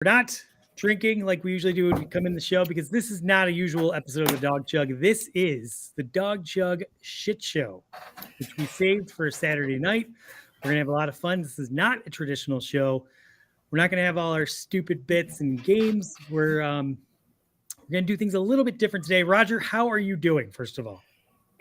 We're not drinking like we usually do when we come in the show because this is not a usual episode of the Dawg Chug. This is the Dawg Chug Shit Show, which we saved for Saturday night. We're going to have a lot of fun. This is not a traditional show. We're not going to have all our stupid bits and games. We're going to do things a little bit different today. Roger, how are you doing, first of all?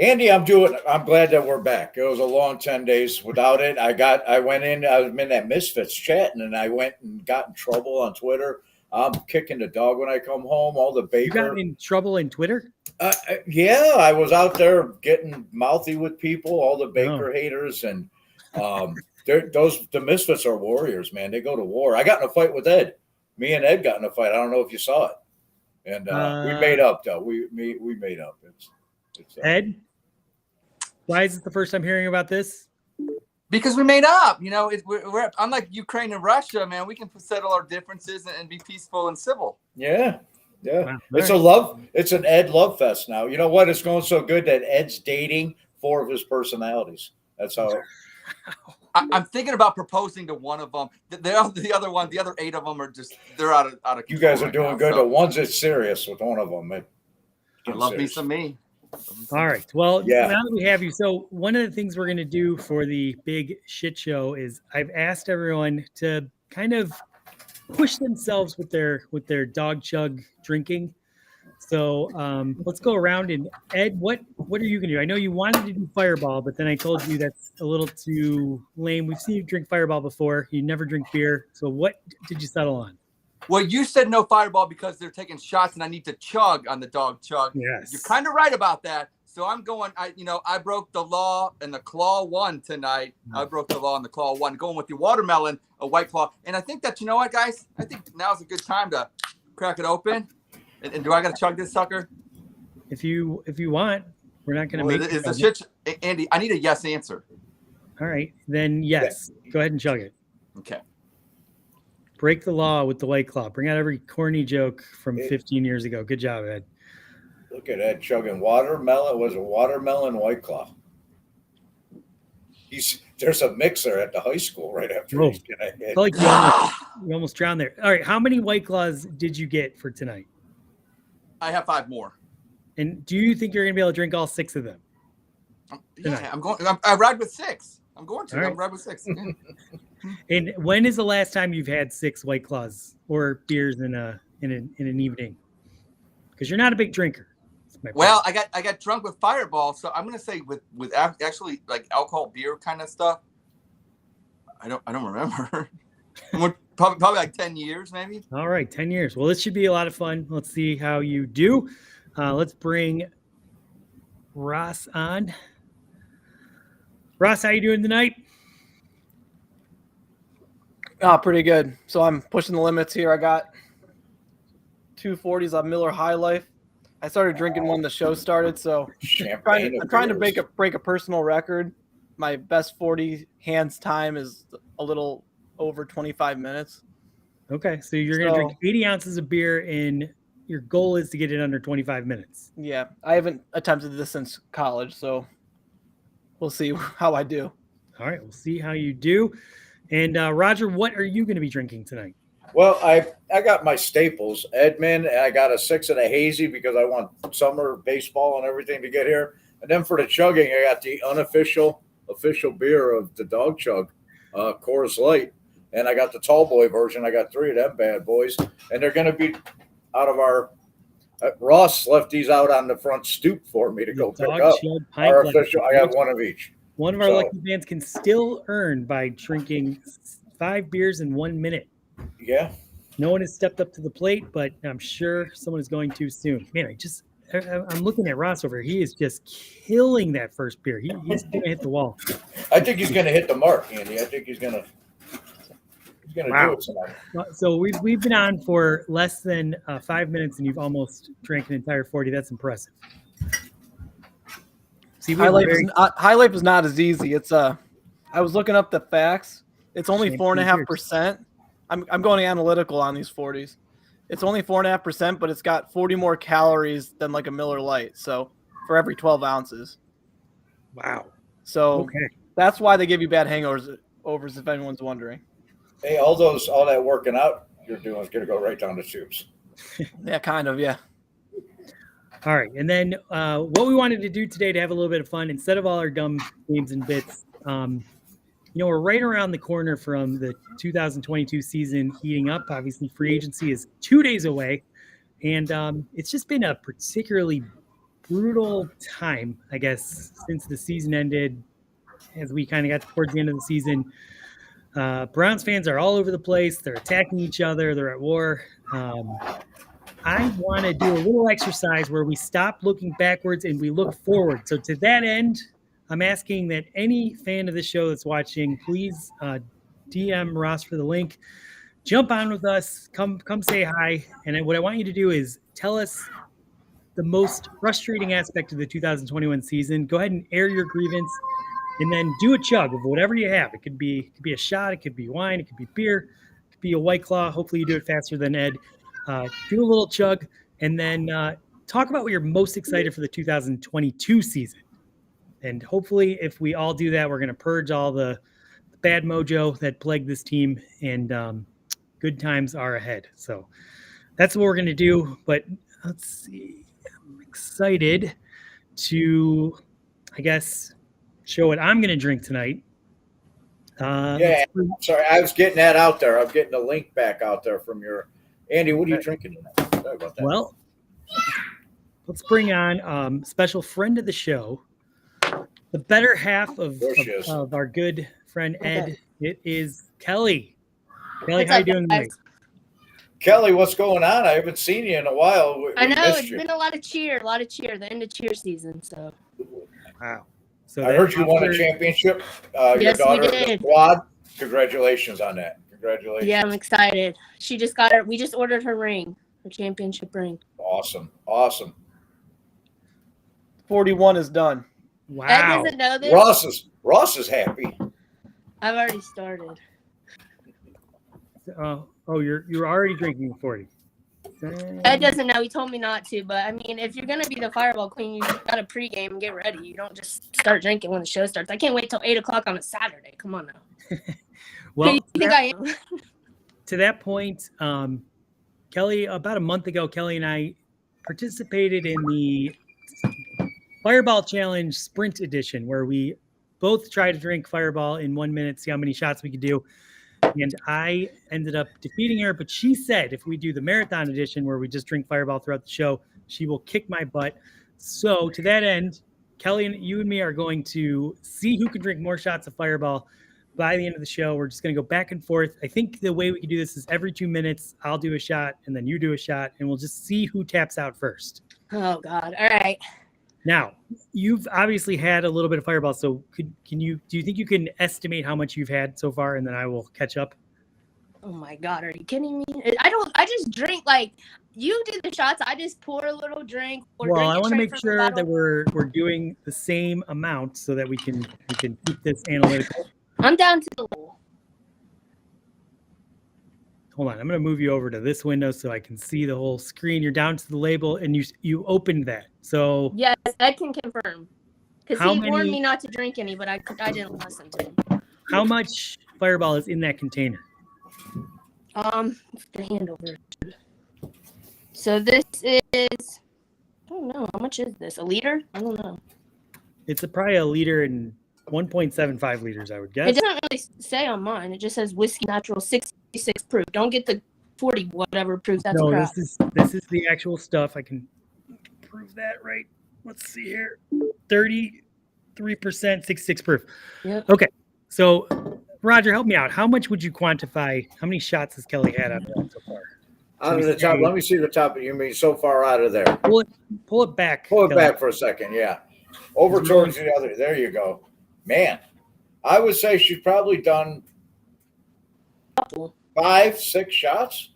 Andy, I'm glad that we're back. It was a long 10 days without it. I was in that Misfits chatting, and I went and got in trouble on Twitter. I'm kicking the dog when I come home. All the baker. You got in trouble in Twitter? Yeah, I was out there getting mouthy with people, all the baker haters, and the Misfits are warriors, man. They go to war. I got in a fight with Ed. Me and Ed got in a fight. I don't know if you saw it, and we made up though. We made up. It's Ed. Why is it the first time hearing about this? Because we made up. You know, we're unlike Ukraine and Russia, man. We can settle our differences and be peaceful and civil. Yeah. Wow. It's an Ed love fest now. You know what? It's going so good that Ed's dating 4 of his personalities. That's how. I'm thinking about proposing to one of them. The other 8 of them are they're out of control. You guys are doing good. So. The one's that's serious with one of them. I love me some me. All right. Well, now that we have you, so one of the things we're going to do for the big shit show is I've asked everyone to kind of push themselves with their dog chug drinking. So let's go around, and Ed, what are you going to do? I know you wanted to do Fireball, but then I told you that's a little too lame. We've seen you drink Fireball before. You never drink beer. So what did you settle on? Well, you said no Fireball because they're taking shots and I need to chug on the Dawg Chug. Yes. You're kind of right about that. So I'm going, I broke the law and the Claw won tonight. I broke the law and the Claw won. Going with the watermelon, a White Claw. And I think that, you know what, guys? I think now's a good time to crack it open. And do I got to chug this sucker? If you want, we're not going to make it. Is the shit, Andy, I need a yes answer. All right. Then yes. Go ahead and chug it. Okay. Break the law with the White Claw. Bring out every corny joke from 15 years ago. Good job, Ed. Look at Ed chugging watermelon. Was a watermelon White Claw. There's a mixer at the high school right after he's gonna hit. Like you almost drowned there. All right, how many White Claws did you get for tonight? I have 5 more. And do you think you're gonna be able to drink all 6 of them? Yeah, I'm going. I ride with 6. I'm going to. Right. I'm ride with 6. And when is the last time you've had 6 White Claws or beers in an evening? Because you're not a big drinker. Well, I got drunk with Fireball, so I'm gonna say with actually like alcohol beer kind of stuff. I don't remember. probably like 10 years maybe. All right, 10 years. Well, this should be a lot of fun. Let's see how you do. Let's bring Ross on. Ross, how you doing tonight? Pretty good. So I'm pushing the limits here. I got 240s on Miller High Life. I started drinking when the show started, so I'm trying to break a personal record. My best 40 hands time is a little over 25 minutes. Okay, so you're going to drink 80 ounces of beer, and your goal is to get it under 25 minutes. Yeah, I haven't attempted this since college, so we'll see how I do. All right, we'll see how you do. And Roger, what are you going to be drinking tonight? Well, I got my staples, Edmund. I got a 6 and a hazy because I want summer baseball and everything to get here. And then for the chugging, I got the official beer of the Dawg Chug, Coors Light, and I got the tall boy version. I got 3 of them bad boys, and they're going to be out of our. Ross left these out on the front stoop for me to go pick up. Our official. I got 1 of each. One of our lucky fans can still earn by drinking 5 beers in 1 minute. Yeah. No one has stepped up to the plate, but I'm sure someone is going to soon. Man, I'm looking at Ross over here. He is just killing that first beer. He's going to hit the wall. I think he's going to hit the mark, Andy. I think he's going to do it tonight. So we've been on for less than 5 minutes, and you've almost drank an entire 40. That's impressive. See, High Life is not as easy. It's I was looking up the facts. It's only 4.5%. I'm going analytical on these 40s. It's only 4.5%, but it's got 40 more calories than like a Miller Lite. So for every 12 ounces. Wow. So that's why they give you bad hangovers if anyone's wondering. Hey, all that working out you're doing is going to go right down the tubes. Yeah, kind of. Yeah. All right. And then what we wanted to do today to have a little bit of fun, instead of all our dumb games and bits, we're right around the corner from the 2022 season heating up. Obviously, free agency is 2 days away. And it's just been a particularly brutal time, I guess, since the season ended. As we kind of got towards the end of the season, Browns fans are all over the place. They're attacking each other. They're at war. I want to do a little exercise where we stop looking backwards and we look forward. So to that end, I'm asking that any fan of the show that's watching, please DM Ross for the link. Jump on with us. Come say hi. And what I want you to do is tell us the most frustrating aspect of the 2021 season. Go ahead and air your grievance, and then do a chug of whatever you have. It could be a shot. It could be wine. It could be beer. It could be a White Claw. Hopefully you do it faster than Ed. Do a little chug, and then talk about what you're most excited for the 2022 season. And hopefully, if we all do that, we're going to purge all the bad mojo that plagued this team, and good times are ahead. So that's what we're going to do. But let's see. I'm excited to, I guess, show what I'm going to drink tonight. Yeah, sorry, I was getting that out there. I'm getting the link back out there from your Andy. What are you drinking tonight? Sorry about that. Well, let's bring on special friend of the show, the better half of our good friend Ed. Okay. It is Kelly. Kelly, how you doing tonight? Kelly, what's going on? I haven't seen you in a while. I know, it's been a lot of cheer, the end of cheer season. So. Wow. So I heard you won a championship. Your daughter, the squad. Congratulations on that. Congratulations. Yeah, I'm excited. She just got her. We just ordered her ring, her championship ring. Awesome. 41 is done. Wow. Ed doesn't know this. Ross is happy. I've already started. You're already drinking 40. Ed doesn't know. He told me not to, but I mean, if you're gonna be the Fireball Queen, you got to pregame and get ready. You don't just start drinking when the show starts. I can't wait till 8:00 on a Saturday. Come on now. Well, you think I am? To that point, Kelly, about a month ago, Kelly and I participated in the Fireball Challenge Sprint Edition, where we both tried to drink Fireball in 1 minute, see how many shots we could do. And I ended up defeating her, but she said if we do the Marathon Edition, where we just drink Fireball throughout the show, she will kick my butt. So to that end, Kelly, and you and me are going to see who can drink more shots of Fireball by the end of the show. We're just going to go back and forth. I think the way we can do this is every 2 minutes, I'll do a shot, and then you do a shot, and we'll just see who taps out first. Oh, God. All right. Now, you've obviously had a little bit of Fireball, so do you think you can estimate how much you've had so far, and then I will catch up? Oh my God, are you kidding me? I just drink like you do the shots. I just pour a little drink. Well, I want to make sure that we're doing the same amount so that we can keep this analytical. I'm down to the level. Hold on, I'm going to move you over to this window so I can see the whole screen. You're down to the label, and you opened that. So yes, I can confirm. Because he warned me not to drink any, but I didn't listen to him. How much Fireball is in that container? The hand over. So this is, I don't know, how much is this? A liter? I don't know. It's probably a liter and 1.75 liters, I would guess. It doesn't really say on mine. It just says whiskey natural 66 proof. Don't get the 40 whatever proof. That's crap. This is the actual stuff. I can prove that right. Let's see here. 33%, 66 proof. Yep. Okay. So Roger, help me out. How much would you quantify? How many shots has Kelly had out of that so far? Out of the top. Let me see the top. You mean so far out of there? Pull it back. Pull it back for a second. Yeah. Over towards the other. There you go. Man, I would say she's probably done 5-6 shots.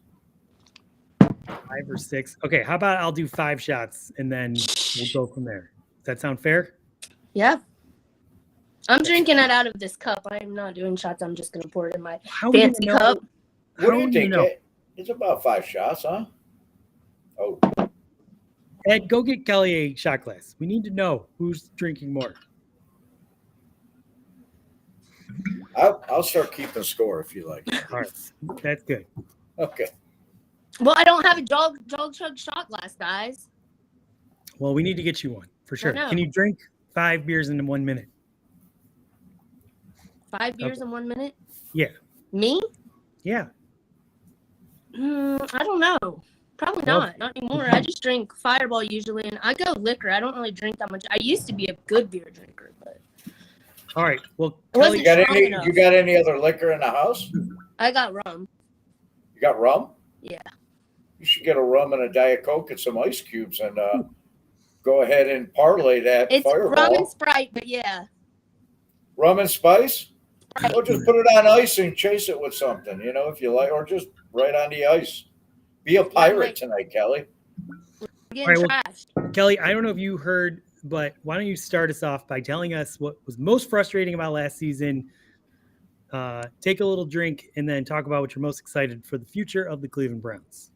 5 or 6. Okay, how about I'll do 5 shots and then we'll go from there. Does that sound fair? Yeah. I'm drinking it out of this cup. I am not doing shots. I'm just going to pour it in my fancy cup. What do you think? It's about 5 shots, huh? Oh. Ed, go get Kelly a shot glass. We need to know who's drinking more. I'll start keeping score if you like. All right. That's good. Okay. Well, I don't have a Dawg Chug shot glass, guys. Well, we need to get you one for sure. know. Can you drink 5 beers in 1 minute? 5 beers in 1 minute? Yeah. Me? Yeah. I don't know. Probably not anymore. I just drink Fireball usually, and I go liquor. I don't really drink that much. I used to be a good beer drinker, but all right. Well, Kelly, you got any other liquor in the house? I got rum. You got rum? Yeah. You should get a rum and a Diet Coke and some ice cubes and go ahead and parlay that It's Fireball. rum and Sprite, but yeah. Rum and spice? Sprite. Or just put it on ice and chase it with something, if you like, or just right on the ice. Be a pirate tonight, Kelly. Getting trashed. Kelly, I don't know if you heard, but why don't you start us off by telling us what was most frustrating about last season? Take a little drink and then talk about what you're most excited for the future of the Cleveland Browns.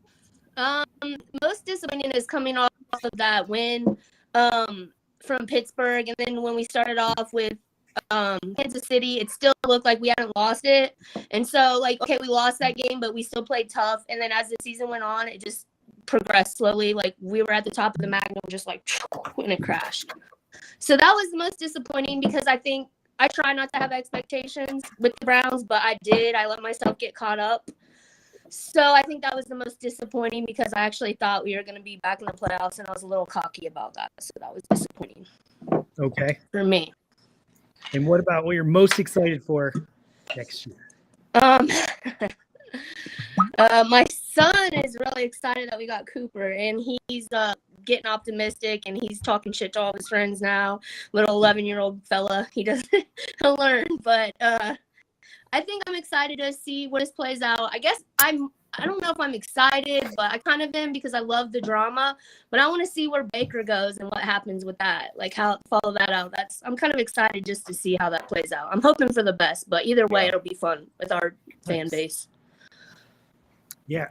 Most disappointing is coming off of that win from Pittsburgh, and then when we started off with Kansas City, it still looked like we hadn't lost it. And so, okay, we lost that game, but we still played tough. And then as the season went on, it just progressed slowly. Like, we were at the top of the Magnum, just and it crashed. So that was the most disappointing because I think I try not to have expectations with the Browns, but I did. I let myself get caught up. So I think that was the most disappointing because I actually thought we were going to be back in the playoffs, and I was a little cocky about that. So that was disappointing. Okay. For me. And what about what you're most excited for next year? My son is really excited that we got Cooper, and he's getting optimistic, and he's talking shit to all his friends now. Little 11-year-old fella, he doesn't learn, but I think I'm excited to see what this plays out. I guess I don't know if I'm excited, but I kind of am because I love the drama. But I want to see where Baker goes and what happens with that, like how follow that out. I'm kind of excited just to see how that plays out. I'm hoping for the best, but either way, it'll be fun with our fan base. Yeah.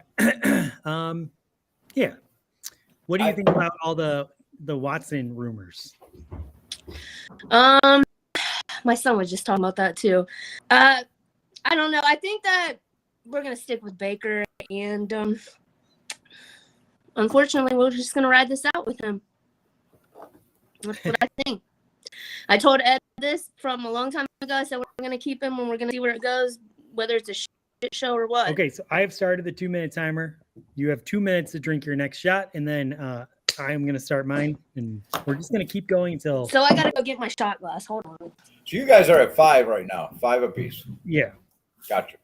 Yeah. What do you think about all the Watson rumors? My son was just talking about that too. I don't know. I think that we're gonna stick with Baker, and unfortunately, we're just gonna ride this out with him. That's what I think. I told Ed this from a long time ago. I said we're gonna keep him, and we're gonna see where it goes, whether it's a shit show or what. Okay, so I have started the 2-minute timer. You have 2 minutes to drink your next shot, and then I'm gonna start mine, and we're just gonna keep going until. So I gotta go get my shot glass. Hold on. So you guys are at 5 right now, 5 apiece. Yeah. Gotcha.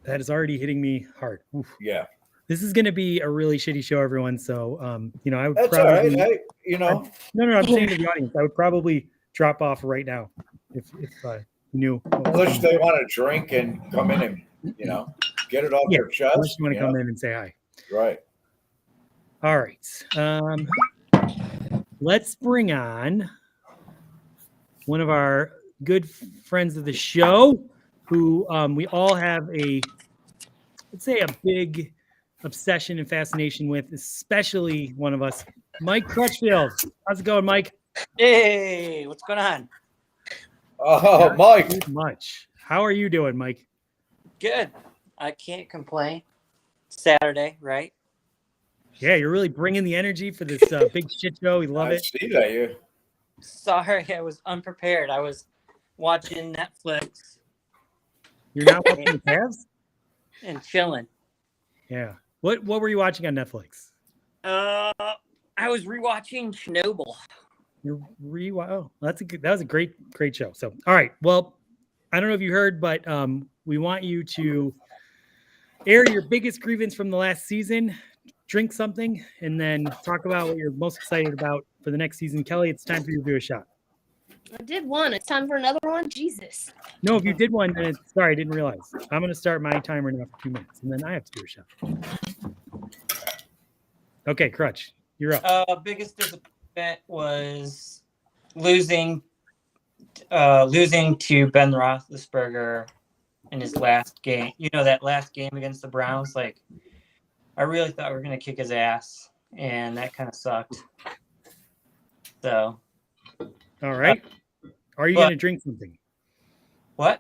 That is already hitting me hard. Oof. Yeah. This is going to be a really shitty show, everyone. So, I would That's probably. all right. No. No. I'm saying to the audience, I would probably drop off right now if I knew. Unless they want to drink and come in and, get it off their chest. Unless you want to come in and say hi. Right. All right. Let's bring on one of our good friends of the show, who we all have let's say a big obsession and fascination with, especially one of us, Mike Crutchfield. How's it going, Mike? Hey, what's going on? Oh, Mike. Not much. How are you doing, Mike? Good. I can't complain. Saturday, right? Yeah, you're really bringing the energy for this big shit show. We love I it. see that you. Sorry, I was unprepared. I was watching Netflix. You're not watching the Cavs? And chilling. Yeah. What were you watching on Netflix? I was rewatching Chernobyl. Oh, that was a great show. So, all right. Well, I don't know if you heard, but we want you to air your biggest grievance from the last season, drink something, and then talk about what you're most excited about for the next season. Kelly, it's time for you to do a shot. I did one. It's time for another one. Jesus. No, if you did one, then sorry, I didn't realize. I'm going to start my timer now for 2 minutes, and then I have to do a shot. Okay, Crutch, you're up. Biggest disappointment was losing to Ben Roethlisberger in his last game. That last game against the Browns. Like, I really thought we were going to kick his ass, and that kind of sucked. So. All right. Are you going to drink something? What?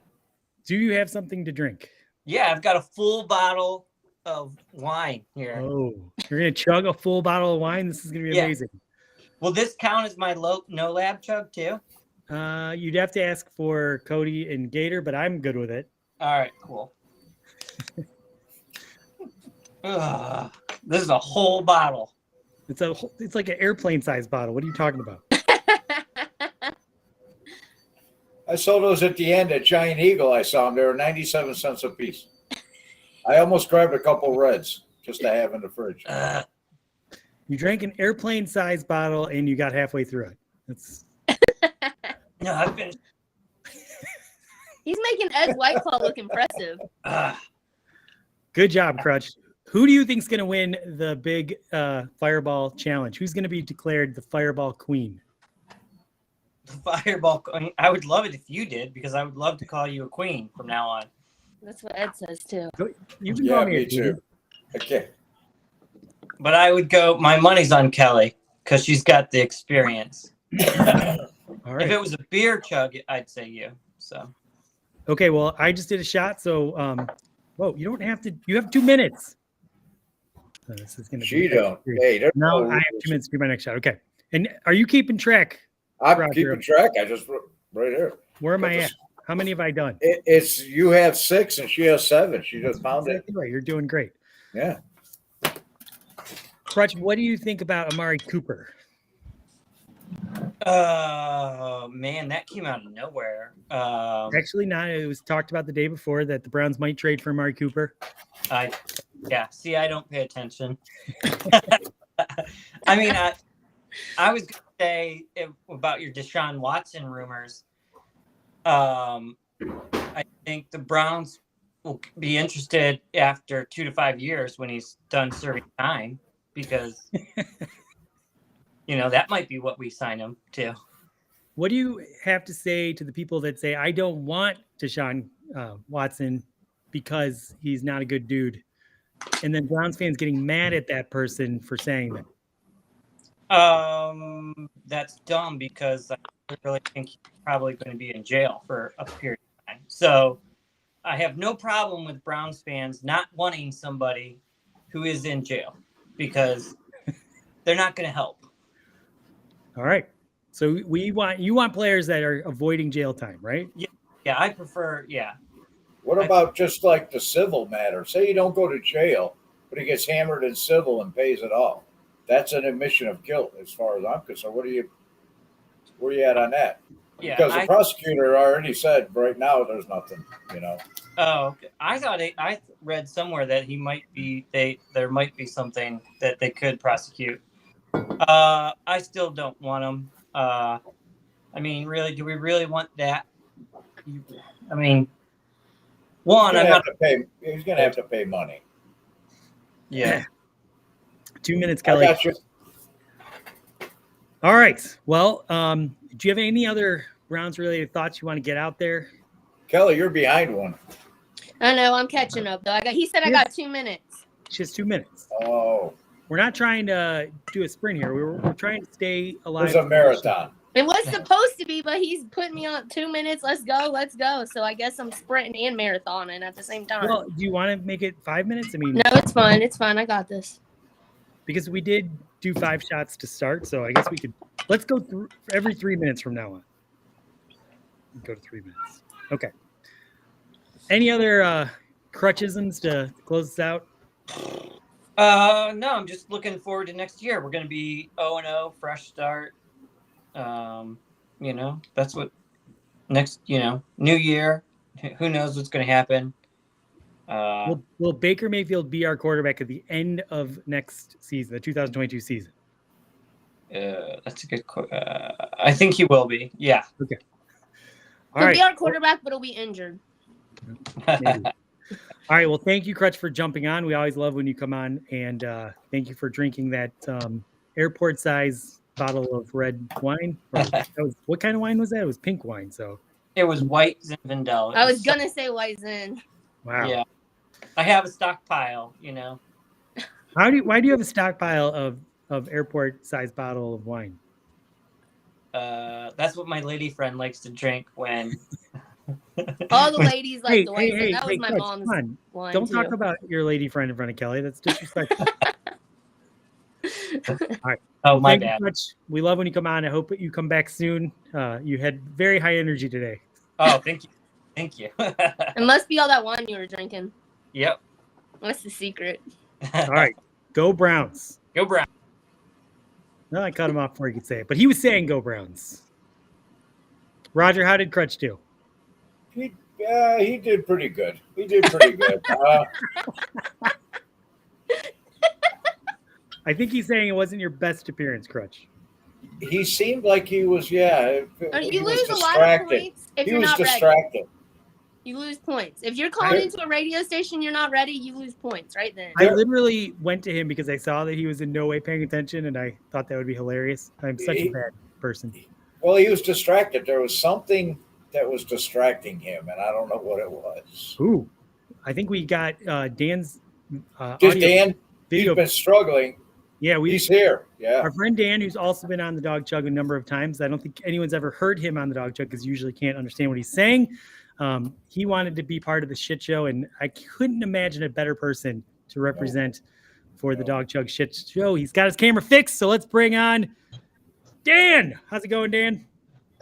Do you have something to drink? Yeah, I've got a full bottle of wine here. Oh, you're gonna chug a full bottle of wine. This is gonna be amazing. Will this count as my no lab chug too? You'd have to ask for Cody and Gator, but I'm good with it. All right, cool. Ugh, this is a whole bottle. It's like an airplane size bottle. What are you talking about? I saw those at the end at Giant Eagle. I saw them. They were 97 cents a piece. I almost grabbed a couple reds just to have in the fridge. You drank an airplane size bottle and you got halfway through it. That's No, I've been. He's making Ed's White Claw look impressive. good job, Crutch. Who do you think's gonna win the big Fireball challenge? Who's gonna be declared the Fireball Queen? The Fireball. I would love it if you did, because I would love to call you a queen from now on. That's what Ed says too. You can Yeah, call me me a queen. too. Okay. But I would go. My money's on Kelly because she's got the experience. All right. If it was a beer chug, I'd say you. So. Okay, well, I just did a shot, so whoa, you don't have to. You have 2 minutes. This is gonna She be don't. Hey, there's no, no I have 2 minutes to do my next shot. Okay, and are you keeping track? I'm Roger. keeping track. I just right here. Where am I at? How many have I done? It's you have 6 and she has 7. She just found it. Exactly right. You're doing great. Yeah. Crutch, what do you think about Amari Cooper? Man, that came out of nowhere. Actually, not. It was talked about the day before that the Browns might trade for Amari Cooper. Yeah. See, I don't pay attention. I mean, I was going to say about your Deshaun Watson rumors. I think the Browns will be interested after 2 to 5 years when he's done serving time, because that might be what we sign him to. What do you have to say to the people that say, I don't want Deshaun Watson because he's not a good dude? And then Browns fans getting mad at that person for saying that. That's dumb, because I really think he's probably going to be in jail for a period of time. So I have no problem with Browns fans not wanting somebody who is in jail, because they're not going to help. All right. So you want players that are avoiding jail time, right? Yeah, I prefer. Yeah. What about just like the civil matter? Say you don't go to jail, but he gets hammered in civil and pays it off. That's an admission of guilt, as far as I'm concerned. Where you at on that? Yeah, Because the prosecutor already said right now there's nothing. Oh, okay. I read somewhere that he might be. There might be something that they could prosecute. I still don't want him. I mean, really, do we really want that? I mean, one, he's gonna have to pay money. Yeah. 2 minutes, Kelly. I got you. All right. Well, do you have any other Browns related thoughts you want to get out there? Kelly, you're behind one. I know, I'm catching up though. He said I got 2 minutes. Just 2 minutes. Oh. We're not trying to do a sprint here. We're trying to stay alive. It's a marathon. It was supposed to be, but he's putting me on 2 minutes. Let's go. So I guess I'm sprinting and marathoning at the same time. Well, do you want to make it 5 minutes? I mean, No, it's fine. I got this. Because we did do 5 shots to start, so I guess we could. Let's go through every 3 minutes from now on. Go to 3 minutes. Okay. Any other crutchisms to close this out? No, I'm just looking forward to next year. We're going to be 0-0, fresh start. That's what next, new year. Who knows what's going to happen? Will Baker Mayfield be our quarterback at the end of next season, the 2022 season? That's a good I think he will be. Yeah. Okay. He'll be our quarterback, but he'll be injured. All right. Well, thank you, Crutch, for jumping on. We always love when you come on, and thank you for drinking that airport size bottle of red wine. What kind of wine was that? It was pink wine. So it was white Zinfandel. I was gonna say white Zin. Wow. Yeah. I have a stockpile. Why do you have a stockpile of airport size bottle of wine? That's what my lady friend likes to drink when All the ladies like Dwight. Hey, that was my Coach, mom's come on. one. Don't too. talk about your lady friend in front of Kelly. That's disrespectful. All right. Oh, my Thank bad. you, Coach. We love when you come on. I hope you come back soon. You had very high energy today. Oh, thank you. Thank you. It must be all that wine you were drinking. Yep. What's the secret? All right. Go Browns. Go Brown. No, I cut him off before he could say it, but he was saying go Browns. Roger, how did Crutch do? He did pretty good. He did pretty good. I think he's saying it wasn't your best appearance, Crutch. He seemed like he was, he You was lose a lot of distracted. points if He you're was not ready. distracted. You lose points. If you're calling into a radio station, you're not ready, you lose points right then. I literally went to him because I saw that he was in no way paying attention, and I thought that would be hilarious. I'm such a bad person. Well, he was distracted. There was something that was distracting him, and I don't know what it was. Ooh, I think we got Dan's Just Dan, video. he's been struggling. Yeah, he's here. Yeah. Our friend Dan, who's also been on the Dawg Chug a number of times. I don't think anyone's ever heard him on the Dawg Chug because usually can't understand what he's saying. He wanted to be part of the shit show, and I couldn't imagine a better person to represent for the Dawg Chug Shit Show. He's got his camera fixed, so let's bring on Dan. How's it going, Dan?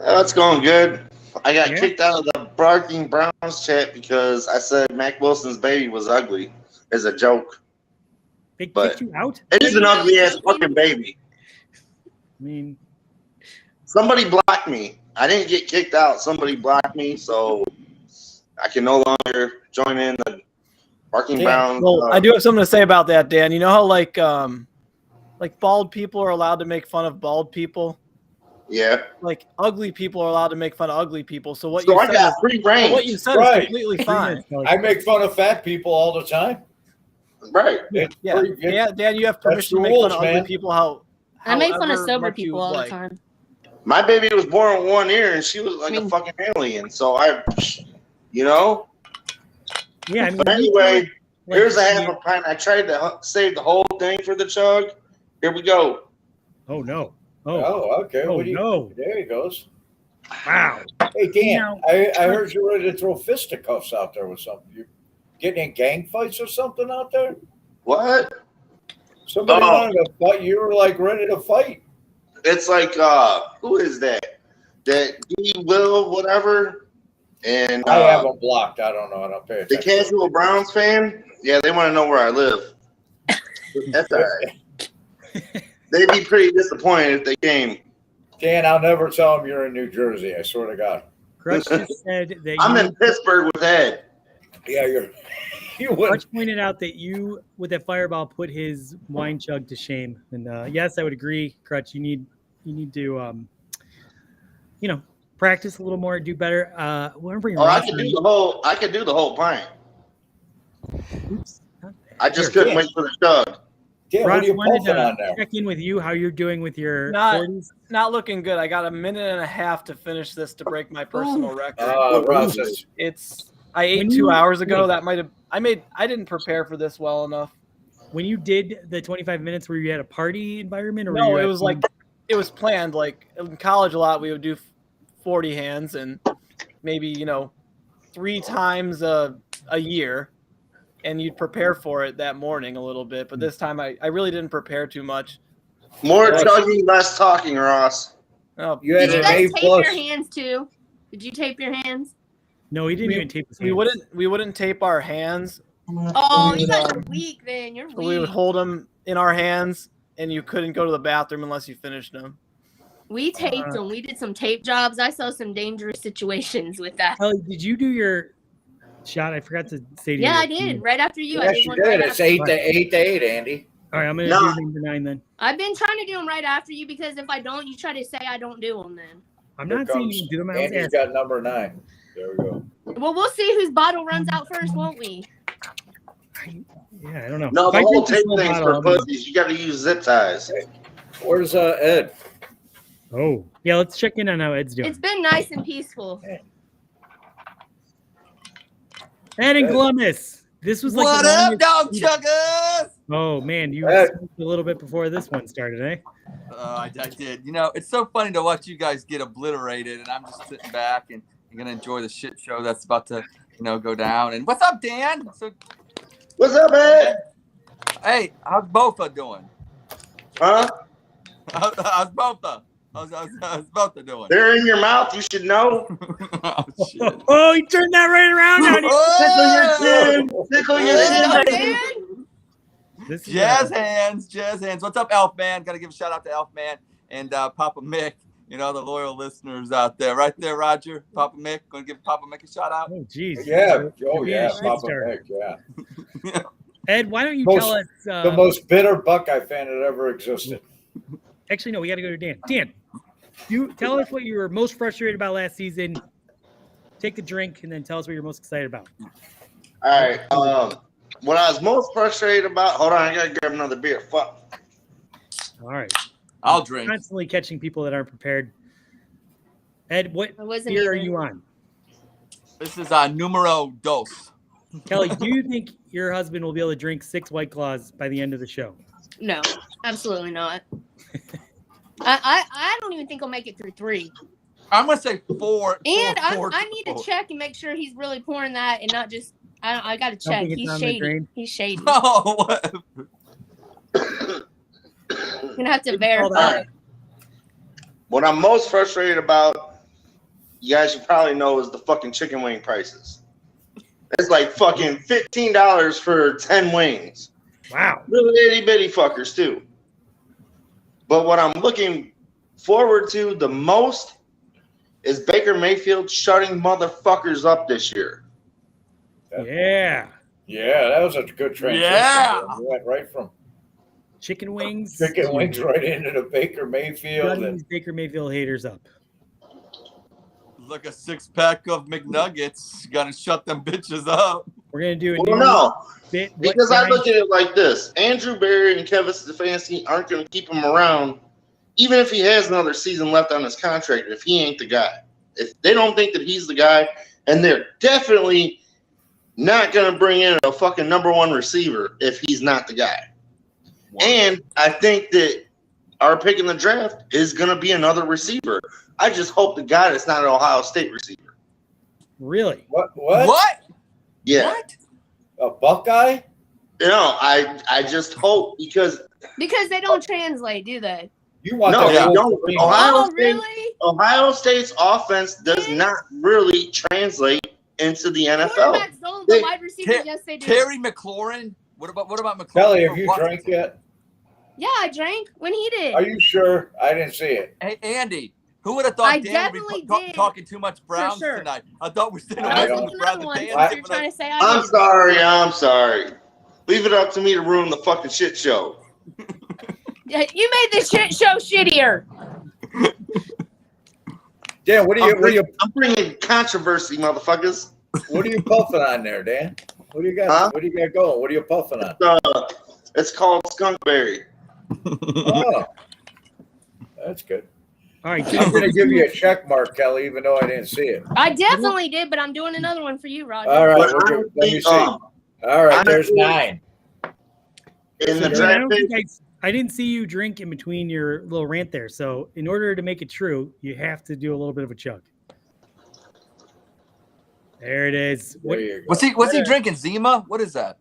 It's going good. I got kicked out of the Barking Browns chat because I said Mac Wilson's baby was ugly as a joke. They kicked you out? It is an ugly ass fucking baby. I mean, somebody blocked me. I didn't get kicked out. Somebody blocked me, so I can no longer join in the Barking Browns. Well, I do have something to say about that, Dan. You know how like bald people are allowed to make fun of bald people? Yeah. Like ugly people are allowed to make fun of ugly people. So what So you I said got is, free reign. what you said is completely fine. I make fun of fat people all the time. Right. Yeah, Dan, you have permission to make fun of ugly people. I make fun of however sober much you people all like. the time. My baby was born with one ear, and she was like a fucking alien. So you know. Yeah. I mean, but anyway, here's a half a pint. I tried to save the whole thing for the chug. Here we go. Oh no. Okay. Oh no. There he goes. Wow. Hey Dan, I heard you ready to throw fisticuffs out there with something. You getting in gang fights or something out there? What? Somebody wanted to fight. You were like ready to fight. It's like who is that? That D Will whatever. And I have them blocked. I don't know. I don't pay the attention. casual Browns fan. Yeah, they want to know where I live. That's all right. They'd be pretty disappointed if they came. Dan, I'll never tell them you're in New Jersey. I swear to God. Crutch just said that I'm in Pittsburgh with Ed. Yeah, you Crutch pointed out that you, with that fireball, put his wine chug to shame. And yes, I would agree, Crutch. You need to, practice a little more, do better. I could do the whole pint. Oops. I just couldn't wait for the chug. Yeah, Ross, what are you wanted pumping to on there? check in with you, how you're doing with your Not 40s. looking good. I got a minute and a half to finish this to break my personal record. Ross, I ate 2 hours ago. That might have I didn't prepare for this well enough. When you did the 25 minutes, where you had a party environment, or No, it was like it was planned. Like in college, a lot we would do 40 hands, and maybe 3 times a year, and you'd prepare for it that morning a little bit. But this time, I really didn't prepare too much. More chugging, less talking, Ross. Oh, you had Did you an A guys tape plus. your hands too? Did you tape your hands? No, he didn't even tape his hands. We wouldn't tape our hands. Oh, you guys are weak then. You're weak. We would hold them in our hands, and you couldn't go to the bathroom unless you finished them. We taped them. We did some tape jobs. I saw some dangerous situations with that. Ellie, did you do your shot? I forgot to say to you. Yeah, I did. Right after you. I Yes, did you one did. right It's after. 8 to 8, Andy. All right, I'm going to do number 9 then. I've been trying to do them right after you because if I don't, you try to say I don't do them then. I'm not saying you do them. I was Andy's asking. got number 9. There we go. Well, we'll see whose bottle runs out first, won't we? Yeah, I don't know. No, If the I whole drink this tape whole thing's bottle, for I'm gonna- pussies. You got to use zip ties. Where's Ed? Oh, yeah, let's check in on how Ed's doing. It's been nice and peaceful. Ed and Columbus. This was like What the up, longest- Dawg Chuggers? Oh, man, you Ed. smoked a little bit before this one started, eh? I did. It's so funny to watch you guys get obliterated, and I'm just sitting back. And You're gonna enjoy the shit show that's about to, go down. And what's up, Dan? What's up, man? Hey, how's Bofa doing? Huh? How's Bofa? How's Bofa doing? They're in your mouth. You should know. Oh, shit. Oh, he turned that right around on you. Tickle your chin. Dan? This is Jazz hands. What's up, Elf Man? Got to give a shout out to Elf Man and Papa Mick. The loyal listeners out there, right there, Roger. Papa Mick, going to give Papa Mick a shout out. Oh, geez. Yeah. You're being a Papa shitstar. Mick, yeah. Ed, why don't you Most- tell us? The most bitter Buckeye fan that ever existed. Actually, no, we got to go to Dan. Dan, you tell us what you were most frustrated about last season. Take a drink and then tell us what you're most excited about. All right. What I was most frustrated about. Hold on, I gotta grab another beer. Fuck. All right. I'll drink. Constantly catching people that aren't prepared. Ed, what I wasn't beer are either. you on? This is numero dos. Kelly, do you think your husband will be able to drink 6 White Claws by the end of the show? No, absolutely not. I don't even think I'll make it through 3. I'm gonna say 4. And four, I need to check and make sure he's really pouring that and not just. I got to check. think it's He's on the shady. drain? He's shady. Oh, what? I'm gonna have to verify. What I'm most frustrated about, you guys should probably know, is the fucking chicken wing prices. It's like fucking $15 for 10 wings. Wow. Little itty bitty fuckers too. But what I'm looking forward to the most is Baker Mayfield shutting motherfuckers up this year. Yeah. Yeah, that was a good transition. Yeah. We went right from Chicken wings. chicken wings right into the Baker Mayfield. Shutting And these Baker Mayfield haters up. Like a 6-pack of McNuggets. Got to shut them bitches up. We're going to do a Well, new no, bit. What because I time- look at it like this: Andrew Berry and Kevin Stefanski aren't going to keep him around, even if he has another season left on his contract. If he ain't the guy, if they don't think that he's the guy, and they're definitely not going to bring in a fucking number 1 receiver if he's not the guy. And I think that our pick in the draft is going to be another receiver. I just hope the guy that's not an Ohio State receiver. Really? what? What? Yeah. What? A Buckeye? I just hope because Because they don't translate, do they? You want No, the they whole don't. team. Ohio Oh, State- really? Ohio State's offense does not really translate into the NFL. Quarterbacks don't, They- but wide receivers, yes, they do. Terry McLaurin? What about McLaurin? Kelly, have you What? drank yet? Yeah, I drank when he did. Are you sure? I didn't see it. Hey, Andy, who would have thought I Dan would be definitely did. talking too much Browns sure. tonight? I thought we're sitting I I away was don't- from thinking the Browns. another one. and Since Dan you're trying to say I'm I did. sorry. Leave it up to me to ruin the fucking shit show. Yeah, you made this shit show shittier. Dan, what I'm bringing controversy, motherfuckers. are you puffing on there, Dan? What do you got? Huh? What do you got going? What are you puffing on? It's called skunkberry. Oh, that's good. All right. I'm going to give you a check mark, Kelly, even though I didn't see it. I definitely did, but I'm doing another one for you, Roger. All right, But let me see. honestly, All right, there's honestly- 9. in the I, draft don't pick, think I didn't see you drink in between your little rant there. So in order to make it true, you have to do a little bit of a chug. There it is. There you go. What's he drinking? Zima? What is that?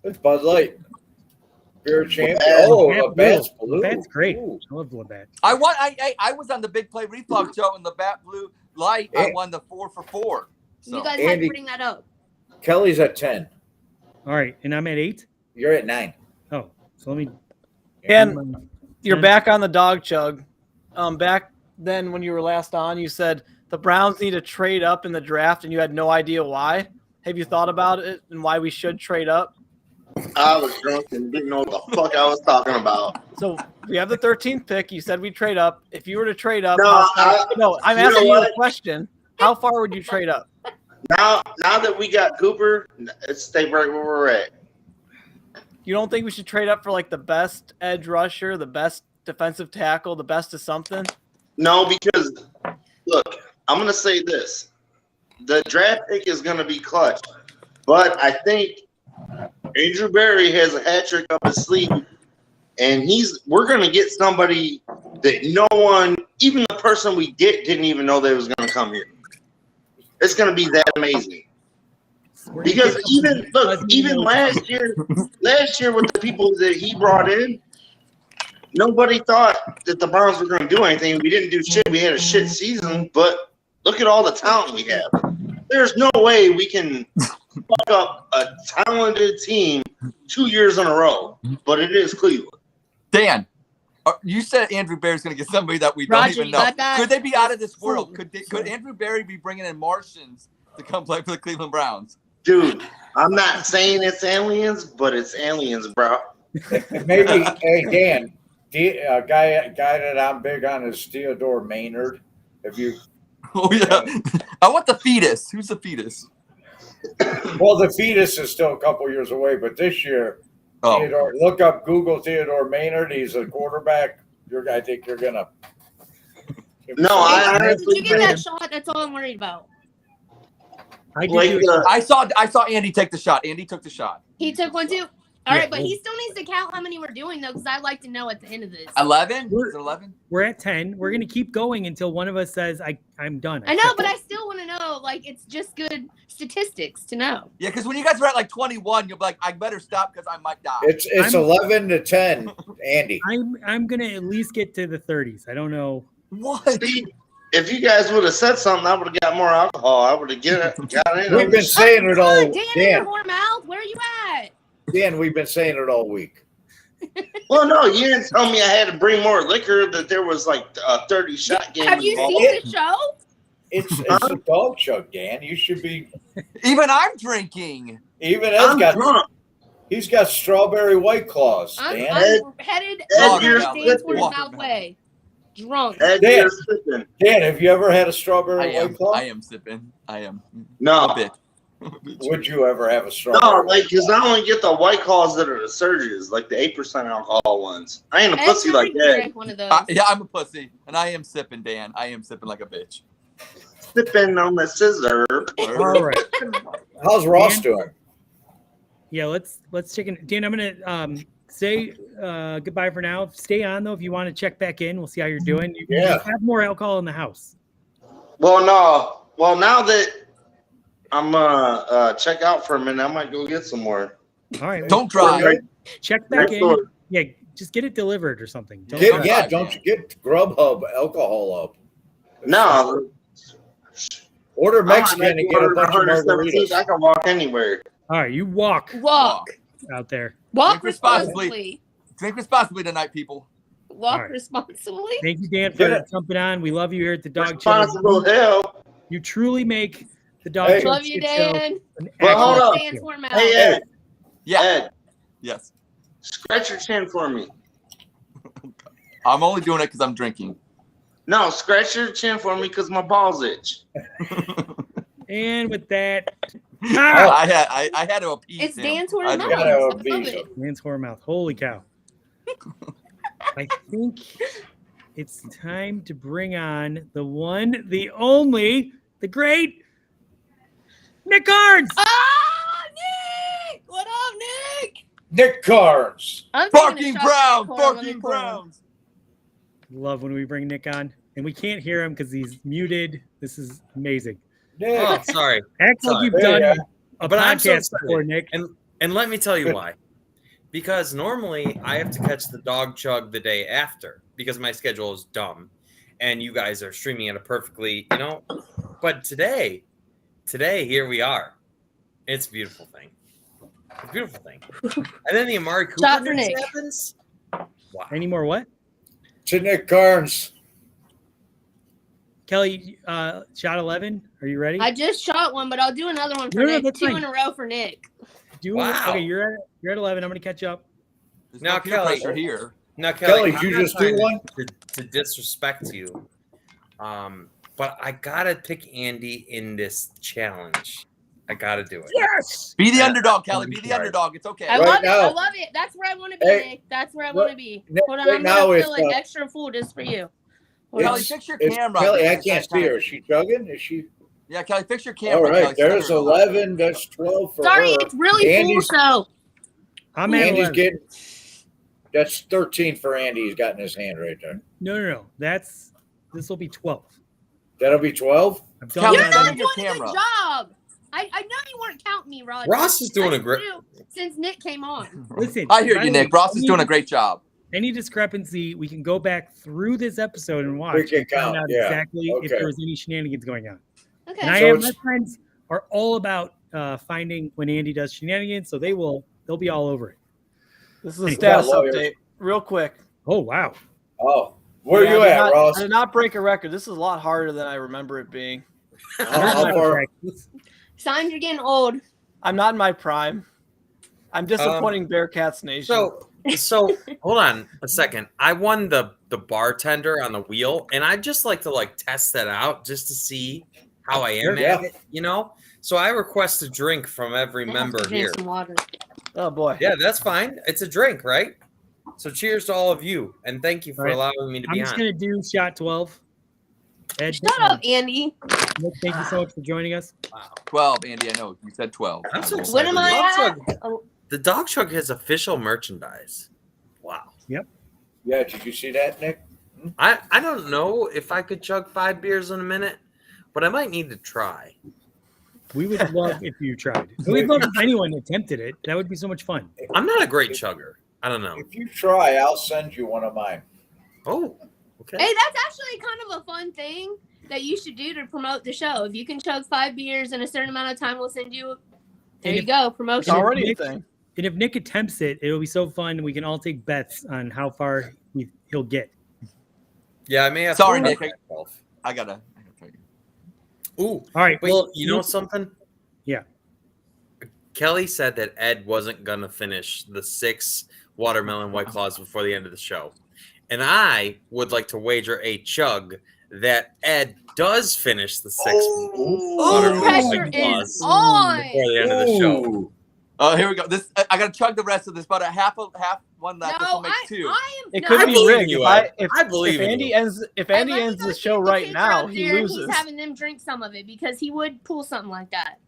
It's Bud Light. Beer champion. Labatt. Oh, Labatt Labatt's Blue. blue. Labatt's great. Ooh. I love Labatt. I was on the Big Play Reflux show in the Bat Blue Light. I won the 4 for 4. So You guys had Andy- to bring that up. Kelly's at 10. All right. And I'm at 8. You're at 9. Oh, so let me. And you're 10. back on the dog chug. Back then when you were last on, you said the Browns need to trade up in the draft, and you had no idea why. Have you thought about it and why we should trade up? I was drunk and didn't know what the fuck I was talking about. So we have the 13th pick. You said we trade up. If you were to trade up, No, I'm you know asking you what? a question. How far would you trade up? Now that we got Cooper, it's stay right where we're at. You don't think we should trade up for like the best edge rusher, the best defensive tackle, the best of something? No, because look, I'm gonna say this: the draft pick is gonna be clutch, but I think Andrew Berry has a hat trick up his sleeve, and we're gonna get somebody that no one, even the person we get, didn't even know they was gonna come here. it's going to be that amazing. Because even last year with the people that he brought in, nobody thought that the Browns were going to do anything. We didn't do shit. We had a shit season, but look at all the talent we have. There's no way we can fuck up a talented team 2 years in a row, but it is Cleveland. Dan, you said Andrew Berry's going to get somebody that we don't even know. Could they be out of this world? Could Andrew Berry be bringing in Martians to come play for the Cleveland Browns? Dude, I'm not saying it's aliens, but it's aliens, bro. Maybe, hey, Dan, a guy that I'm big on is Theodore Maynard. Have you? Oh, yeah. I want the fetus. Who's the fetus? Well, the fetus is still a couple years away, but this year, Theodore, look up Google Theodore Maynard. He's a quarterback. I think you're gonna. No, I did you get that shot? That's all I'm worried about. I saw Andy take the shot. Andy took the shot. He took one too. All right, but he still needs to count how many we're doing though, because I'd like to know at the end of this. 11? Is it 11? We're at 10. We're gonna keep going until one of us says I'm done. I know, but I still want to know. Like, it's just good statistics to know. Yeah, because when you guys are at like 21, you'll be like, I better stop because I might die. It's 11 to 10, Andy. I'm gonna at least get to the 30s. I don't know. What? See, if you guys would have said something, I would have got more alcohol. I would have got in. We've been saying it all. Dan, in your whore mouth. Where are you at? Dan, we've been saying it all week. Well, no, you didn't tell me I had to bring more liquor, that there was like a 30 shot game. Have you seen the show? It's a dog chug, Dan. You should be. Even I'm drinking. Even Ed's got drunk. He's got strawberry White Claws, Dan. I'm headed Dan's mouth way. Drunk. Dan, have you ever had a strawberry White Claw? I am sipping. I am. No. A bit. Would you ever have a strawberry? No, like, because I only get the White Claws that are the surges, like the 8% alcohol ones. I ain't a pussy like that. One of those. Yeah, I'm a pussy, and I am sipping, Dan. I am sipping like a bitch. Sipping on the scissor. All right. How's Ross doing? Yeah, let's check in. Dan, I'm gonna say goodbye for now. Stay on though if you want to check back in. We'll see how you're doing. You have more alcohol in the house. Well, no. Well, now that I'm check out for a minute, I might go get some more. All right. Don't drive. Check back in. Yeah, just get it delivered or something. Don't you get Grubhub alcohol up? No. Order Mexican and get a bunch of margaritas. I can walk anywhere. All right, you walk out there. Walk responsibly. Drink responsibly tonight, people. Walk responsibly. Thank you, Dan, for jumping on. We love you here at the Dawg Chug. You truly make the Dawg Chug Shit Show. Well, hold up. Hey, Ed. Yeah. Ed. Yes. Scratch your chin for me. I'm only doing it because I'm drinking. No, scratch your chin for me because my balls itch. And with that, I had to appease it's him. Dan's whore mouth. Dan's whore mouth. Holy cow! I think it's time to bring on the one, the only, the great Nick Carnes. Ah, Nick! What up, Nick? Nick Carnes. Barking Browns. Barking Browns. Love when we bring Nick on, and we can't hear him because he's muted. This is amazing. Nick. Oh, sorry. Act like you've done a but I'm so podcast before, Nick. And let me tell you why. Because normally I have to catch the Dawg Chug the day after because my schedule is dumb, and you guys are streaming at a perfectly, But today, here we are. It's a beautiful thing. It's a beautiful thing. And then the Amari Cooper news happens. Wow. Any more what? To Nick Carnes. Kelly, shot 11. Are you ready? I just shot one, but I'll do another one for Nick. Two in a row for Nick. Okay, you're at 11. I'm going to catch up. There's no Kelly here. Now, Kelly, did you just do one? To disrespect you, but I gotta pick Andy in this challenge. I gotta do it. Yes. Be the underdog, Kelly. Be the underdog. It's okay. I love it. I love it. That's where I want to be, Nick. That's where I want to be. Hold on, I'm gonna fill it extra full just for you. Kelly, fix your camera. Kelly, I can't see her. Is she chugging? Is she? Yeah, Kelly, fix your camera. All right, Kelly, there's 11. That's 12 for Sorry, her. it's really full, so. Andy's getting. That's 13 for Andy. He's got in his hand right there. No. This will be 12. That'll be 12. I've Kelly, You're done not send doing me your a good camera. job. I know you weren't counting me, Roger. Ross is doing a great. Since Nick came on. Listen, I hear by you, the way, Nick. Ross is doing a great job. Any discrepancy, we can go back through this episode and watch We can and find count, out yeah. exactly if Okay. there was any shenanigans going on. Okay. And I So have it's- my friends are all about finding when Andy does shenanigans, so they'll be all over it. This is a Hey, status lawyers. update, real quick. Oh wow. Oh, where Yeah, you I did at, not- Ross? I did not break a record. This is a lot harder than I remember it being. How far? Signs are getting old. I'm not in my prime. I'm disappointing Bearcats Nation. So hold on a second. I won the bartender on the wheel, and I'd just like to test that out just to see how I am Yeah. at it, you know? So I request a drink from every I have member to drink here. some water. Oh boy. Yeah, that's fine. It's a drink, right? So cheers to all of you, and thank you for Right. allowing me to I'm be just on. gonna do shot 12. Ed, Shut up, Andy. Nick, thank you so much for joining us. Wow. 12, Andy. I know you said 12. I'm so What excited. am I at? The Dawg Chug has official merchandise. Wow. Yeah, did you see that, Nick? I don't know if I could chug 5 beers in a minute, but I might need to try. We would love if you tried. We'd love if anyone attempted it. That would be so much fun. I'm not a great chugger. I don't know. If you try, I'll send you one of mine. Oh, okay. Hey, that's actually kind of a fun thing that you should do to promote the show. If you can chug 5 beers in a certain amount of time, we'll send you. There And you if- go, It's promotion. already a Nick- thing. And if Nick attempts it, it'll be so fun. We can all take bets on how far he'll get. Yeah, I may have Sorry, to Nick. myself. I gotta tell you. Ooh, All right. well, you know something? Yeah. Kelly said that Ed wasn't going to finish the 6 watermelon White Claws before the end of the show. And I would like to wager a chug that Ed does finish the 6 watermelon Pressure White is Claws on. before the end of the show. Ooh. Oh, here we go. This I gotta chug the rest of this. About a half one left. This No, will make 2. I am. It no, could I be believe in rigged. you, If, Ed. if, I believe if in Andy you. ends if Hey, Andy let me ends go the see show if right kids are now, up he there and loses. He's having them drink some of it because he would pull something like that.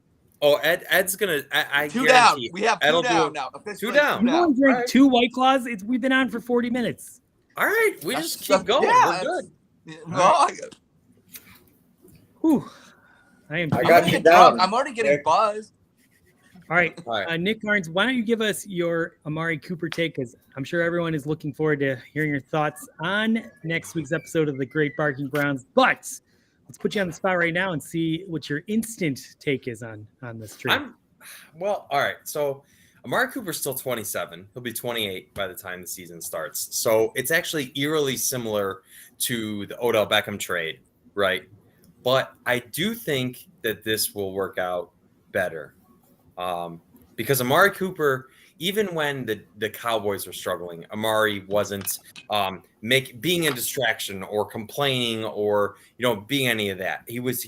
Oh, Ed's going to – I 2 down. guarantee We have 2 Ed'll do down it. now. Officially 2 down. You down. want to drink Right. 2 White Claws? We've been on for 40 minutes. All right, we just keep going. Yeah, We're good. No, I Whew. I am. I I'm got already you getting down, drunk. I'm already getting Nick. buzzed. All right. All right. Nick Carnes, why don't you give us your Amari Cooper take? Because I'm sure everyone is looking forward to hearing your thoughts on next week's episode of the Great Barking Browns. But let's put you on the spot right now and see what your instant take is on this trade. Well, all right. So Amari Cooper's still 27. He'll be 28 by the time the season starts. So it's actually eerily similar to the Odell Beckham trade, right? But I do think that this will work out better. Because Amari Cooper, even when the Cowboys were struggling, Amari wasn't being a distraction or complaining or being any of that. He was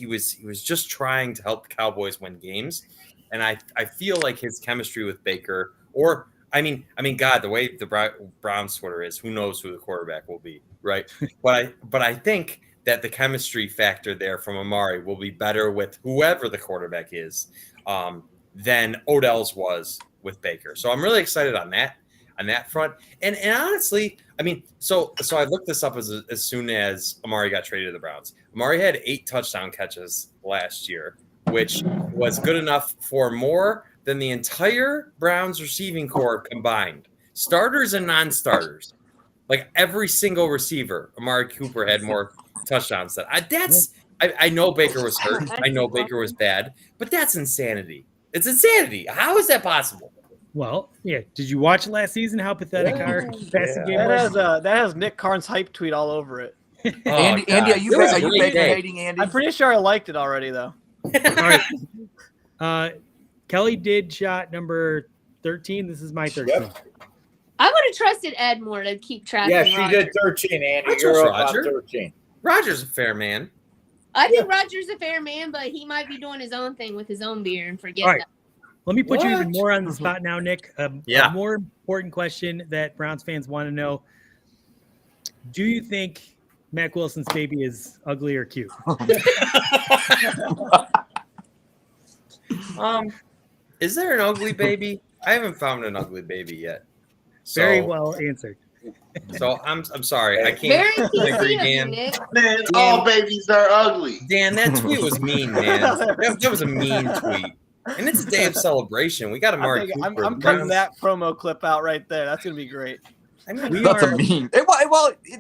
just trying to help the Cowboys win games, and I feel like his chemistry with Baker, or I mean, God, the way the Browns Twitter is, who knows who the quarterback will be, right? but I think that the chemistry factor there from Amari will be better with whoever the quarterback is. Than Odell's was with Baker. So I'm really excited on that front. And honestly, I mean, so I looked this up as soon as Amari got traded to the Browns. Amari had 8 touchdown catches last year, which was good enough for more than the entire Browns receiving corps combined. Starters and non-starters. Like every single receiver, Amari Cooper had more touchdowns than I know Baker was hurt. I know Baker was bad, but that's insanity. It's insanity. How is that possible? Well, yeah. Did you watch last season? How pathetic our passing game was? That has Nick Carnes' hype tweet all over it. Oh, Andy, God. are you It was a great Baker day. hating Andy? I'm pretty sure I liked it already though. All right. Kelly did shot number 13. This is my 13. Yep. I would have trusted Ed more to keep track. Yeah, than she Roger. did 13, Andy. I trust You're up Roger. on 13. Roger's a fair man. I think Roger's a fair man, but he might be doing his own thing with his own beer and forget All right. that. Let me put you even What? more on the spot now, Nick. Yeah. A more important question that Browns fans want to know. Do you think Mac Wilson's baby is ugly or cute? Is there an ugly baby? I haven't found an ugly baby yet. So, Very well answered. So I'm sorry. I Very can't PC agree, of you, Dan. Nick. Man, all babies are ugly. Dan, that tweet was mean, man. That was a mean tweet. And it's a day of celebration. We got a Mark Cooper. I'm cutting that promo clip out right there. That's gonna be great. I mean, That's a mean.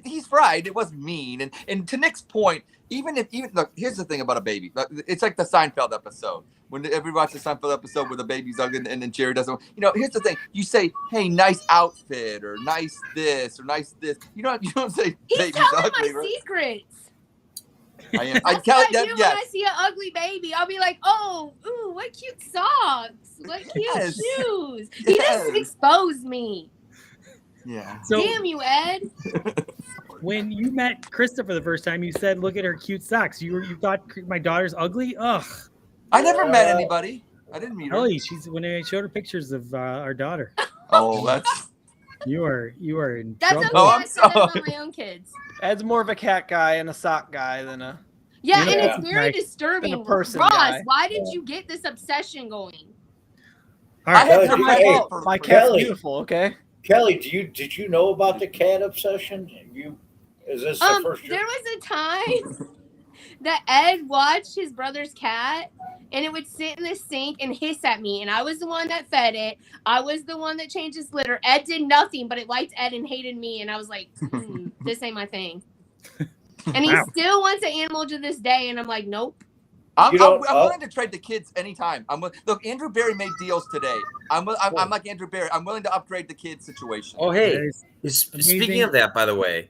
He's right. It was mean, and to Nick's point, even look, here's the thing about a baby. It's like the Seinfeld episode when everybody watches the Seinfeld episode where the baby's ugly and then Jerry doesn't. Here's the thing. You say, "Hey, nice outfit," or "nice this," or "nice this." You don't say He's baby's telling ugly. my Right? secrets. I am. That's what I do when I see an ugly baby. I'll be like, "Oh, ooh, what cute socks! What cute shoes!" He doesn't expose me. Yeah. So, damn you, Ed. when you met Krista for the first time, you said, "Look at her cute socks." You thought my daughter's ugly? Ugh. I never met anybody. I didn't meet her. Really? When I showed her pictures of our daughter. Oh, that's. You are in That's trouble. okay. I said that about my own kids. Ed's more of a cat guy and a sock guy than a. Yeah, Yeah. and it's very Like, disturbing. than a person Ross, guy. why did you get this obsession going? All right. Kelly, had hey, My cat's Kelly. beautiful. Okay. Kelly, did you know about the cat obsession? Is this the first year? There was a time that Ed watched his brother's cat and it would sit in the sink and hiss at me, and I was the one that fed it. I was the one that changed its litter. Ed did nothing, but it liked Ed and hated me, and I was like, this ain't my thing. And he still wants an animal to this day, and I'm like, nope. I'm willing to trade the kids anytime. Look, Andrew Barry made deals today. I'm like Andrew Barry. I'm willing to upgrade the kids situation. Oh, hey, speaking of that, by the way,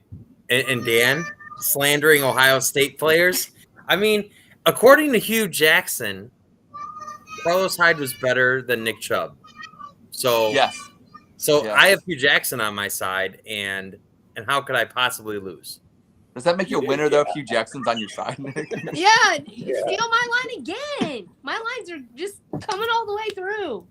and Dan slandering Ohio State players. I mean, according to Hugh Jackson, Carlos Hyde was better than Nick Chubb. So yes. I have Hugh Jackson on my side, and how could I possibly lose? Does that make you a winner though? If Hugh Jackson's on your side, Nick? Yeah, steal my line again. My lines are just coming all the way through.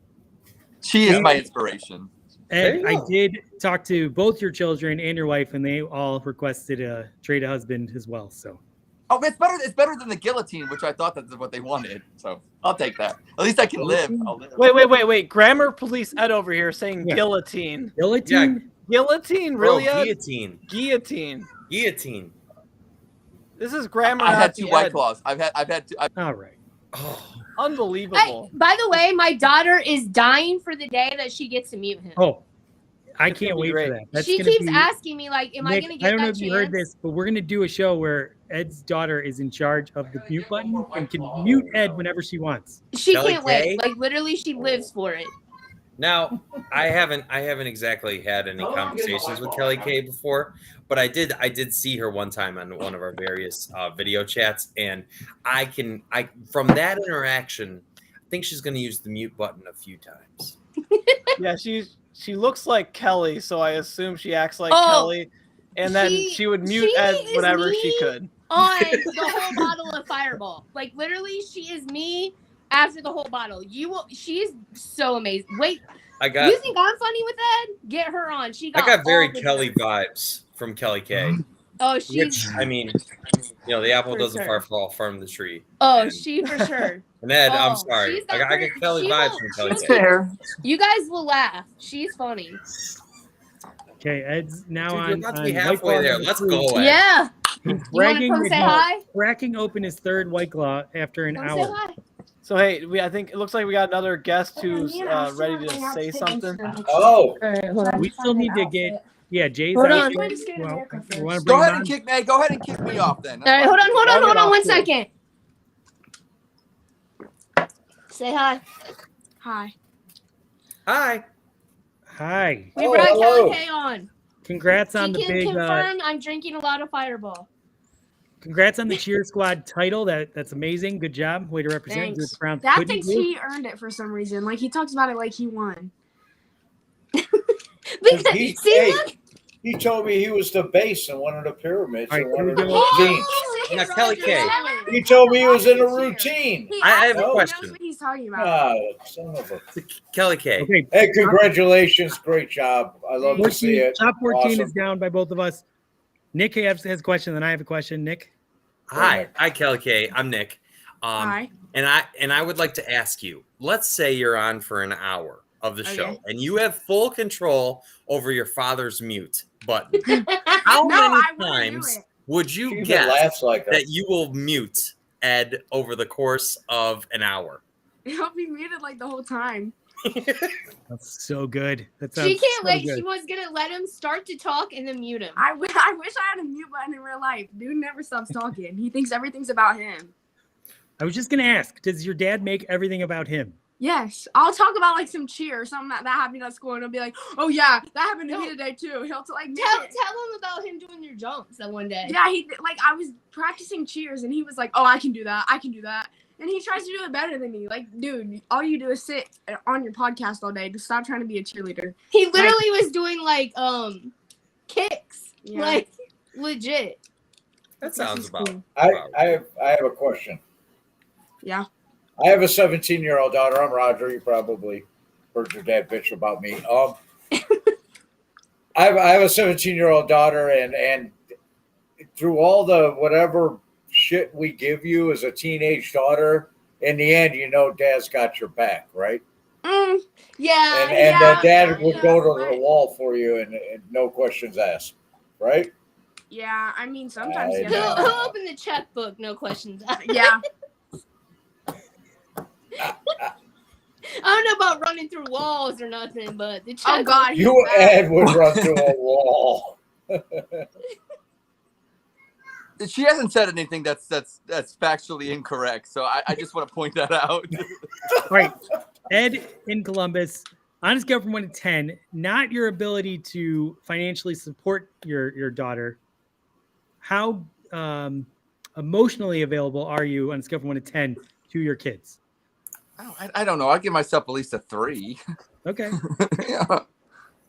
She is my inspiration. And I did talk to both your children and your wife, and they all requested a trade a husband as well. So, it's better. It's better than the guillotine, which I thought that's what they wanted. So I'll take that. At least I can live. I'll live. Wait. Grammar police Ed over here saying guillotine. guillotine. Yeah. Guillotine, really? Bro, Ed? Guillotine. This is grammar. I had Nazi two White Ed. Claws. I've had two. All right. Oh, Unbelievable. By the way, my daughter is dying for the day that she gets to mute him. Oh, I It's can't gonna be wait great. for that. That's She gonna keeps be, asking me, like, am I Nick, going to I get don't know that if you heard chance? this, but we're going to do a show where Ed's daughter is in charge of the mute button and can mute Ed whenever she wants. She Kelly can't K? wait. Like, literally, she lives for it. now I haven't exactly had any conversations with Kelly K before, but I did see her one time on one of our various video chats, and I from that interaction, I think she's going to use the mute button a few times. Yeah, she looks like Kelly, so I assume she acts like Kelly, and then she would mute Ed is whenever me she could. On the whole bottle of Fireball. Like, literally, she is me after the whole bottle. She's so amazing. Wait, you think I'm funny with Ed? Get her on. I got very all the Kelly time. vibes from Kelly K. Oh, she's. Which, I mean, the apple For doesn't sure. fall far from the tree. Oh, And- she for sure. And Ed, I'm Oh, sorry. she's I got got her- Kelly she vibes will- from Kelly she's K. Fair. You guys will laugh. She's funny. Okay, Ed's now Dude, on. you're about to on be White halfway Claw there. number Let's 3. go, Ed. Yeah. He's You want to bragging come that say he's hi? cracking open his third White Claw after an Come say hour. hi. So hey, I think it looks like we got another guest who's ready to say something. Oh, We still need to get. Yeah, Jay's Hold out on. there. Well, we want to Go bring ahead him and on. go ahead and kick me off then. All right, hold on off one too. second. Say hi. Hi. Hi. Hi. We Oh, brought hello. Kelly K on. Congrats She on the can big. confirm I'm drinking a lot of Fireball. Congrats on the Cheer Squad title. That's amazing. Good job. Way to represent. Thanks. Good Browns Dad couldn't thinks do. he earned it for some reason. Like he talks about it like he won. Because, He- see, hey, look. he told me he was the base in one of the pyramids All and right, one can of we the give him- routines. Now, Kelly K. He told me he was in a routine. He I have a actually question. knows what he's talking about. Ah, son of a. Kelly K. Okay. Hey, congratulations. Great job. I love to see 14, it. top 14 Awesome. is down by both of us. Nick has a question, then I have a question. Nick. Hi, Kelly K. I'm Nick. Hi. And I would like to ask you. Let's say you're on for an hour of the show, Okay. and you have full control over your father's mute button. How No, many I wouldn't do times it. would you She even guess laughs like that you will mute Ed over the course of an hour? He'll be muted like the whole time. That's so good. That She sounds can't so wait. good. She was gonna let him start to talk and then mute him. I wish I had a mute button in real life. Dude never stops talking. He thinks everything's about him. I was just gonna ask, does your dad make everything about him? Yes, I'll talk about like some cheer or something that happened at school, and he'll be like, "Oh yeah, that happened to me today too." He'll like Tell him about him doing your jumps that one day. Yeah, I was practicing cheers, and he was like, "Oh, I can do that. I can do that." And he tries to do it better than me. Like, dude, all you do is sit on your podcast all day. Just stop trying to be a cheerleader. He literally was doing like kicks, Yeah. like legit. That sounds is about. cool. I have a question. Yeah. I have a 17-year-old daughter. I'm Roger. You probably heard your dad bitch about me. I have a 17-year-old daughter, and through all the whatever shit we give you as a teenage daughter, in the end, you know, Dad's got your back, right? Yeah. And Dad would go to but- the wall for you, and no questions asked, right? Yeah, I mean, sometimes I you know. have He'll to. open the checkbook, no questions asked. Yeah. I don't know about running through walls or nothing, but the Oh checkbook. God, he's You, bad. Ed, would run through a wall. She hasn't said anything that's factually incorrect, so I just want to point that out. All right, Ed in Columbus. On a scale from 1 to 10, not your ability to financially support your daughter. How emotionally available are you on a scale from 1 to 10 to your kids? I don't know. I'll give myself at least a 3. Okay.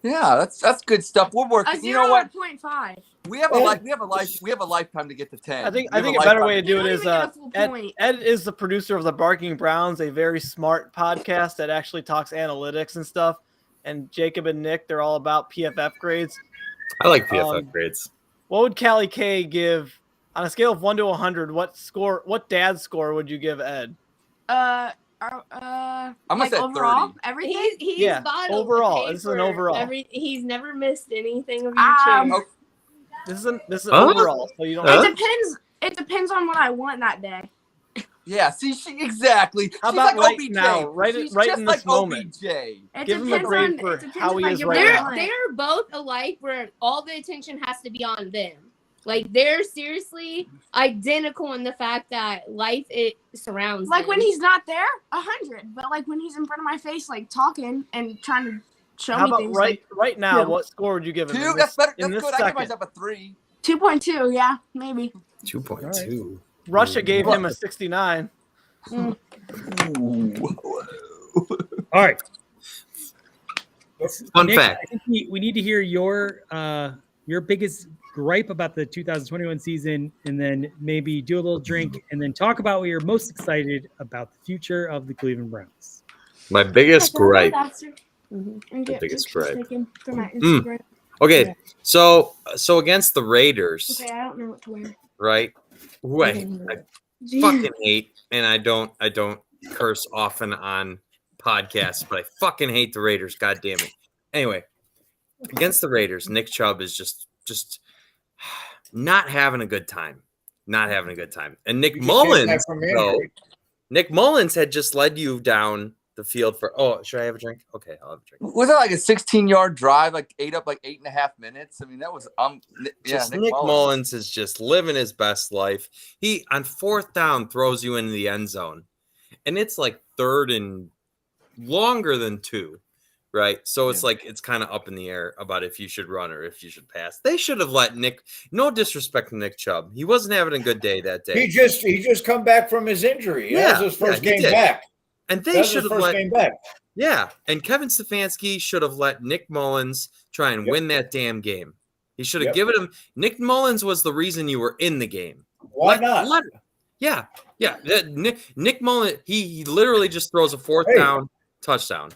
Yeah, that's good stuff. We're working. A You know what? 0.5. We have a lifetime to get to 10. I think We have a better lifetime way to do it You is don't even get a full point. Ed is the producer of the Barking Browns, a very smart podcast that actually talks analytics and stuff. And Jacob and Nick, they're all about PFF grades. I like PFF grades. What would Callie K give on a scale of 1 to 100? What dad's score would you give Ed? I'm gonna like say overall, 30. everything. He's Yeah, bottled overall. the This is an paper. overall. He's never missed anything of your cheer. Oh, This is Huh? overall, so you don't. Huh? It depends on what I want that day. yeah. See, exactly. How She's about like right OBJ. now? Right She's in just this like moment. OBJ. It Give him a depends grade on for it depends how if he I is give right her They're now. what I want. they're both alike where all the attention has to be on them. Like they're seriously identical in the fact that life it surrounds Like them. when he's not there, 100. But like when he's in front of my face, like talking and trying to show How me about things. right now? Yeah. What score would you give him? 2. in That's this- better. in That's this good. I give second? myself a 3. 2.2, yeah, maybe. 2.2. Russia gave him a 69. All right. Fun Nick, fact. I think we need to hear your biggest gripe about the 2021 season, and then maybe do a little drink, and then talk about what you're most excited about the future of the Cleveland Browns. My biggest gripe. And get biggest pictures gripe. taken for my Mm. Instagram. Okay, so against the Raiders, Okay, I don't know what to wear. right? Who I fucking hate, and I don't curse often on podcasts, but I fucking hate the Raiders. God damn it. Anyway, against the Raiders, Nick Chubb is just not having a good time. Not having a good time. And Nick You just came back Mullins, from though, injury. Nick Mullins had just led you down the field for. Oh, should I have a drink? Okay, I'll have a drink. Was it like a 16-yard drive? Like ate up like 8.5 minutes. I mean, that was yeah. Just Nick Nick Mullins. Mullins is just living his best life. He on 4th down throws you into the end zone, and it's like 3rd and longer than 2, right? So it's like it's kind of up in the air about if you should run or if you should pass. They should have let Nick. No disrespect to Nick Chubb, he wasn't having a good day that day. He just come back from his injury. That was his first he game did. back. And That they was should his have first let. game back. Yeah, and Kevin Stefanski should have let Nick Mullins try and Yep. win that damn game. He should have Yep. given him. Nick Mullins was the reason you were in the game. Why not? Yeah. Nick Mullins, he literally just throws a 4th Hey. down touchdown.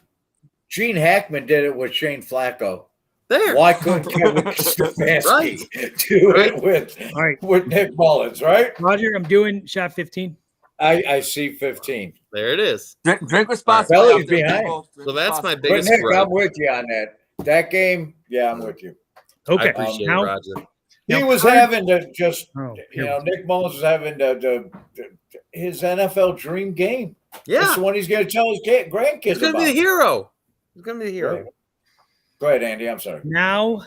Gene Hackman did it with Shane Flacco. There. Why couldn't Kevin Stefanski Right. do Right. it All right, with Nick Mullins, right? Roger, I'm doing shot 15. I see 15. There it is. Drink responsibly. Belly's out there, behind. people. Drink So that's my responsibly. But biggest Nick, gripe. I'm with you on that. That game, Yeah, I'm with you. I Okay. appreciate Now- it, Roger. He Now, was Purge- having to just, Oh, you here know, Nick Mullins was having his NFL dream game. This Yeah, is what he's going to tell his grandkids he's gonna about. be the hero. He's gonna be the hero. Go ahead, Andy. I'm sorry. Now,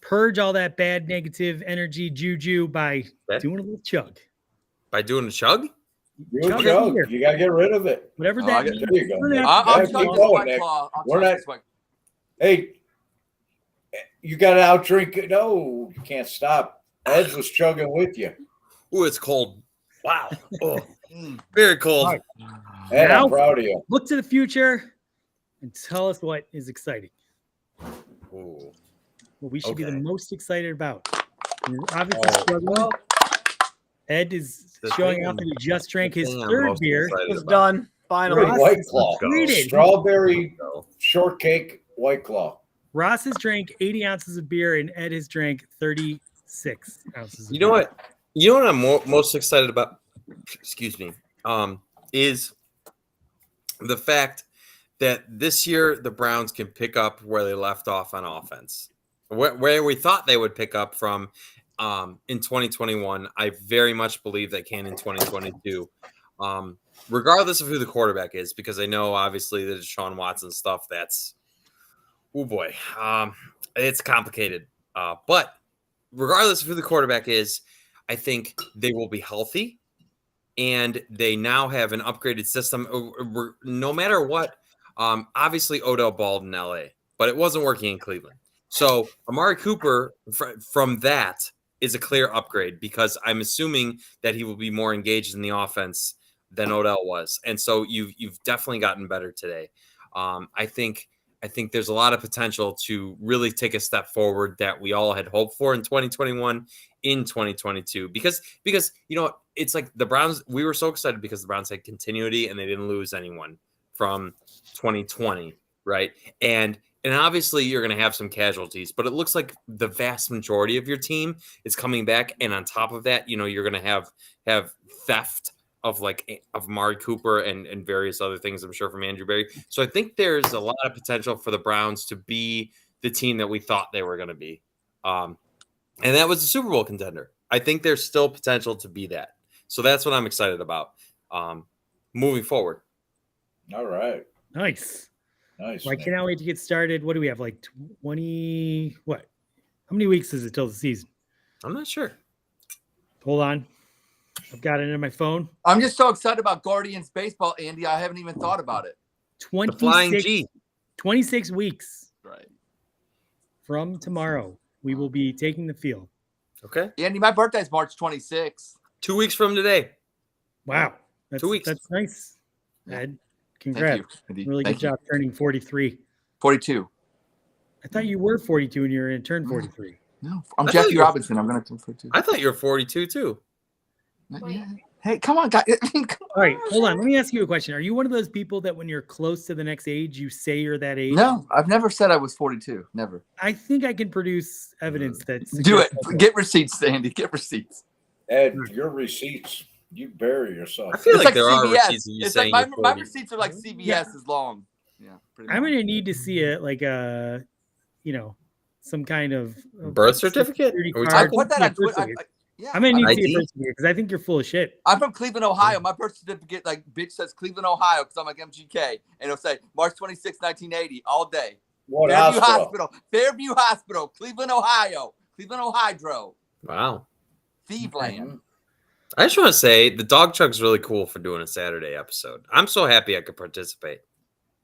purge all that bad negative energy juju by Okay. doing a little chug. By doing a chug. You Chug chug. beer. You got to get rid of it. Whatever Oh, that I get- means. There you go. You don't have Nick. to I'll Keep chug chug this going, White Nick. Claw. I'll We're chug not- this White- Hey, you got to outdrink it. No, you can't stop. Ed was chugging with you. Ooh, it's cold. Wow. Oh, very cold. Right. Ed, Now- I'm proud of you. Look to the future and tell us what is exciting. Ooh. What we should be the Okay. most excited about. You're obviously Oh. struggling. Ed is The showing thing off that he just drank the his thing I'm third most beer. excited It's about. done. Finally. Ross White is Claw. completed. Strawberry Go. shortcake White Claw. Ross has drank 80 ounces of beer and Ed has drank 36 ounces of You know beer. what? You know what I'm most excited about? Excuse me. Is the fact that this year the Browns can pick up where they left off on offense, where we thought they would pick up from in 2021. I very much believe they can in 2022, regardless of who the quarterback is, because I know obviously the Deshaun Watson stuff. That's oh boy, it's complicated. But regardless of who the quarterback is, I think they will be healthy. And they now have an upgraded system. No matter what, obviously Odell balled in LA, but it wasn't working in Cleveland. So Amari Cooper from that is a clear upgrade because I'm assuming that he will be more engaged in the offense than Odell was. And so you've definitely gotten better today. I think there's a lot of potential to really take a step forward that we all had hoped for in 2021 in 2022 because you know it's like the Browns, we were so excited because the Browns had continuity and they didn't lose anyone from 2020, right? And obviously you're going to have some casualties, but it looks like the vast majority of your team is coming back, and on top of that, you know, you're going to have theft of Amari Cooper and various other things, I'm sure, from Andrew Berry. So I think there's a lot of potential for the Browns to be the team that we thought they were going to be. And that was a Super Bowl contender. I think there's still potential to be that. So that's what I'm excited about moving forward. All right. Nice. Nice. Well, I Nick. cannot wait to get started. What do we have? Like 20, what? How many weeks is it till the season? I'm not sure. Hold on. I've got it in my phone. I'm just so excited about Guardians baseball, Andy. I haven't even thought about it. The Flying 26, G. 26 weeks Right. from tomorrow, we will be taking the field. Okay. Andy, my birthday's March 26th. 2 weeks from today. Wow. That's, 2 weeks. That's nice. Yeah. Ed, Thank congrats. you, Andy. Really Thank good you. job turning 43. 42. I thought you were 42 and you were going to turn 43. No, I'm I thought Jackie you were- Robinson. I'm going to turn 42. I thought you were 42 too. Yeah. Hey, come on, guys. Come All right, on. hold on. Let me ask you a question. Are you one of those people that when you're close to the next age, you say you're that age? No, I've never said I was 42. Never. I think I can produce evidence that Do it. suggests that. Get receipts, Andy. Get receipts. Ed, your receipts, you bury yourself. I feel It's like there are CVS. receipts of you It's saying like you're my 40. receipts are like CVS Yeah. is long. Yeah, pretty I'm much. going to need to see it like some kind of Birth certificate? security Are we I card. talking- put that Yeah, on birth Twitter. certificate. Yeah. I'm going to need to see ID? a birth certificate because I think you're full of shit. I'm from Cleveland, Ohio. My birth certificate, like, bitch says Cleveland, Ohio, because I'm like MGK. And it'll say March 26, 1980, all day. What Fairview hospital? Fairview Hospital, Cleveland, Ohio. Cleveland, Ohio. Wow. Thieveland. I just want to say the Dawg Chug's really cool for doing a Saturday episode. I'm so happy I could participate.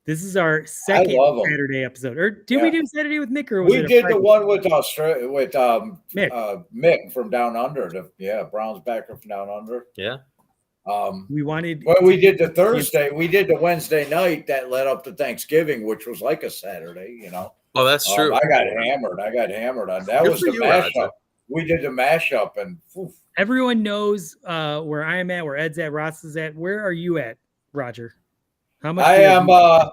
This is our second love 'em. Saturday episode. Or did Yeah. we do Saturday with Nick or was We it a did the Friday? one with Australia with Mick. Mick from Down Under. Browns backer from Down Under. Yeah. We wanted Well, we did the Thursday. We did the Wednesday night that led up to Thanksgiving, which was like a Saturday. You know. Oh, that's true. I got hammered. on that. Good Was for the you, mashup. Roger. We did the mashup, and oof, everyone knows where I am at, where Ed's at, Ross is at. Where are you at, Roger? How much? I beer am. do you-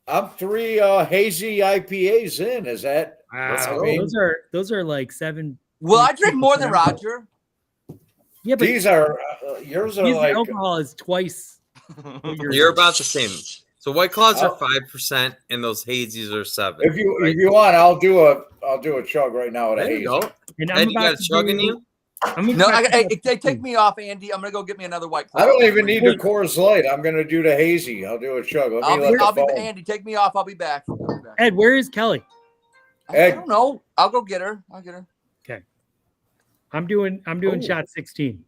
I'm 3 hazy IPAs in. Is that? Wow, I mean, those are like 7. Well, I drink more than Roger. Yeah, but these are yours are his like alcohol is twice. what yours You're is. about the same. So White Claws are 5%, and those hazies are 7%. If you want, I'll do a chug right now with a There hazy. you go. And Ed, you got a chug in you? No, take me off, Andy. I'm gonna go get me another White Claw. I don't even need the Coors Light. I'm gonna do the hazy. I'll do a chug. I'll be Andy. Take me off. I'll be back. Ed, where is Kelly? I don't know. I'll go get her. I'll get her. Okay. I'm doing shot 16.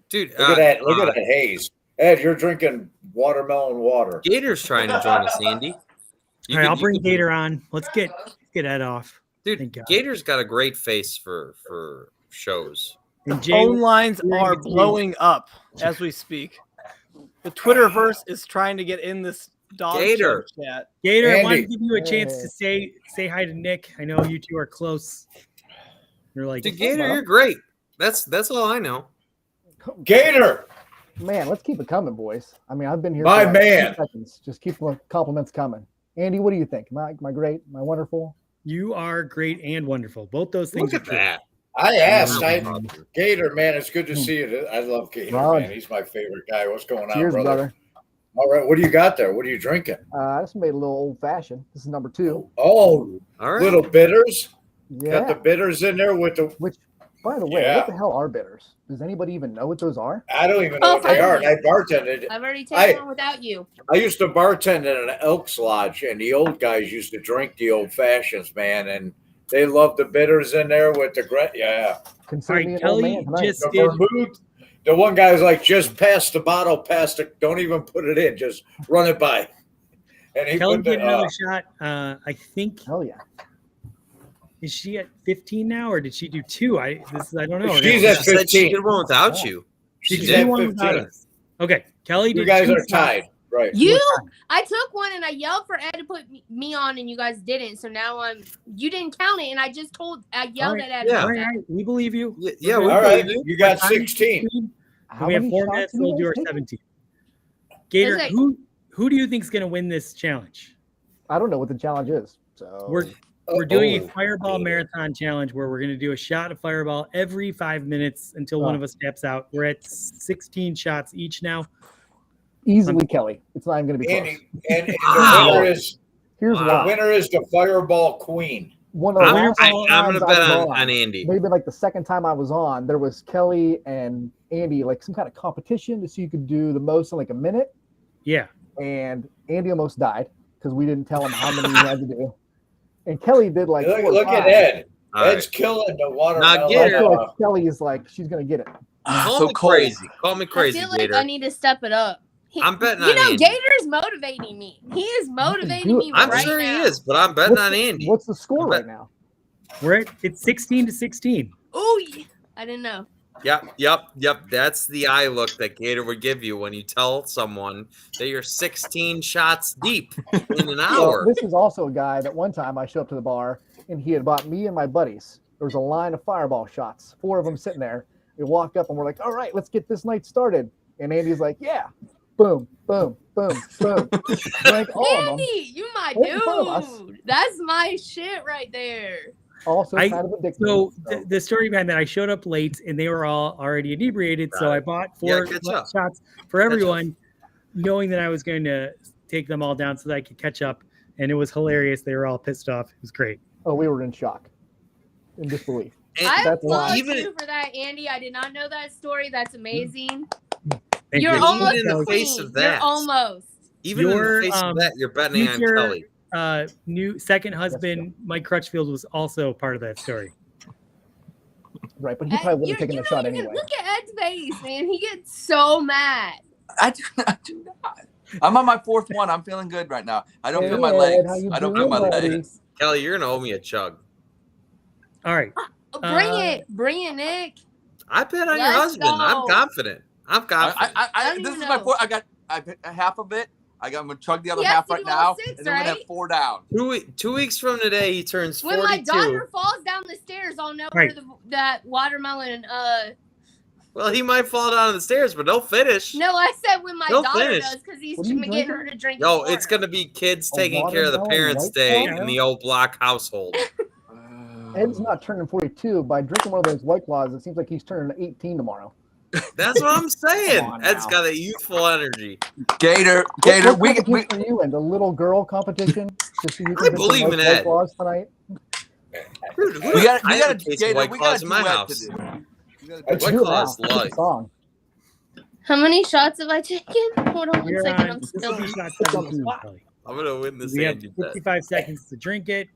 Dude, look at that haze. Ed, you're drinking watermelon water. Gator's trying to join us, Andy. All right, I'll bring Gator on. Let's get Ed off. Dude, Gator's got a great face for shows. And Jay, phone lines are blowing up as we speak. The Twitterverse is trying to get in this Dawg Chug chat. Gator, I want to give you a chance to say hi to Nick. I know you two are close. You're like, Dude, Gator, you're great. That's all I know. Gator, man, let's keep it coming, boys. I mean, I've been here. My for man, 2 seconds. Just keep the compliments coming. Andy, what do you think? Am I great? Am I wonderful? You are great and wonderful. Both those things. Look at that. I asked. Gator, man, it's good to see you. I love Gator, man. He's my favorite guy. What's going on, Cheers, brother? All right, what do you got there? What are you drinking? I just made a little old fashioned. This is number 2. Oh, all right. Little bitters. Yeah. Got the bitters in there with the. Which, by the way, what the hell are bitters? Does anybody even know what those are? I don't even know what they are. And I bartended. I've already taken one without you. I used to bartend in an Elks Lodge, and the old guys used to drink the old fashions, man, and they loved the bitters in there with the Consider me an old man tonight. Vermouth. The one guy's like, just pass the bottle, don't even put it in, just run it by. And he Kelly put did another shot. I think. Hell yeah. Is she at 15 now, or did she do 2? I don't know. She's at 15. She did one without you. She's did at one without 15. us. Okay, Kelly. You guys are tied, right? I took one and I yelled for Ed to put me on, and you guys didn't. So now you didn't count it, and I yelled at Ed. Yeah, all right, we believe you. Yeah, all right. You got 16. We have 4 minutes. We'll do our 17. Gator, who do you think is going to win this challenge? I don't know what the challenge is. So we're doing a Fireball Marathon challenge where we're going to do a shot of Fireball every 5 minutes until one of us taps out. We're at 16 shots each now. Easily, Kelly. It's not even going to be close. And the winner is the winner is the Fireball Queen. One of the last I'm going to bet on Andy. Maybe like the second time I was on, there was Kelly and Andy, like some kind of competition to see who could do the most in like a minute. Yeah. And Andy almost died because we didn't tell him how many he had to do. And Kelly did like look at Ed. Ed's killing the water. I feel like Kelly is like, she's going to get it. Call me crazy. Call me crazy, I feel like Gator. I need to step it up. I'm betting on Andy. Gator's motivating me. He is motivating me right now. I'm sure he is, but I'm betting on Andy. What's the score right now? It's 16-16. Oh, I didn't know. Yep. That's the eye look that Gator would give you when you tell someone that you're 16 shots deep in an hour. Well, this is also a guy that one time I showed up to the bar and he had bought me and my buddies. There was a line of Fireball shots, 4 of them sitting there. We walk up and we're like, all right, let's get this night started. And Andy's like, yeah. Boom, boom, boom, boom. Drank all of them. Andy, you my dude. That's my shit right there. Also kind of addictive. So the story behind that, I showed up late and they were all already inebriated. So I bought 4 shots for everyone, knowing that I was going to take them all down so that I could catch up. And it was hilarious. They were all pissed off. It was great. Oh, we were in shock, in disbelief. I applaud you for that, Andy. I did not know that story. That's amazing. You're almost in the face of that. You're almost. Even in the face of that, you're betting on Kelly. New second husband, Mike Crutchfield, was also part of that story. Right, but he probably wouldn't have taken the shot anyway. Look at Ed's face, man. He gets so mad. I do not. I'm on my 4th one. I'm feeling good right now. I don't feel my legs. I don't feel my legs. Kelly, you're gonna owe me a chug. All right. Bring it, Nick. I bet on your husband. I'm confident. This is my 4th. I got half of it. I'm gonna chug the other half right now, and then we're gonna have 4 down. 2 weeks from today, he turns 42. When my daughter falls down the stairs, I'll know where that watermelon. Well, he might fall down the stairs, but they'll finish. No, I said when my daughter does, because he's getting her to drink. No, it's gonna be kids taking care of the parents' day in the old block household. Ed's not turning 42. By drinking one of those White Claws, it seems like he's turning 18 tomorrow. That's what I'm saying. Come on Ed's now. got a youthful energy. Gator, What we competition are you in? The little girl competition? Just so you can I get some believe in White Ed. Claws tonight? Dude, we got I have a to case of Gator, White we Claws got a in my duet house. to do. We gotta Let's White do it Claws now. Pick a light. song. How many shots have I taken? Hold on one You're second. on. I'm This will be spilling. shot Put you on the 17. spot. Kelly. I'm gonna win this We have Andy bet. 55 seconds to drink it.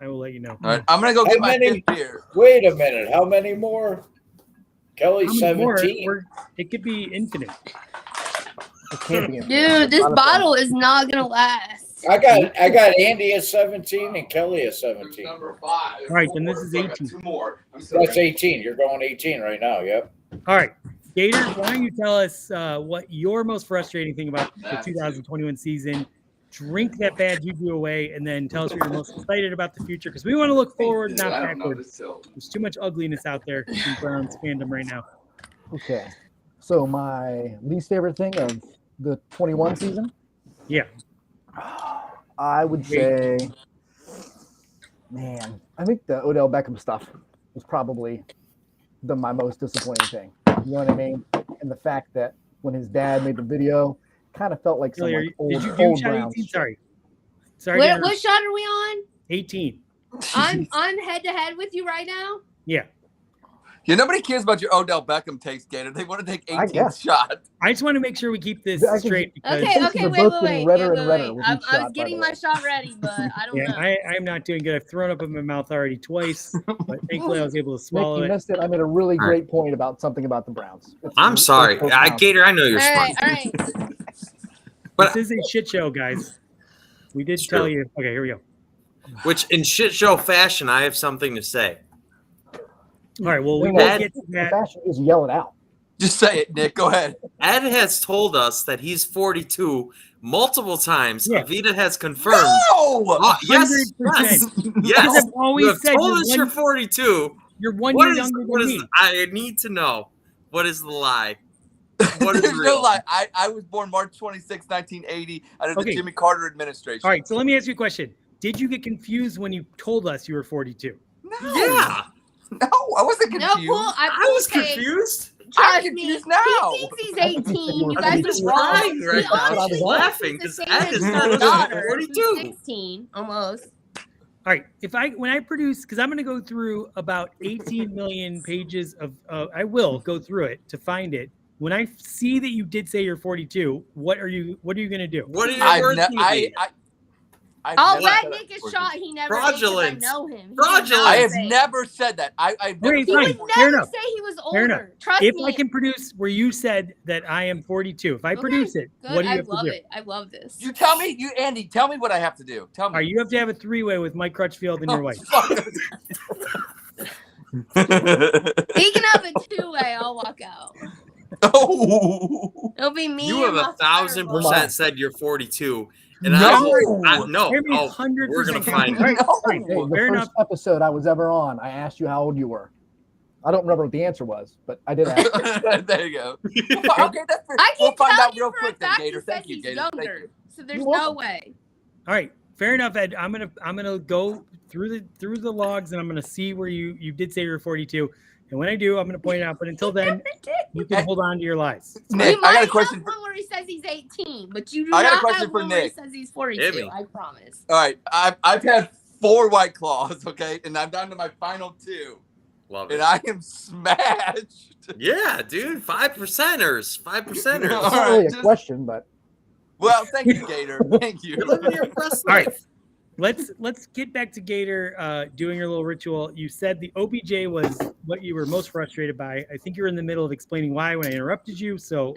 I will let you know. All right, I'm gonna go How get my many- fifth beer. Wait a minute. How many more? Kelly, How many more? 17. It could be infinite. It can't be. Dude, this bottle is not gonna last. I got Andy at 17 and Kelly at 17. Number 5. All right, then this is 18. 2 more. I'm still That's 18. You're going 18 right now. Yep. All right, Gator, why don't you tell us what your most frustrating thing about the 2021 season? Drink that bad juju away, and then tell us what you're most excited about the future, because we want to look forward, not backwards. There's too much ugliness out there in Browns fandom right now. Okay. So my least favorite thing of the 21 season? Yeah. I would say, man, I think the Odell Beckham stuff was probably my most disappointing thing. You know what I mean? And the fact that when his dad made the video, kind of felt like some Kelly, like, did you old do shot Browns 18? shit. Sorry. What shot are we on? 18. I'm on head to head with you right now. Yeah. Yeah, nobody cares about your Odell Beckham takes, Gator. They want to take 18 guess. shots. I just want to make sure we keep this I can- straight because Okay, Faces okay, are wait. both getting redder and redder with I each was shot, by getting the my way. shot ready, but I don't yeah, know. I'm not doing good. I've thrown up in my mouth already twice, but thankfully I was able to Nick, swallow you it. missed it. I made a really All great point about something about the Browns. I'm sorry. Gator, I know you're All smart. right, all right. But- This is a shit show, guys. We did True. tell you. Okay, here we go. Which, in shit show fashion, I have something to say. All right, well, we No, will Ed- get to The that. fashion is yell it out. Just say it, Nick. Go ahead. Ed has told us that he's 42 multiple times. Yeah. Avita has confirmed. No! Oh, yes, 100%. yes, Because yes. I've always You have said told us you're 42. you're one What year is? younger What than is? me. I need to know. What is the lie? What is There's no real? lie. I was born March 26, 1980, under Okay. the Jimmy Carter administration. All right, so let me ask you a question. Did you get confused when you told us you were 42? No. Yeah, No, I wasn't No, confused. cool. I was okay. confused. I'm Trust me. confused now. He thinks he's 18. You I'm guys just are wrong. crying right He now. honestly I'm thinks laughing he's because the Ed same is as not his a daughter, 42. who's 16 almost. All right, when I produce, because I'm going to go through about 18 million pages of, I will go through it to find it. When I see that you did say you're 42, what are you going to do? What are your I've words? ne- gonna be? I've I'll never bet said Nick I is was shot. 42. He never Fraudulent. thinks I know him. He did Fraudulent. not I have say it. never said that. I've never Great, He said fine. would that. Fair never enough. say he was Fair enough. older. Trust If me. I can produce where you said that I am 42, if I Okay, produce it, Good. what do you I have to love do? it. I love this. You tell me, Andy, tell me what I have to do. Tell All me. right, you have to have a three-way with Mike Crutchfield and your wife. He can have a two-way. I'll walk out. Oh. It'll be me. You and have my 1,000% fireball. said you're 42, and No. no. Maybe Oh, 100%. we're gonna find All right, No. all right, Hey, the fair first enough. episode I was ever on, I asked you how old you were. I don't remember what the answer was, but I did ask. There you go. Okay, that's fair. I can We'll find tell out you real for quick a then, fact Gator. he Thank says you, he's Gator. Thank younger. you. So there's You're no welcome. way. All right, fair enough, Ed. I'm gonna go through the logs and I'm gonna see where you did say you're 42. And when I do, I'm gonna point it out. But until then, you can hold on to your lies. Nick, We I got might a question. have one where he says he's 18, but you do I got a not question have for one where he Nick. says he's Hit 42. me. I promise. All right, I've had 4 White Claws, okay, and I'm down to my final 2, Love it. and I am smashed. Yeah, dude, 5%ers, 5%ers. All It's not right, really a just- question, but Well, thank you, Gator. Thank you. You're living your best All right. life. Let's get back to Gator doing your little ritual. You said the OBJ was what you were most frustrated by. I think you're in the middle of explaining why when I interrupted you. So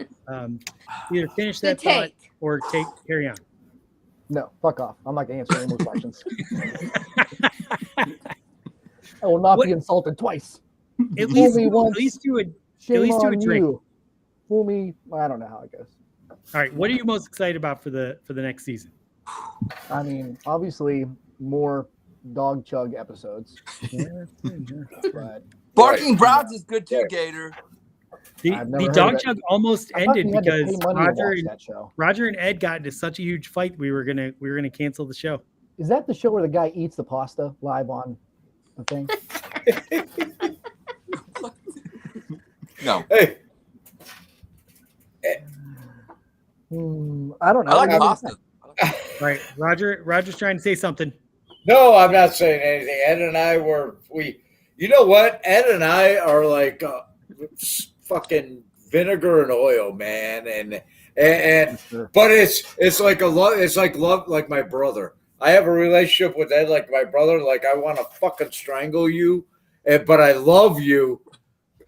either finish The that thought take. or carry on. no, fuck off. I'm not going to answer any more questions. I will not What- be insulted twice. At Fool least, me once. at least do it. Shame least do a on drink. you. Fool me. I don't know how it goes. All right. What are you most excited about for the next season? I mean, obviously, more Dawg Chug episodes. But Barking Browns is good too, Gator. The I've never heard Dawg of it. Chug almost I thought ended you had to pay because money to watch that show. Roger and Ed got into such a huge fight. We were gonna cancel the show. Is that the show where the guy eats the pasta live on the thing? No. Hey, I don't know. I like What do you pasta. think? All right, Roger's trying to say something. No, I'm not saying anything. Ed and I you know what? Ed and I are like fucking vinegar and oil, man. And Sure. but it's like it's like love, like my brother. I have a relationship with Ed like my brother. Like I want to fucking strangle you, but I love you,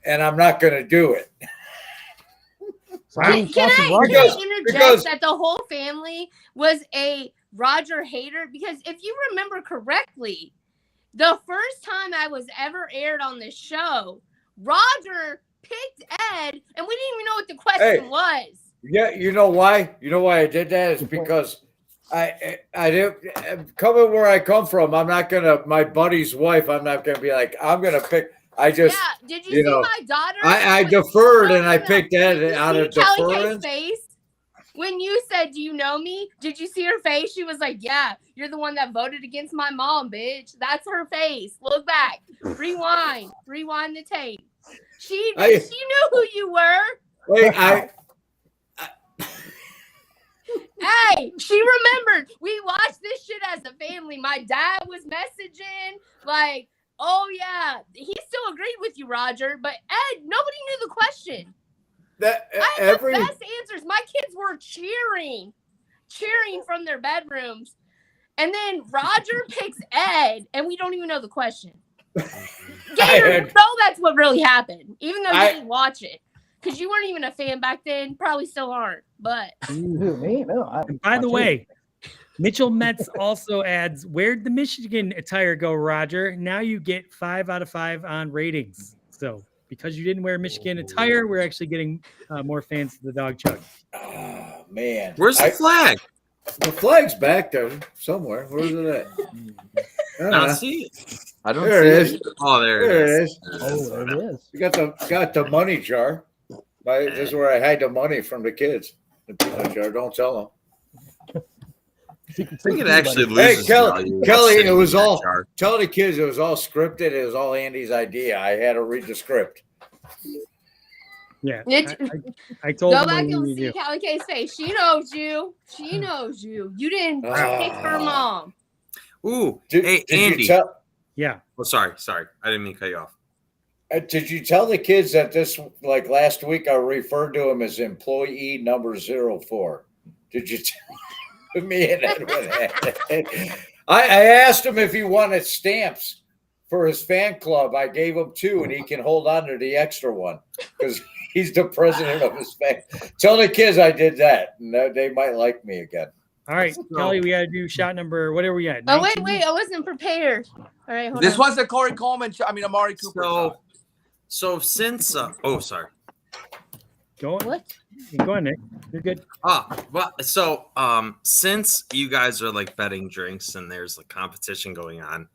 and I'm not gonna do it. So Wow. who's Can watching I Roger? interject that the whole family was a Roger hater? Because if you remember correctly, the first time I was ever aired on this show, Roger picked Ed, and we didn't even know what the question was. Yeah, you know why? You know why I did that is because I didn't coming where I come from. I'm not gonna my buddy's wife. I'm not gonna be like I'm gonna pick. I just Did you see my daughter? I deferred and I picked Ed out of Kelly K's deference. face when you said, "Do you know me?" Did you see her face? She was like, "Yeah, you're the one that voted against my mom, bitch." That's her face. Look back, rewind the tape. She knew who you were. Wait, Hey, she remembered. We watched this shit as a family. My dad was messaging like, "Oh yeah," he still agreed with you, Roger. But Ed, nobody knew the question. I had the best answers. My kids were cheering from their bedrooms, and then Roger picks Ed, and we don't even know the question. Gator, you know that's what really happened, even though you didn't watch it. Because you weren't even a fan back then, probably still aren't. But Me? No. And by the way, Mitchell Metz also adds, "Where'd the Michigan attire go, Roger? Now you get 5 out of 5 on ratings." So because you didn't wear Michigan attire, we're actually getting more fans of the Dawg Chug. Oh man, Where's the flag? The flag's back there somewhere. Where's it at? I don't see it. I don't There it see is. Oh, there it is. Oh, there it is. You got the money jar. This is where I hide the money from the kids. The peanut jar. Don't tell them. We could actually lose. Hey, his Kelly, value. it was That all. jar. Tell the kids it was all scripted. It was all Andy's idea. I had to read the script. Yeah, Mitch, I told go him back what and we see do. Callie K's face. She knows you. She knows you. You didn't pick her mom. Ooh, Did Andy. you tell? Yeah. Oh, sorry. I didn't mean to cut you off. Did you tell the kids that this, like last week, I referred to him as employee number 04? Did you tell me and Edwin? I asked him if he wanted stamps for his fan club. I gave him 2, and he can hold on to the extra one because he's the president of his fan. Tell the kids I did that, and they might like me again. All right, Kelly, we got to do shot number. What are we at? Oh 19? wait, I wasn't prepared. All right, hold This on. one's the Corey Coleman. Amari Cooper. shot. So since sorry. Go on. What? Go on, Nick. You're good. Since you guys are like betting drinks and there's like competition going on,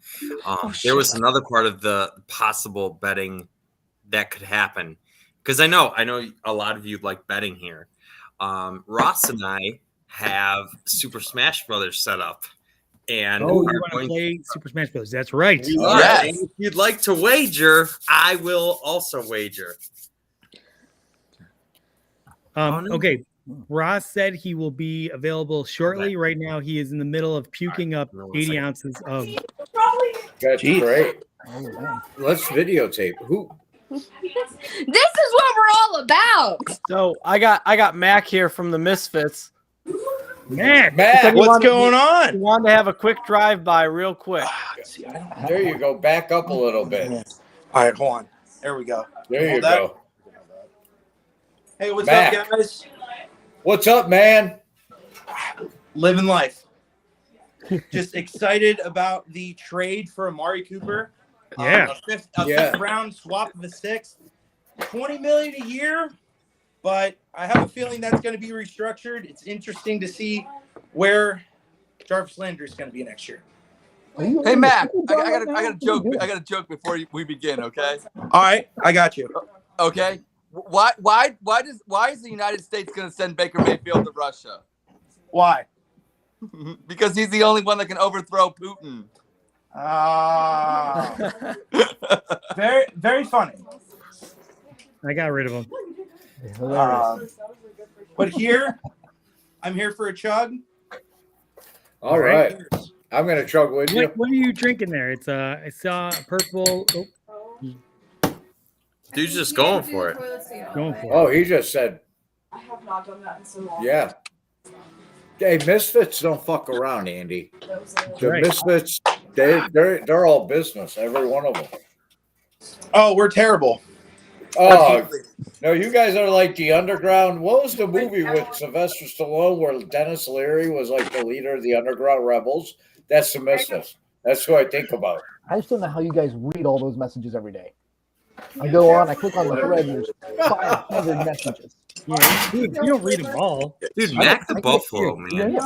there was another part of the possible betting that could happen because I know a lot of you like betting here. Ross and I have Super Smash Brothers set up, and you want to play Super Smash Bros. That's right. Yes. And if you'd like to wager, I will also wager. Okay. Ross said he will be available shortly. Right now, he is in the middle of puking up 80 ounces of. That's great. Let's videotape. Who? This is what we're all about. So I got Mac here from the Misfits. Mac, what's going on? He wanted to have a quick drive by, real quick. There you go. Back up a little bit. All right, hold on. There we go. There you go. Hey, what's Mac. up, guys? What's up, man? Living life. Just excited about the trade for Amari Cooper. Yeah. A fifth round swap of a 6th. $20 million a year, but I have a feeling that's going to be restructured. It's interesting to see where Jarvis Landry is going to be next year. Hey, Matt, I got a joke. I got a joke before we begin. Okay. All right, I got you. Okay. Why is the United States going to send Baker Mayfield to Russia? Why? Because he's the only one that can overthrow Putin. Very, very funny. I got rid of him. But here, I'm here for a chug. All right. I'm going to chug with you. What are you drinking there? It's I saw a purple. Dude's just going for it. Oh, he just said. I have not done that in so long. Yeah. Hey, misfits don't fuck around, Andy. The Right. misfits, they're all business, every one of them. Oh, we're terrible. Oh, no, you guys are like the underground. What was the movie with Sylvester Stallone where Dennis Leary was like the leader of the underground rebels? That's the misfits. That's who I think about. I just don't know how you guys read all those messages every day. I go on, I click on the thread, and there's 500 messages. Yeah, dude, you don't read them all. Dude, Mac the Buffalo, man.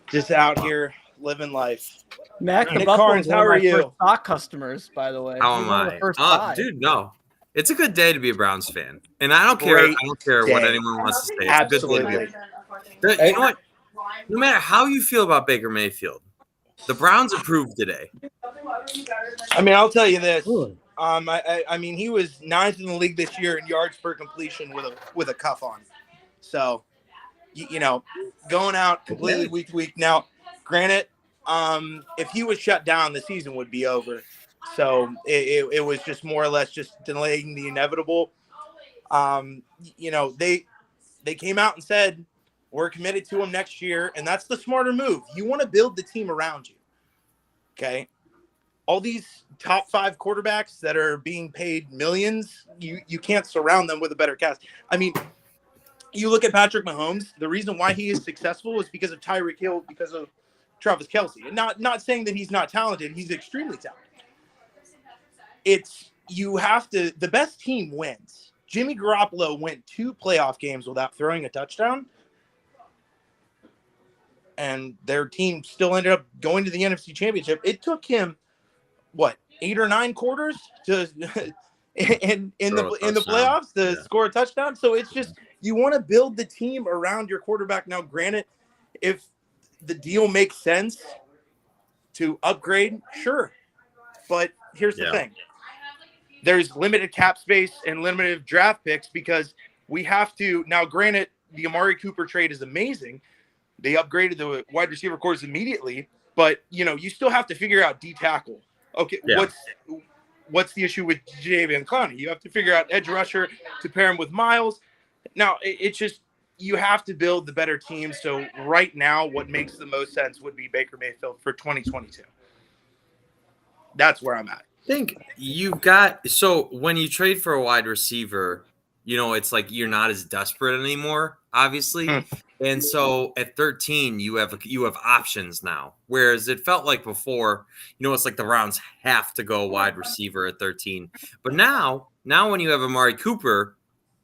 Just out here living life. Mac the Nick Buffalo Carnes, is one how of are my first you? stock customers, by the way. How He's am one of the I? first five. Dude, no. It's a good day to be a Browns fan. And I don't care. Great I don't care what day. anyone wants to say. It's a good day to be. Absolutely. You know what? No matter how you feel about Baker Mayfield, the Browns improved today. I mean, I'll tell you this. Ooh. I mean, he was 9th in the league this year in yards per completion with a cuff on. So, you know, going out completely week to week. Now, granted, if he was shut down, the season would be over. So it was just more or less just delaying the inevitable. You know, they came out and said, we're committed to him next year, and that's the smarter move. You want to build the team around you. Okay. All these top 5 quarterbacks that are being paid millions, you can't surround them with a better cast. I mean, you look at Patrick Mahomes, the reason why he is successful is because of Tyreek Hill, because of Travis Kelce. And not saying that he's not talented, he's extremely talented. You have to, the best team wins. Jimmy Garoppolo went 2 playoff games without throwing a touchdown, and their team still ended up going to the NFC Championship. It took him, 8 or 9 quarters to in the playoffs to score a touchdown. So it's just, you want to build the team around your quarterback. Now, granted, if the deal makes sense to upgrade, sure. But here's the thing. There's limited cap space and limited draft picks because we have to. Now, granted, the Amari Cooper trade is amazing. They upgraded the wide receiver cores immediately, but you still have to figure out D tackle. Okay, what's the issue with Jadeveon Clowney? You have to figure out edge rusher to pair him with Miles. Now, it's just, you have to build the better team. So right now, what makes the most sense would be Baker Mayfield for 2022. That's where I'm at. I think you've got, so when you trade for a wide receiver, it's like you're not as desperate anymore, obviously. And so at 13, you have options now. Whereas it felt like before, it's like the Browns have to go wide receiver at 13. But now when you have Amari Cooper,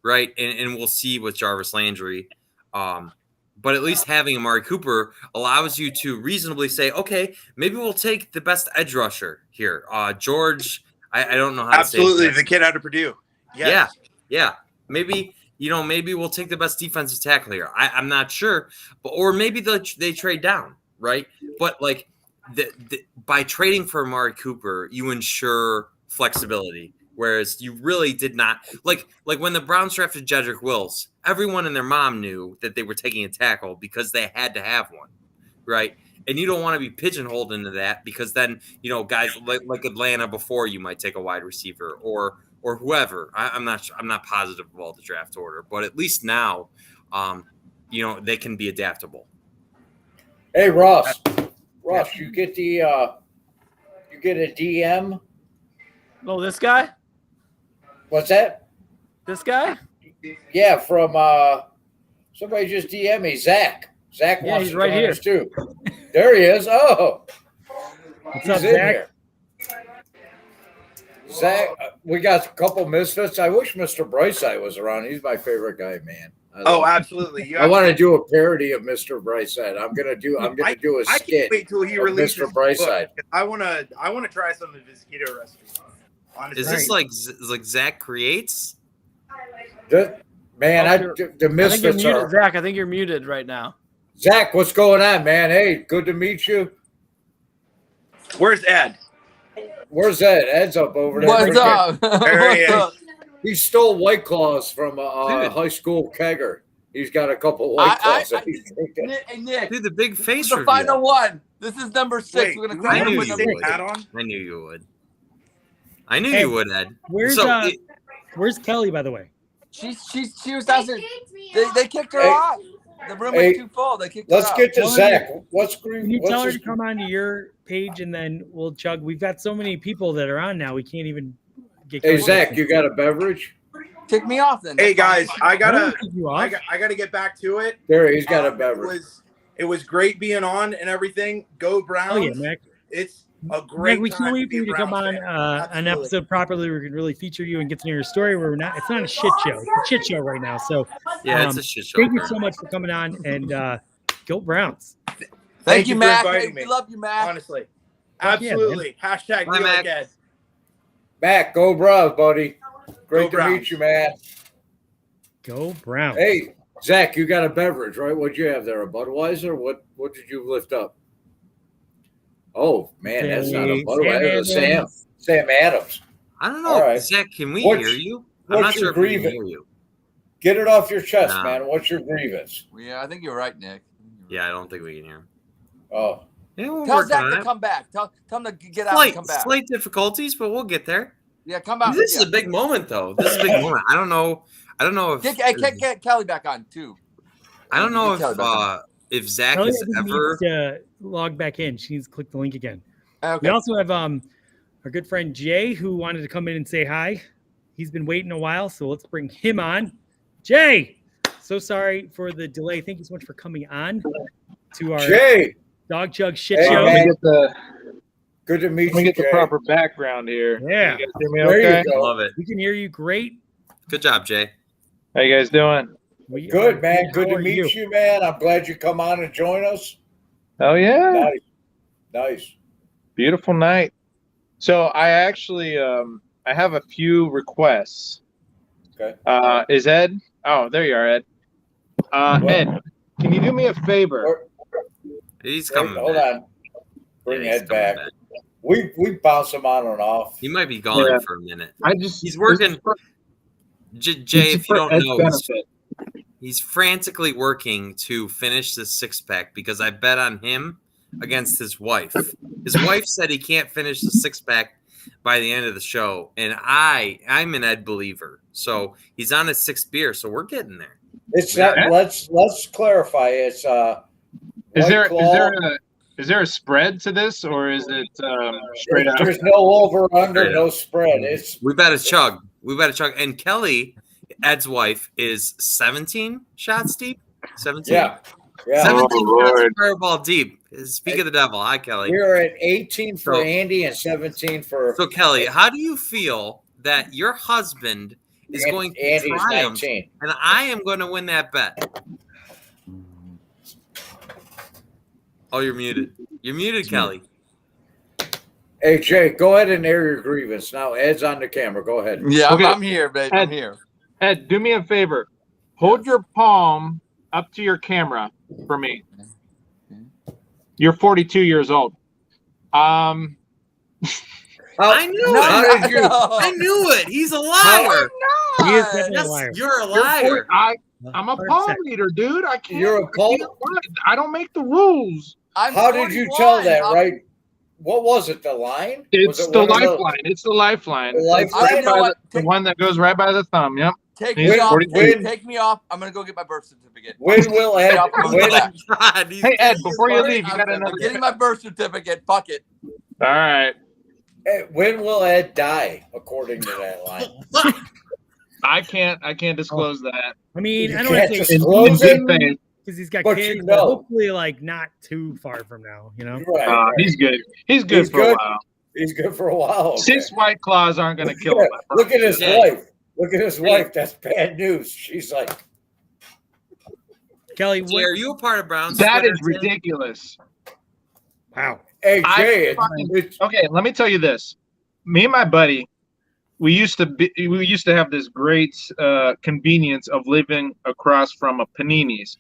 right, and we'll see with Jarvis Landry, but at least having Amari Cooper allows you to reasonably say, okay, maybe we'll take the best edge rusher here. George, I don't know how to say it. Absolutely, the kid out of Purdue. Yes. Yeah. Maybe we'll take the best defensive tackle here. I'm not sure, or maybe they trade down, right? But like by trading for Amari Cooper, you ensure flexibility. Whereas you really did not like when the Browns drafted Jedrick Wills, everyone and their mom knew that they were taking a tackle because they had to have one, right? And you don't want to be pigeonholed into that because then guys like Atlanta before you might take a wide receiver or whoever. I'm not positive of all the draft order, but at least now, they can be adaptable. Hey Ross, you get a DM. Oh, this guy? What's that? This guy? Yeah, from somebody just DM me, Zach. Zach wants he's to right join here. us too. There he is. Oh, What's up, Zach? Zach, we got a couple misfits. I wish Mr. Brightside was around. He's my favorite guy, man. Absolutely. I want to do a parody of Mr. Brightside. I'm gonna do a I skit. can't wait till he releases Mr. Brightside. I want to try some of his keto recipes. Honestly. Is this like Zach creates? The I misfits think you're are. muted, Zach. I think you're muted right now. Zach, what's going on, man? Hey, good to meet you. Where's Ed? Where's Ed? Ed's up over there. What's up? There he is. He stole White Claws from a high school kegger. He's got a couple white claws. Nick, Dude, the big this face is the reveal. final one. This is number 6. Wait, We're gonna do crown I him knew with you number would. hat on? I knew you would. I knew Hey, you would, Ed. Where's Kelly, by the way? She was doesn't. They kicked her Hey. off. The room Hey, was too full. They kicked her Let's out. get to Tell her Zach. to- What's Can you tell her his, to come onto your page and then we'll chug? We've got so many people that are on now. We can't even get. Hey Kelly Zach, to- you got a beverage? Kick me off then. Hey That's fine. guys, I I gotta don't kick you off. I gotta get back to it. There, he's got a It beverage. was great being on and everything. Go Browns! Oh yeah, Mac. It's a great. Mac, we can't time wait to for be you a to come Browns on fan. an Absolutely. episode properly. We can really feature you and get to know your story. Where we're not. It's not a shit show. It's a shit show right now. So Yeah, it's a shit show. thank you so much for coming on and go Browns. Thank you, for Mac. Hey, inviting we me. love you, Mac. Honestly, Fuck yeah, absolutely. Hashtag Bye, be like Mac. Ed. Mac, go Browns, buddy. Great Go to Browns. meet you, man. Go Browns. Hey, Zach, you got a beverage, right? What'd you have there? A Budweiser? What did you lift up? Oh man, that's not a Hey, Budweiser. Sam Sam Adams. I don't know. All right. Zach, can we What's- hear you? I'm what's not your sure if we can grievance? hear you. Get it off your chest, No. man. What's your grievance? Yeah, I think you're right, Nick. Yeah, I don't think we can hear him. Oh, Yeah, we'll Tell work Zach on to it. come back. Tell him to get out and come back. Slight difficulties, but we'll get there. Yeah, come back. This yeah. is a big moment, though. This is a big moment. I don't know if Get Kelly back on too. I don't know Get Kelly back on. if Zach Kelly has ever. needs to log back in. She needs to click the link again. Okay. We also have our good friend Jay who wanted to come in and say hi. He's been waiting a while, so let's bring him on. Jay, so sorry for the delay. Thank you so much for coming on to our Jay, Dawg Chug Shit Hey, Show. man. Good to meet Let me you, get the Jay. proper background here. Yeah. You guys hear me There okay? you go. Love it. We can hear you great. Good job, Jay. How you guys doing? Good, man. Good How to are meet you, man. I'm glad you come on and join us. Oh yeah, Nice. beautiful night. So I actually I have a few requests. Okay. Is Ed? Oh, there you are, Ed. Ed, can you do me a favor? He's Wait, coming hold back. on. Bring Yeah, he's Ed coming back. We bounce him on and off. He might be gone Yeah. for a minute. He's working. Jay, if you don't know, benefit. he's frantically working to finish this 6-pack because I bet on him against his wife. His wife said he can't finish the 6-pack by the end of the show, and I'm an Ed believer. So he's on his 6th beer, so we're getting there. It's not, let's clarify. It's Is White there Claw. is there a spread to this, or is it straight up? There's no over under, Straight no up. spread. It's We better chug. And Kelly, Ed's wife, is 17 shots deep. 17. yeah. 17 Oh, shots Lord. fireball deep. Speak of the devil. Hi, Kelly. We're at 18 for So- Andy and 17 for So, Kelly, how do you feel that your husband is going to Andy's triumph, 19. and I am going to win that bet? Oh, you're muted. You're muted, Kelly. Hey Jay, go ahead and air your grievance. Now Ed's on the camera. Go ahead. Yeah, Okay. I'm here, babe. I'm Ed. here. Ed, do me a favor. Hold your palm up to your camera for me. You're 42 years old. How- I knew No, it. how did you- I knew it. He's a liar. He is definitely a Yes, liar. you're a You're 40 liar. I'm a 100%. palm reader, dude. I can't. You're a palm- I don't make the rules. I'm How did you tell 41. that, I'm- right? What was it? The line? It's Was it the one of lifeline. It's the lifeline. The It's lifeline? right You know by what? the one that goes right by the thumb. Yep. Take He's me off. 42. Take me off. I'm gonna go get my birth certificate. When will Ed? Yeah, I'm When, back. God, Hey Ed, before you leave, you got I'm another. getting my birth certificate. Fuck it. All right. when will Ed die? According to that line. I can't disclose that. I mean, You I don't want can't to say disclose In it? good faith. because he's got But kids, you but know. hopefully, like not too far from now. You know. Right, right. He's good. He's good He's for a good? while. He's good for a while. Okay. 6 white claws aren't going to kill him. I Look at his Yeah. wife. Look at his wife. That's bad news. She's like, Kelly, Jay, are you a part of Brown's? That Twitter is today? ridiculous. wow. hey, I Jay, fucking- it's, Okay, let me tell you this. Me and my buddy, we used to have this great convenience of living across from a Panini's,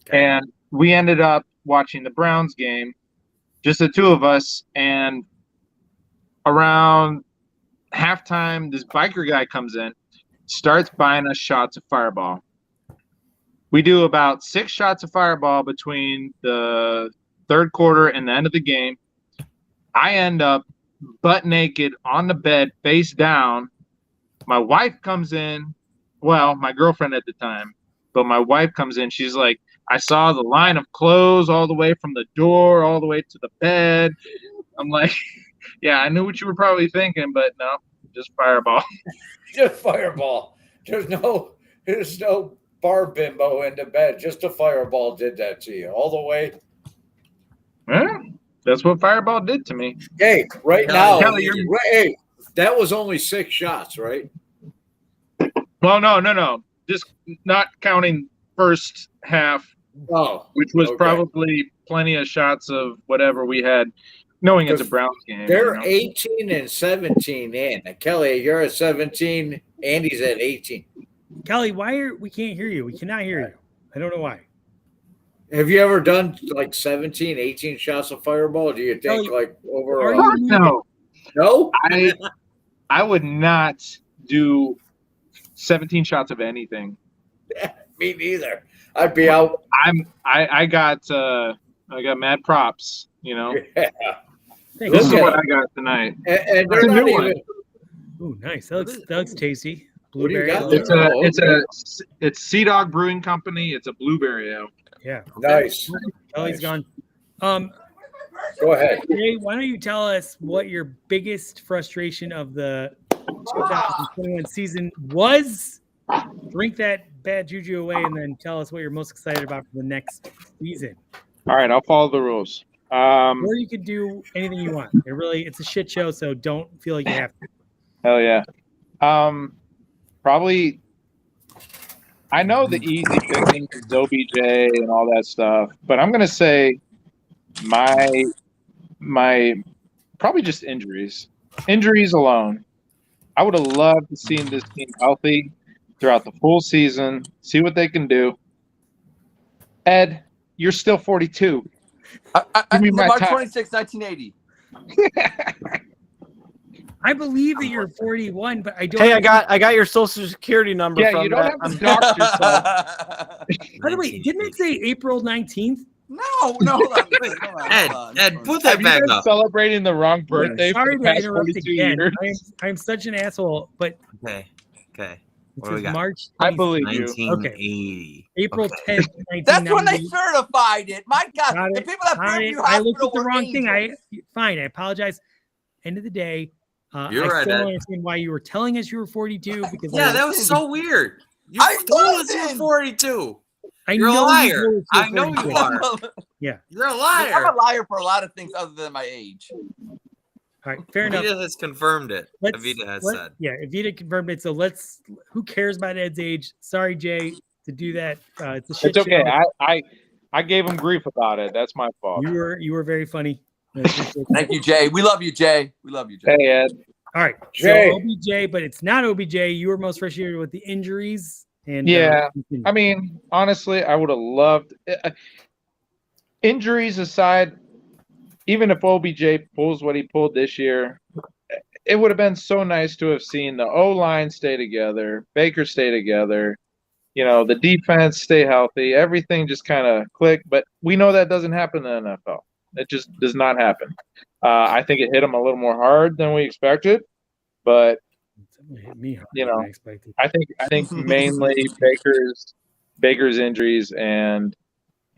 Okay. and we ended up watching the Browns game, just the two of us. And around halftime, this biker guy comes in, starts buying us shots of Fireball. We do about 6 shots of Fireball between the third quarter and the end of the game. I end up butt naked on the bed, face down. My wife comes in. Well, my girlfriend at the time. But my wife comes in. She's like, I saw the line of clothes all the way from the door all the way to the bed. I'm like, yeah, I knew what you were probably thinking, but no, just Fireball. Just Fireball. There's no bar bimbo in the bed. Just a Fireball did that to you all the way. Yeah, that's what Fireball did to me. Hey, right now, Kelly, hey, that was only 6 shots, right? Well, no. Just not counting first half, which was probably plenty of shots of whatever we had, knowing it's a Browns game. They're 18 and 17 in. Kelly, you're at 17. Andy's at 18. Kelly, we can't hear you? We cannot hear you. I don't know why. Have you ever done like 17, 18 shots of Fireball? Do you think like over? No. No? I would not do 17 shots of anything. Me neither. I'd be out. I got mad props, you know. Yeah. This is what I got tonight. And they're not even. Ooh, nice. That looks tasty. What do you Blueberry. got? It's Sea Dog Brewing Company. It's a blueberry ale. Yeah. Nice. Kelly's gone. Go ahead. Jay, why don't you tell us what your biggest frustration of the 2021 season was? Drink that bad juju away, and then tell us what you're most excited about for the next season. All right, I'll follow the rules. Or you could do anything you want. It's a shit show, so don't feel like you have to. Hell yeah. Probably. I know the easy picking is OBJ and all that stuff, but I'm gonna say my probably just injuries. Injuries alone. I would have loved to see this team healthy throughout the full season, see what they can do. Ed, you're still 42. March 26, 1980. I believe that you're 41, but I don't. Hey, I got your social security number. Yeah, from you don't that. have to dox yourself. By the way, didn't it say April 19th? No. Hold on. Ed, put that back up. Celebrating the wrong birthday. Sorry for to the past interrupt 42 again. years. I'm such an asshole, but Okay. it What do we says got? March. I believe you. 1980. April 10th, 1990. That's when they certified it. My God, Got the it. people that Got Fairview it. I Hospital looked at the were wrong thing. angels. Fine. I apologize. End of the day, You're I right, still Ed. don't understand why you were telling us you were 42. Because Yeah, that was so weird. You I told us you wasn't. were 42. I You're a know liar. you told us I you know were you 42. are. Yeah. You're a I'm liar. a liar for a lot of things other than my age. All right. Fair enough. Avita has confirmed it. Let's- Avita has let- said. Yeah, Evita confirmed it. So who cares about Ed's age? Sorry, Jay, to do that. It's a shit It's okay. show. I gave him grief about it. That's my fault. You were very funny. I appreciate that. Thank you, Jay. We love you, Jay. We love you, Jay. Hey, Ed. All right. Jay. So OBJ, but it's not OBJ. You were most frustrated with the injuries. And Yeah. I mean, honestly, I would have loved injuries aside. Even if OBJ pulls what he pulled this year, it would have been so nice to have seen the O-line stay together, Baker stay together, the defense stay healthy, everything just kind of click. But we know that doesn't happen in the NFL. It just does not happen. I think it hit him a little more hard than we expected, but it hit me harder than I expected. I think mainly Baker's injuries and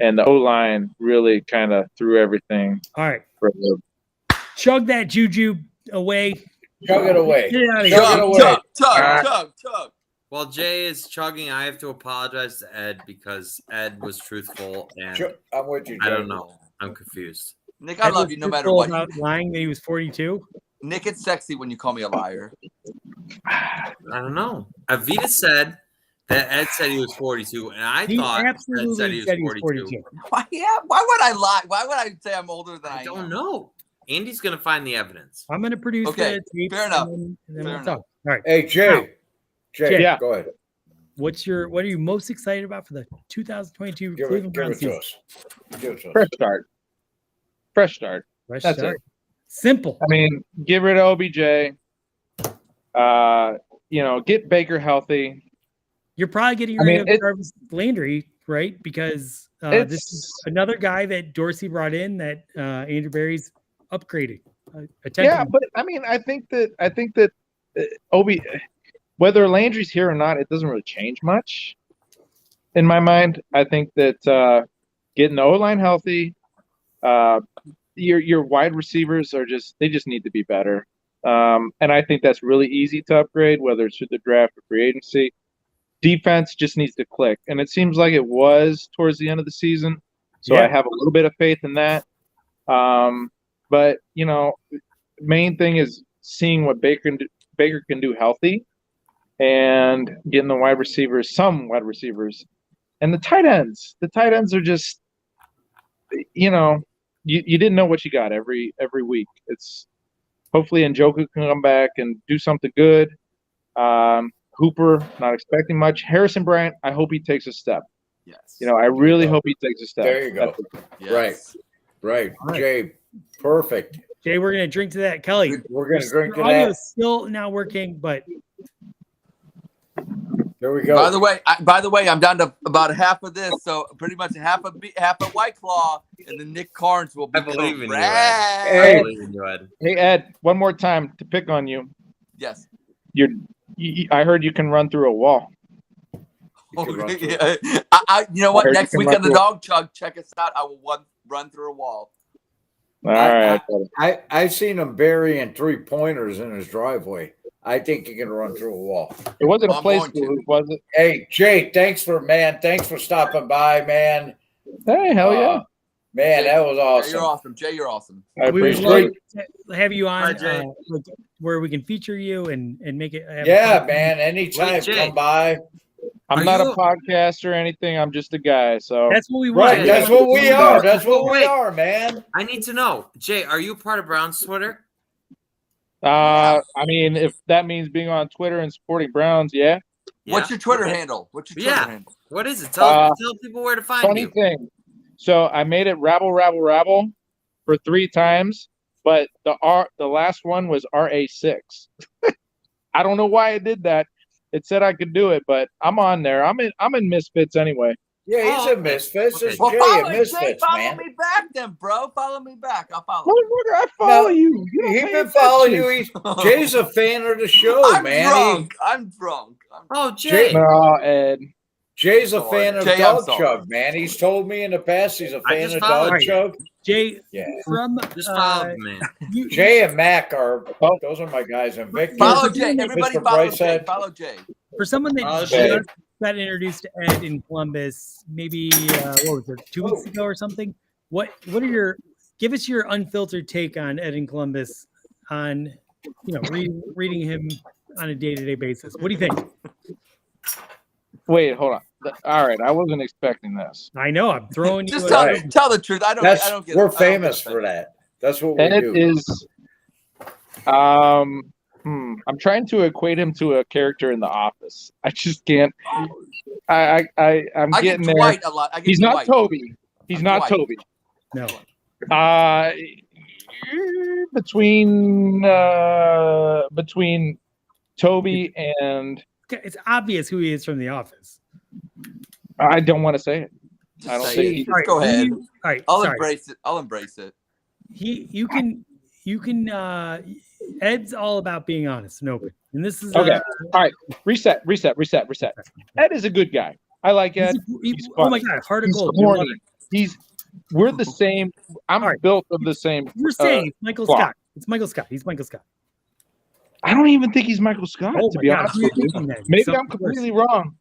the O-line really kind of threw everything. All right. For the, Chug that juju away. Chug it away. Get out of Chug it away. Chug. While Jay is chugging, I have to apologize to Ed because Ed was truthful and I'm with you, Jay. I don't know. I'm confused. Nick, I love you no matter what. About lying that he was 42. Nick, it's sexy when you call me a liar. I don't know. Avita said that Ed said he was 42, and I He thought Ed absolutely said he was 42. Why would I lie? Why would I say I'm older than I am? I don't know. Andy's going to find the evidence. I'm going to produce Okay, the tapes. fair enough. And then Fair we'll enough. talk. All right. Hey, Jay, Yeah. go ahead. What are you most excited about for the 2022 Give Cleveland it Browns to season? us. Give it to us. fresh start. Fresh That's start. it. Simple. I mean, get rid of OBJ. Get Baker healthy. You're probably getting I rid mean, of Jarvis Landry right? Because this is another guy that Dorsey brought in that Andrew Berry's upgrading. Yeah, but I mean, I think that Obi, whether Landry's here or not, it doesn't really change much in my mind. I think that getting the O-line healthy, your wide receivers they just need to be better. And I think that's really easy to upgrade, whether it's through the draft or free agency. Defense just needs to click, and it seems like it was towards the end of the season. So I have a little bit of faith in that. But main thing is seeing what Baker can do healthy, and getting the wide receivers, some wide receivers, and the tight ends. The tight ends are just, you didn't know what you got every week. It's hopefully Njoku can come back and do something good. Hooper, not expecting much. Harrison Bryant, I hope he takes a step. Yes. I really hope he takes a step. There you go. Yes. Right. Jay, perfect. Jay, we're gonna drink to that. Kelly, We're gonna drink to audio that. is still not working, but There we go. By the way, I'm down to about half of this, so pretty much half a White Claw, and then Nick Carnes will be. I believe in you, Ed. Ed. I believe in you, Ed. Hey Ed, one more time to pick on you. Yes. I heard you can run through a wall. You know what? Next week on the Dawg Chug, check us out. I will run through a wall. All right. I seen him burying 3-pointers in his driveway. I think he can run through a wall. It wasn't a place, was it? Hey, Jay, thanks for stopping by, man. Hey, hell yeah. Man, that was awesome. Jay, you're awesome. Jay, you're awesome. I we would appreciate love to have you on Jay. where we can feature you and make it. Yeah, man. Anytime, Wait, Jay. come by. I'm not a podcaster or anything. I'm just a guy. So that's what we want. Right, that's what we are. That's what we are, man. I need to know, Jay, are you part of Brown's Twitter? I mean, if that means being on Twitter and supporting Browns, yeah. What's your Twitter handle? Handle? What is it? Tell people where to find Funny you. thing. So I made it rabble for 3 times, but the last one was RA6. I don't know why I did that. It said I could do it, but I'm on there. I'm in Misfits anyway. Yeah, he's a Misfits. It's Well, Jay follow a Misfits, follow man. me back then, bro. Follow me back. I'll follow. Motherfucker, I follow you. You don't He pay been following attention. you. Jay's a fan of the show, I'm man. drunk. I'm drunk. Oh, Jay. No, Ed. Jay's a fan of Jay, I'm Dawg sorry. Chug, man. He's told me in the past he's a I fan just of followed Dawg you. Chug. Jay, Yeah. from Just follow the man. Jay and Mac are those are my guys. And Victor, Follow Jay. Everybody Mr. follow Jay. Brightside. Follow Jay. for someone that Jay. just got introduced to Ed in Columbus, maybe what was it, 2 weeks ago or something? What are your give us your unfiltered take on Ed in Columbus, on reading him on a day-to-day basis. What do you think? Wait, hold on. All right, I wasn't expecting this. I know. I'm throwing Just you. tell the truth. I don't get. We're famous for that. That's what we Ed do. is. I'm trying to equate him to a character in The Office. I just can't. I'm I getting get there. Dwight a lot. I get He's not Dwight. Toby. He's not Dwight. Toby. No. Between Toby and It's obvious who he is from The Office. I don't want to say it. I don't Say think. it. Just go ahead. All right. I'll sorry. embrace it. I'll embrace it. You can Ed's all about being honest and open. And this is Okay. All right. Reset. Ed is a good guy. I like Ed. He's oh fun. my god, heart of He's gold. You love corny. it. We're the same. I'm built of the same. You're saying Michael cloth. Scott. It's Michael Scott. He's Michael Scott. I don't even think he's Michael Scott, Oh to my be God, honest who are with you you. thinking then? Maybe Something I'm completely wrong.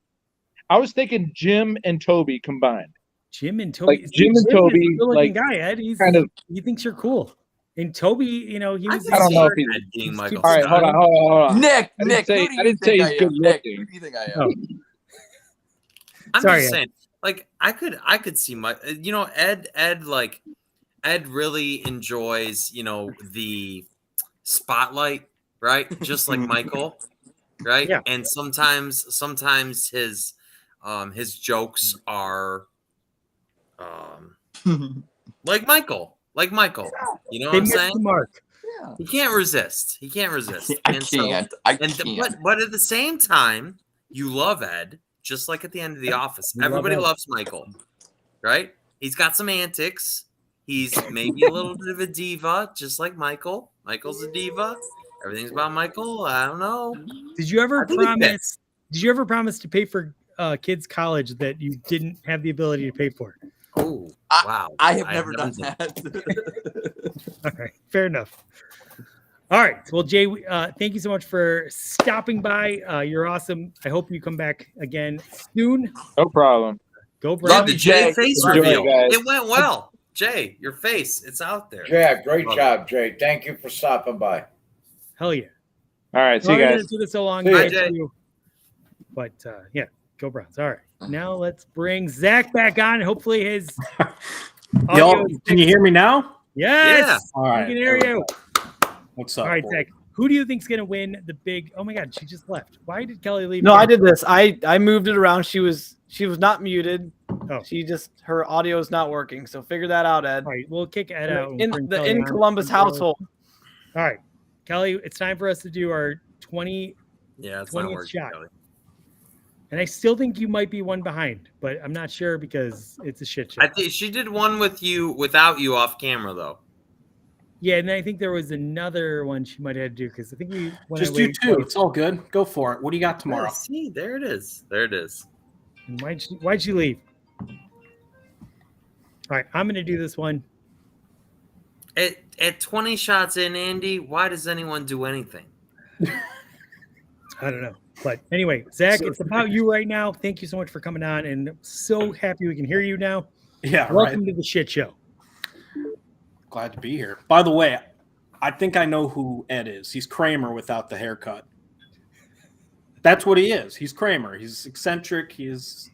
I was thinking Jim and Toby combined. Jim and Toby. Like Jim and Toby, is a good-looking like, guy, Ed. He's kind of. he thinks you're cool. And Toby, he was. I don't know if he's. Ed being Michael All right, Scott. hold on. Nick, I didn't say, who do you I didn't say think he's I good am? Nick, looking. who do you think I am? Oh. I'm Sorry, just Ed. saying, like I could see my, Ed really enjoys, the spotlight, right? Just like Michael, right? Yeah. And sometimes his jokes are like Michael. You know what They I'm missed saying? the mark. Yeah. He can't resist. I can't. But at the same time, you love Ed. just like at the end of The Office. We love Everybody Ed. loves Michael, right? He's got some antics. He's maybe a little bit of a diva, just like Michael. Michael's a diva. Everything's about Michael. I don't know. Did you ever I think it promise? fits. Did you ever promise to pay for kids' college that you didn't have the ability to pay for? Oh, wow. I have never done that. All right, fair enough. All right, well, Jay, thank you so much for stopping by. You're awesome. I hope you come back again soon. No problem. Go, Brandon. Love you, Jay. Face Enjoy, reveal. guys. It went well. Jay, your face. It's out there. Yeah, great Love job, Jay. Thank you for stopping by. Hell yeah. All right, see Sorry you that guys. it took us so long. See ya. to get to you. But yeah, go Browns. All right, now let's bring Zach back on. Hopefully his audio Y'all, is can you hear me now? Yes, Yeah. All right. we can hear you. What's up? All right, boys? Zach. Who do you think's gonna win the big? Oh my God, she just left. Why did Kelly leave? No, again? I did this. I moved it around. She was not muted. Oh. She just her audio is not working. So figure that out, Ed. All right, we'll kick Ed out. and In bring the Kelly in on. Columbus household. All right, Kelly, it's time for us to do our 20. Yeah, it's 20th not working. shot. Kelly. And I still think you might be one behind, but I'm not sure because it's a shit show. I think she did one with you without you off camera though. Yeah, and I think there was another one she might have had to do because I think we when Just I do waited two. twice- It's all good. Go for it. What do you got tomorrow? Yeah, see, there it is. There it is. And why'd she leave? All right, I'm gonna do this one. At 20 shots in, Andy, why does anyone do anything? I don't know. But anyway, Zach, it's about you right now. Thank you so much for coming on, and I'm so happy we can hear you now. Yeah, Welcome right. to the shit show. Glad to be here. By the way, I think I know who Ed is. He's Kramer without the haircut. That's what he is. He's Kramer. He's eccentric. He's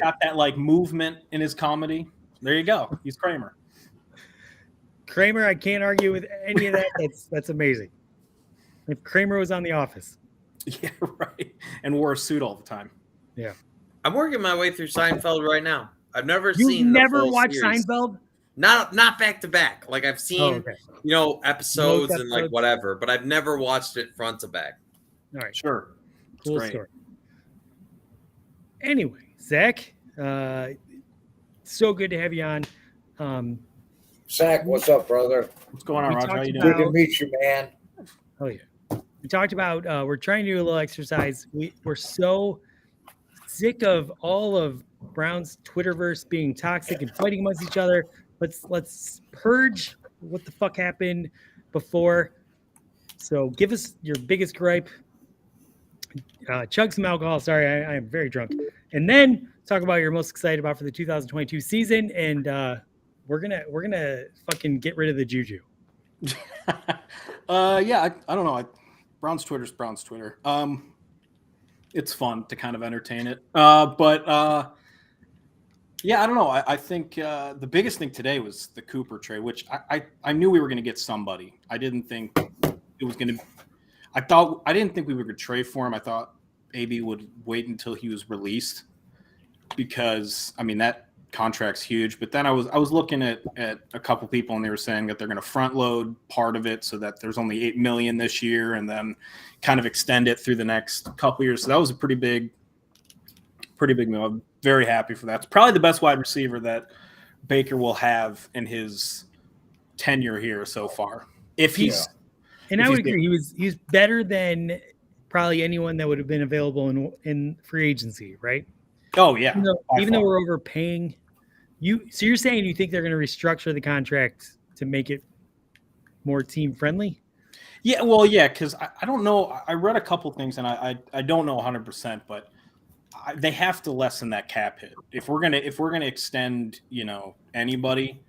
got that like movement in his comedy. There you go. He's Kramer. Kramer, I can't argue with any of that. That's amazing. If Kramer was on The Office. Yeah, right. And wore a suit all the time. Yeah. I'm working my way through Seinfeld right now. I've never You've seen the never full watched series. Seinfeld? Not back to back. Like I've seen, episodes and like episodes. whatever, but I've never watched it front to back. All right. Sure. It's Cool great. story. Anyway, Zach, so good to have you on. Zach, what's up, brother? What's going on, We Roger? How talked you Good doing? about- to meet you, man. Oh yeah. We talked about we're trying to do a little exercise. We're so sick of all of Brown's Twitterverse being toxic and fighting amongst each other. Let's purge what the fuck happened before. So give us your biggest gripe. Chug some alcohol. Sorry, I am very drunk. And then talk about what you're most excited about for the 2022 season. And we're gonna fucking get rid of the juju. Yeah, I don't know. Brown's Twitter's Brown's Twitter. It's fun to kind of entertain it. Yeah, I don't know. I think the biggest thing today was the Cooper trade, which I knew we were going to get somebody. I didn't think it was going to. I didn't think we were going to trade for him. I thought AB would wait until he was released because I mean that contract's huge. But then I was looking at a couple people and they were saying that they're going to front load part of it so that there's only $8 million this year and then kind of extend it through the next couple years. So that was a pretty big move. I'm very happy for that. It's probably the best wide receiver that Baker will have in his tenure here so far. If he's And I would agree. He's better than probably anyone that would have been available in free agency, right? Oh yeah. Even though we're overpaying you, so you're saying you think they're going to restructure the contract to make it more team friendly? Yeah, well, yeah, because I don't know. I read a couple things, and I don't know 100%, but they have to lessen that cap hit if we're gonna extend anybody.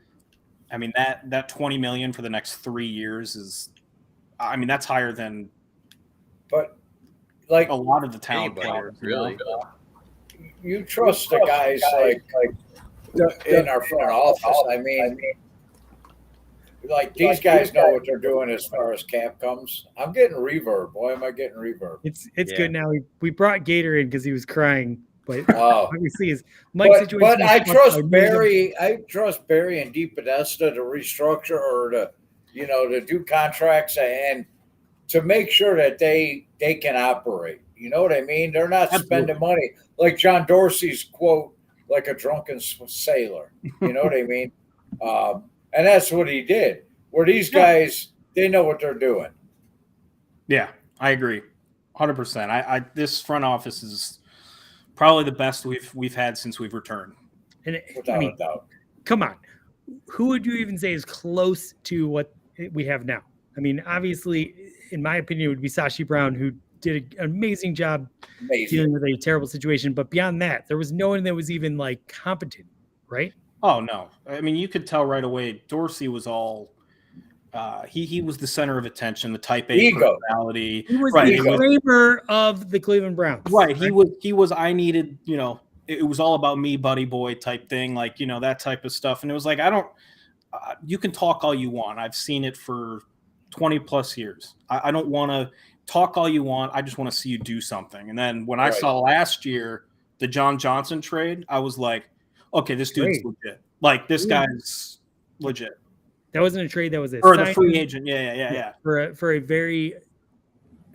I mean that $20 million for the next 3 years is, I mean that's higher than, but like a lot of the talent anybody, players, really. You trust the guys like in our front office. I mean, like these guys know what they're doing as far as cap comes. I'm getting reverb. Boy, am I getting reverb. It's good now. We brought Gator in because he was crying, but Oh. obviously his mic situation. But I is fucked. trust moved him. Barry. I trust Barry and Deep Podesta to restructure or to do contracts and to make sure that they can operate. You know what I mean? They're not Absolutely. spending money like John Dorsey's quote, like a drunken sailor. You know what I mean? And that's what he did. Where these guys, they know what they're doing. Yeah, I agree, 100%. I this front office is probably the best we've had since we've returned. And Without a doubt. Come on, who would you even say is close to what we have now? I mean, obviously, in my opinion, it would be Sashi Brown, who did an amazing job dealing with a terrible situation. But beyond that, there was no one that was even like competent, right? Oh no, I mean, you could tell right away. Dorsey was all. He was the center of attention, the type A Ego. personality. He was right, the Kramer of the Cleveland Browns. Right. He was. I needed. It was all about me, buddy boy type thing, like that type of stuff. And it was like, I don't. You can talk all you want. I've seen it for 20 plus years. I don't want to talk all you want. I just want to see you do something. And then when I saw last year the John Johnson trade, I was like, okay, this dude's legit. Like this guy's legit. That wasn't a trade. That was a or the free agent. Yeah. For a very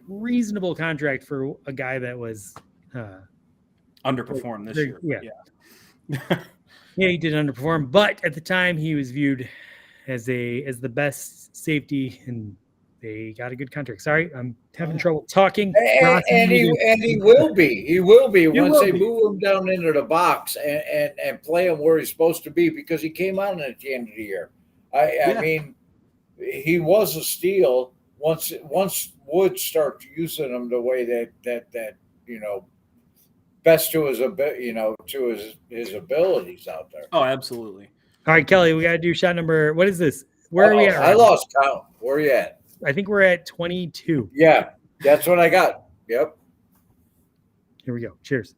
reasonable contract for a guy that was underperformed this year. Yeah, he did underperform, but at the time he was viewed as the best safety, and they got a good contract. Sorry, I'm having trouble talking. And he will be. He will be once they move him down into the box and play him where he's supposed to be, because he came on at the end of the year. I mean, he was a steal once Wood starts using him the way that best to his to his abilities out there. Oh, absolutely. All right, Kelly, we got to do shot number. What is this? Where are we at? I lost count. Where are you at? I think we're at 22. Yeah, that's what I got. Yep. Here we go. Cheers.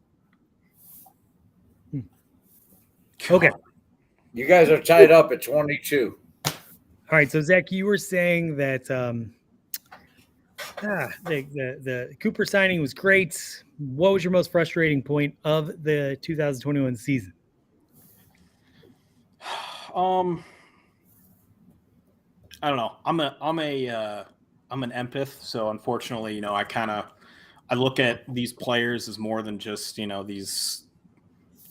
Okay. You guys are tied up at 22. All right. So, Zach, you were saying that the Cooper signing was great. What was your most frustrating point of the 2021 season? I don't know. I'm an empath, so unfortunately, I look at these players as more than just these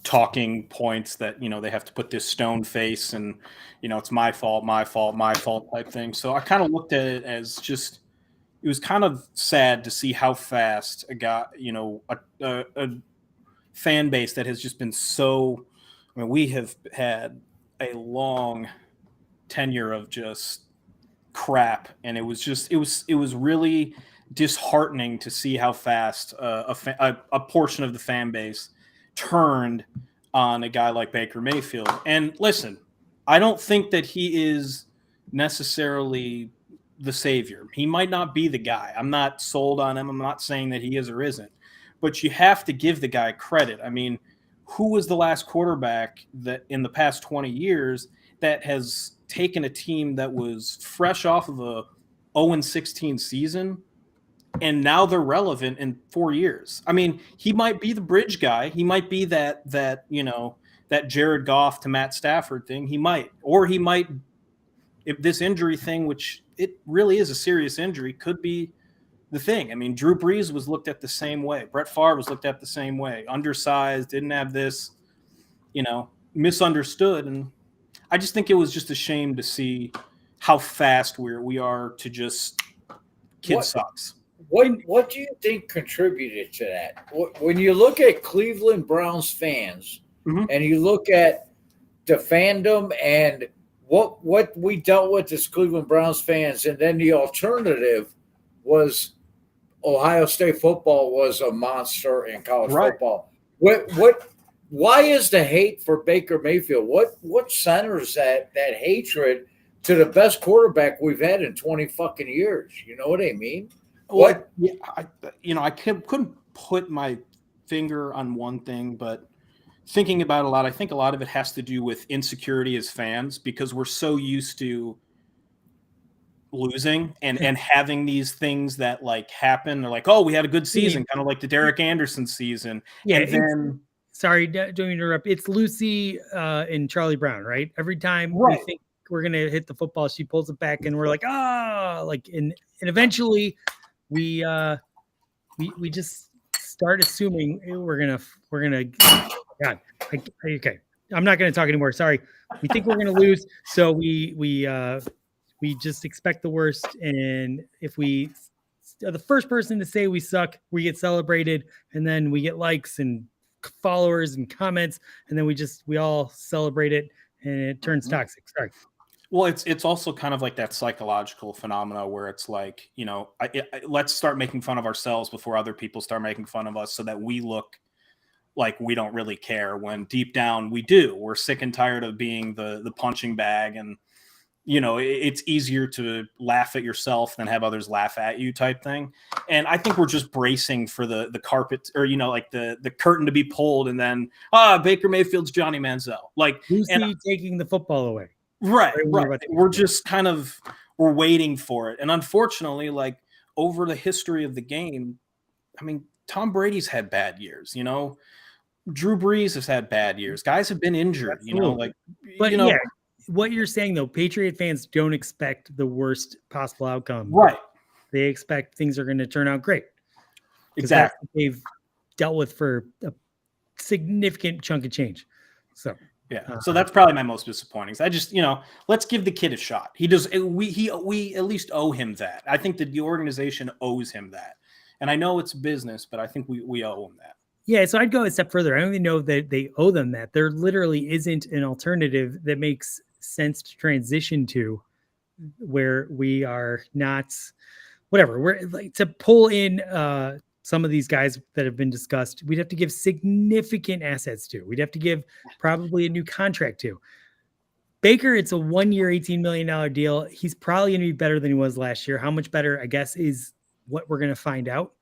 talking points that they have to put this stone face and it's my fault type thing. So I kind of looked at it as just, it was kind of sad to see how fast a guy, a fan base that has just been so. I mean, we have had a long tenure of just crap, and it was really disheartening to see how fast a portion of the fan base turned on a guy like Baker Mayfield. And listen, I don't think that he is necessarily the savior. He might not be the guy. I'm not sold on him. I'm not saying that he is or isn't, but you have to give the guy credit. I mean, who was the last quarterback that in the past 20 years that has taken a team that was fresh off of a 0-16 season and now they're relevant in 4 years? I mean, he might be the bridge guy. He might be that Jared Goff to Matt Stafford thing. He might, if this injury thing, which it really is a serious injury, could be the thing. I mean, Drew Brees was looked at the same way. Brett Favre was looked at the same way. Undersized, didn't have this, misunderstood. And I just think it was just a shame to see how fast we are to just sucks. What do you think contributed to that? When you look at Cleveland Browns fans and you look at the fandom and what we dealt with as Cleveland Browns fans, and then the alternative was Ohio State football was a monster in college football. Why is the hate for Baker Mayfield? What centers that hatred to the best quarterback we've had in 20 fucking years? You know what I mean? What? Yeah, I couldn't put my finger on one thing, but thinking about a lot, I think a lot of it has to do with insecurity as fans, because we're so used to losing and having these things that like happen. They're like, oh, we had a good season, kind of like the Derek Anderson season. Yeah. And then, sorry, don't interrupt. It's Lucy and Charlie Brown, right? Every time we think we're gonna hit the football, she pulls it back, and we're like, and eventually we just start assuming we're gonna God, okay. I'm not gonna talk anymore. Sorry. We think we're gonna lose, so we just expect the worst, and if we are the first person to say we suck, we get celebrated, and then we get likes and followers and comments, and then we all celebrate it, and it turns toxic. Sorry. Well, it's also kind of like that psychological phenomena where it's like, let's start making fun of ourselves before other people start making fun of us, so that we look like we don't really care, when deep down we do. We're sick and tired of being the punching bag, and it's easier to laugh at yourself than have others laugh at you type thing. And I think we're just bracing for the carpet, or like the curtain to be pulled, and then Baker Mayfield's Johnny Manziel, like who's he taking the football away. Right. We're just we're waiting for it. And unfortunately, like over the history of the game, I mean, Tom Brady's had bad years, Drew Brees has had bad years. Guys have been injured, yeah, what you're saying though, Patriot fans don't expect the worst possible outcome. Right. They expect things are going to turn out great. Exactly. That's what they've dealt with for a significant chunk of change. So yeah, so that's probably my most disappointing. I just, let's give the kid a shot. He does. We at least owe him that. I think that the organization owes him that. And I know it's business, but I think we owe him that. Yeah, so I'd go a step further. I don't even know that they owe them that. There literally isn't an alternative that makes sense to transition to, where we are not, whatever. We're like to pull in some of these guys that have been discussed, we'd have to give significant assets to. We'd have to give probably a new contract to. Baker, it's a 1 year, $18 million deal. He's probably going to be better than he was last year. How much better, I guess, is what we're going to find out.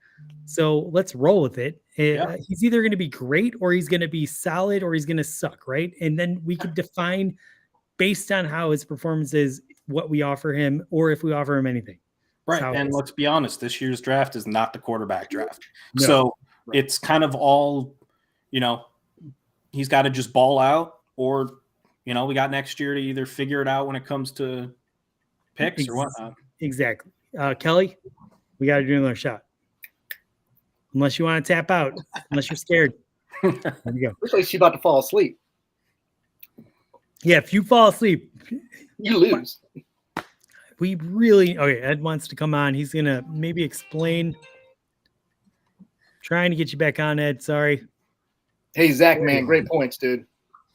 So let's roll with it. He's either going to be great, or he's going to be solid, or he's going to suck, right? And then we could define, based on how his performance is, what we offer him, or if we offer him anything. Right. And let's be honest, this year's draft is not the quarterback draft. No. So it's kind of all, he's got to just ball out, or, we got next year to either figure it out when it comes to picks or whatnot. Exactly. Kelly, we got to do another shot. Unless you want to tap out, unless you're scared. There you go. Looks like she's about to fall asleep. Yeah, if you fall asleep, you lose. We really Ed wants to come on. He's gonna maybe explain. Trying to get you back on, Ed. Sorry. Hey Zach, man, great points, dude.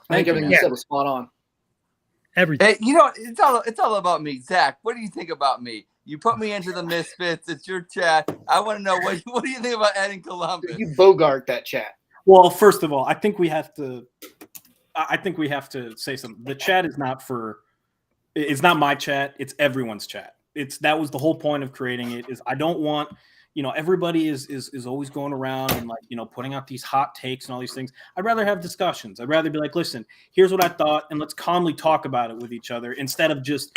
I think everything you said was spot on. Everything. Hey, it's all about me, Zach. What do you think about me? You put me into the Misfits. It's your chat. I want to know what do you think about Ed in Columbus? You bogart that chat. Well, first of all, I think we have to say something. The chat is not for. It's not my chat. It's everyone's chat. That was the whole point of creating it. Is I don't want, everybody is always going around and putting out these hot takes and all these things. I'd rather have discussions. I'd rather be like, listen, here's what I thought, and let's calmly talk about it with each other, instead of just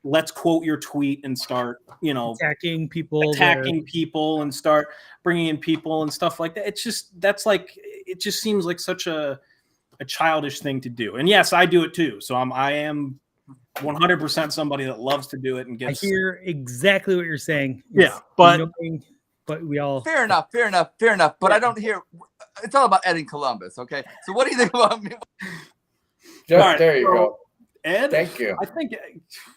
let's quote your tweet and start, attacking people and start bringing in people and stuff like that. It just seems like such a childish thing to do. And yes, I do it too. So I am 100% somebody that loves to do it and gets. I hear exactly what you're saying. But we all fair enough. But I don't hear. It's all about Ed in Columbus. Okay, so what do you think about me? There you go, Ed. Thank you. I think,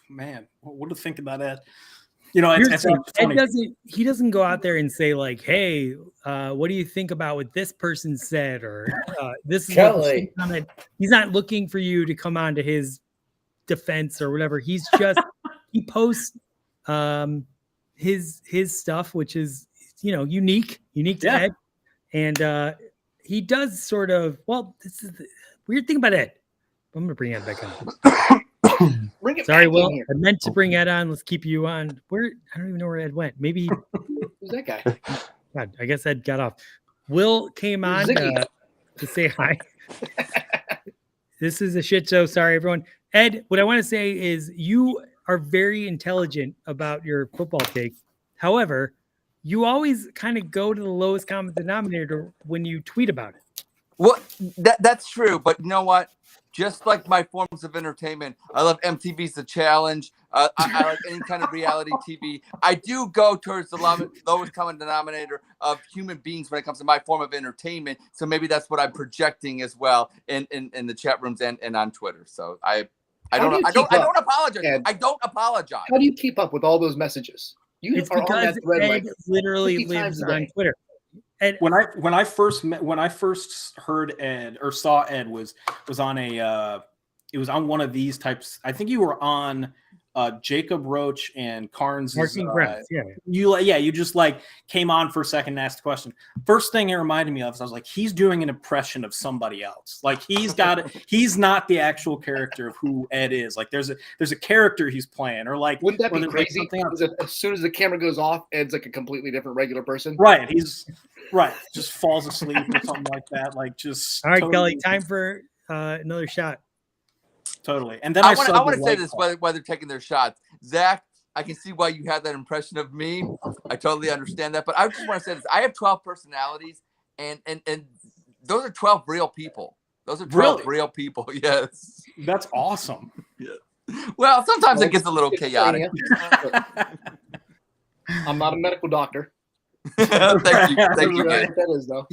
man, what to think about Ed? He doesn't go out there and say like, hey, what do you think about what this person said, or this is Kelly. He's not looking for you to come on to his defense or whatever. He's just he posts his stuff, which is unique to Ed, and he does sort of, this is the weird thing about Ed. I'm gonna bring Ed back on. Sorry, Will. I meant to bring Ed on. Let's keep you on. I don't even know where Ed went. Maybe who's that guy? God, I guess Ed got off. Will came on to say hi. This is a shit show. Sorry, everyone. Ed, what I want to say is you are very intelligent about your football take. However, you always kind of go to the lowest common denominator when you tweet about it. Well, that's true. But you know what? just like my forms of entertainment. I love MTV's The Challenge. I like any kind of reality TV. I do go towards the lowest common denominator of human beings when it comes to my form of entertainment. So maybe that's what I'm projecting as well in the chat rooms and on Twitter. So I don't apologize. Ed? I don't apologize. How do you keep up with all those messages? You It's are on because that thread Ed like literally 50 times lives a day. on Twitter. And When I first heard Ed or saw Ed was on it was on one of these types. I think you were on Jacob Roach and Carnes. Marking Browns, yeah. You just like came on for a second and asked a question. First thing it reminded me of is I was like, he's doing an impression of somebody else. Like he's not the actual character of who Ed is. Like there's a character he's playing, or like Wouldn't that or be there's, like, crazy? something else. As soon as the camera goes off, Ed's like a completely different regular person. Right. He's right. Just falls asleep or something like that. Like just all right, totally, Kelly, time for another shot. Totally. And then I want to say White this Claw. while they're taking their shots. Zach, I can see why you had that impression of me. I totally understand that. But I just want to say this. I have 12 personalities, and those are 12 real people. Those are 12 real people. Yes. That's awesome. Yeah. Well, sometimes it gets a little chaotic. I'm not a medical doctor. Thank you. Thank you. Right, that is though.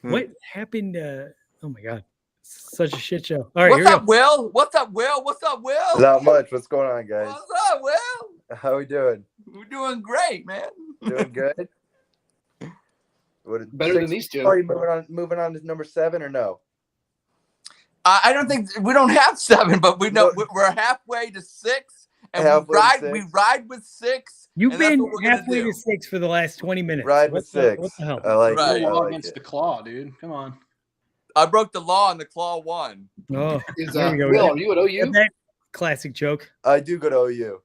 What happened? Oh my God. Such a shit show. All right, What's up, Will? What's up, Will? What's up, Will? Not much. What's going on, guys? What's up, Will? How we doing? We're doing great, man. Doing good. Better than these two. Are you moving on to number 7 or no? I don't think we don't have 7, but we know we're halfway to 6, and we ride with 6. You've been halfway to 6 for the last 20 minutes. Ride with 6. What the hell? I like Right. it. I like against it. the claw, dude. Come on. I broke the law and the claw won. Oh, there we go. Will, are you at OU? That classic joke. I do go to OU.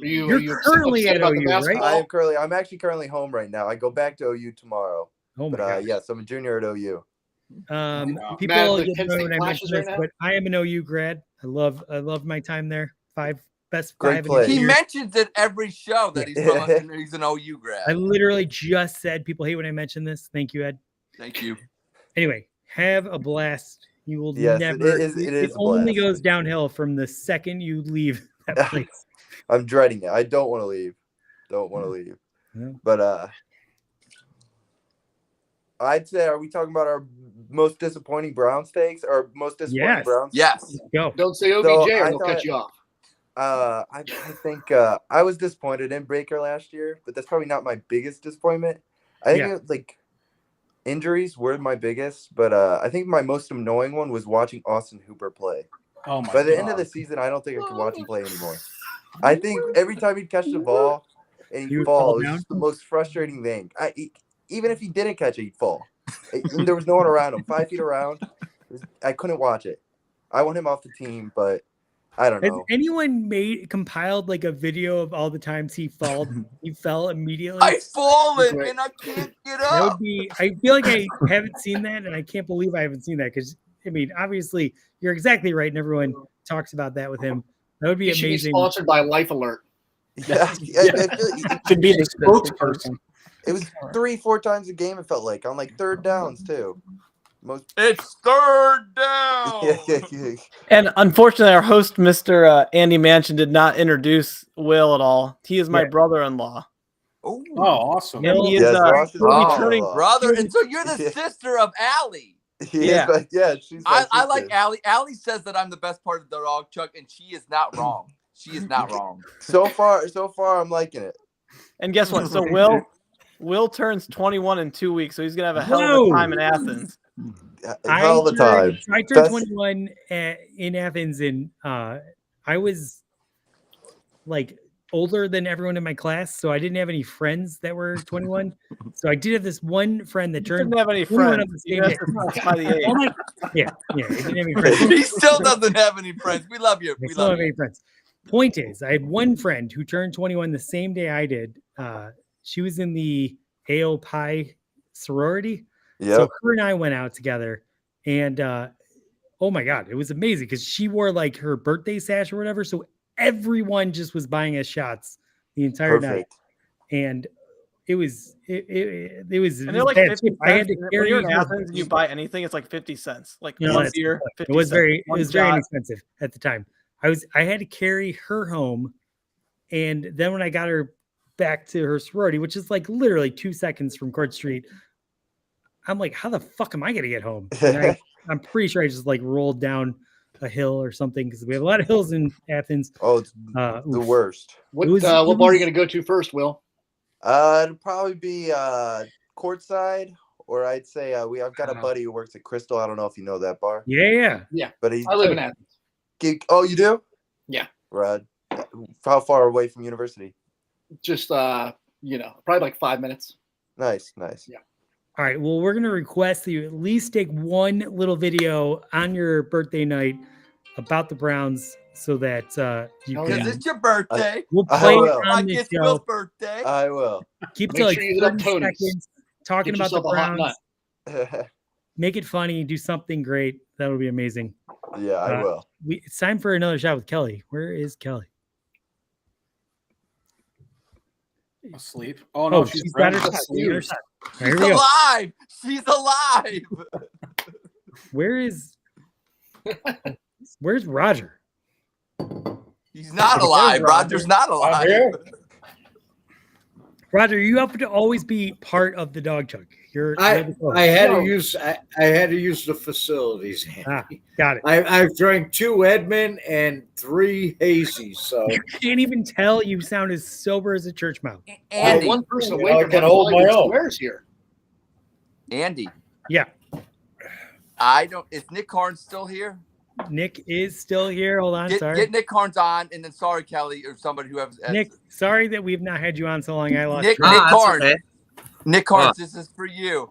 You're currently at OU, right? I'm actually currently home right now. I go back to OU tomorrow. Oh my but God. yes, I'm a junior at OU. People get know when I mention this, but I am an OU grad. I love my time there. Best Great 5 place. He mentions it every show that he's an OU grad. I literally just said people hate when I mention this. Thank you, Ed. Thank you. Anyway, have a blast. You will Yes, never. it is a only blast. goes downhill from the second you leave that place. I'm dreading it. I don't want to leave. Yeah. But I'd say, are we talking about our most disappointing Browns takes or most disappointing Browns? Yes. Go. Don't say OBJ or they'll cut you off. I think I was disappointed in Baker last year, but that's probably not my biggest disappointment. I think it, like injuries were my biggest, but I think my most annoying one was watching Austin Hooper play. Oh my By the God. end of the season, I don't think I could watch him play anymore. I think every time he'd catch the ball and he'd fall, it was just the most frustrating thing. Even if he didn't catch it, he'd fall. And there was no one around him, 5 feet around. I couldn't watch it. I want him off the team, but I don't Has know. anyone compiled like a video of all the times he fell immediately? I've fallen and I can't get That up. would be. I feel like I haven't seen that, and I can't believe I haven't seen that because I mean, obviously, you're exactly right, and everyone talks about that with him. That would be He should be amazing. sponsored by Life Alert. Yeah, I feel like Should be the spokesperson. it was 3-4 times a game. It felt like on like third downs too. It's third down. And unfortunately, our host, Mr. Andy Manchin, did not introduce Will at all. He is my brother-in-law. Oh, awesome. And he is Ross is my returning. brother. And so you're the sister of Allie. Yeah, she's my I like sister. Allie. Allie says that I'm the best part of the Dawg Chug, and she is not wrong. She is not wrong. So far, I'm liking it. And guess what? So Will turns 21 in 2 weeks, so he's gonna have a hell of a Whoa. time in Athens. All the time. I turned 21 in Athens, and I was like older than everyone in my class, so I didn't have any friends that were 21. So I did have this one friend that turned. Didn't have any 21 friends. on the same You day. have to specify the age. Oh my- yeah, he didn't have any friends. He still doesn't have any friends. We love you. I We still don't love have any you. friends. Point is, I had one friend who turned 21 the same day I did. She was in the AO Pi sorority. Yep. So her and I went out together, and oh my God, it was amazing because she wore like her birthday sash or whatever. So everyone just was buying us shots the entire night. Perfect. And it was And they're like bad 50 too. I had cents. to When carry you're in her. Athens and you buy anything, it's like 50 cents. Like No, one that's beer, the point. 50 It was cents. very One very shot. inexpensive at the time. I had to carry her home, and then when I got her back to her sorority, which is like literally 2 seconds from Court Street, I'm like, how the fuck am I gonna get home? And I'm pretty sure I just like rolled down a hill or something because we have a lot of hills in Athens. Oh, it's the worst. What It was- what it bar are was- you going to go to first, Will? It'd probably be courtside, or I'd say I've got a buddy who works at Crystal. I don't know if you know that bar. Yeah. But he's I live in Athens. Oh, you do? Yeah. Right. How far away from university? Just probably like 5 minutes. Nice. Yeah. All right. Well, we're gonna request that you at least take one little video on your birthday night about the Browns, so that you Because can. it's your birthday. We'll I play it will. on Like this it's show. Will's birthday. I will. Keep it Make to like sure you hit up 30 Tony's. seconds talking Get about the yourself a hot Browns. Make it funny. Do something great. That would be amazing. Yeah, I will. It's time for another shot with Kelly. Where is Kelly? Asleep. Oh no, she's got her ready. shot. Here She's we go. alive. She's alive. Where's Roger? He's not alive. Roger's not alive. Roger, you have to always be part of the dog chug. I had to use the facilities. Got it. I've drank 2 Edmund and 3 hazy, so You can't even tell. You sound as sober as a church mouse. Andy, one person I away from can hold my own. Squares here. Andy. Yeah. Is Nick Carnes still here? Nick is still here. Hold on. Sorry. Get Nick Carnes on, and then sorry, Kelly, or somebody who has Nick, sorry that we've not had you on so long. I lost Nick track. Carnes. okay. Nick Carnes, this is for you.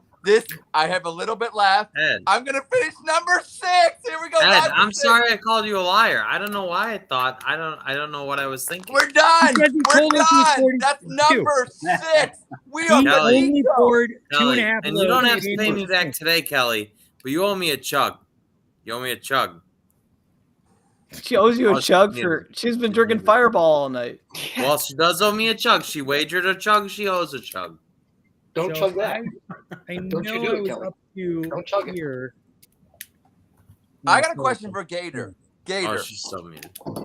I have a little bit left. Ed, I'm gonna finish number 6. Here we go. Ed, Roger I'm 6. sorry I called you a liar. I don't know why I thought. I don't know what I was thinking. We're done. Because he We're told us he was done. 42. That's number 6. We are He Kelly. only poured Kelly, 2.5 and you don't have to loads pay of me back today, Kelly. But you owe me a chug. You owe me a chug. She owes you Oh, a chug yeah. for. She's been drinking Fireball all night. Well, she does owe me a chug. She wagered a chug. She owes a chug. Don't So chug that. I Don't know you do I it, was Kelly. up to Don't chug it. here. I got a question for Gator. Gator. Oh, she's so mean.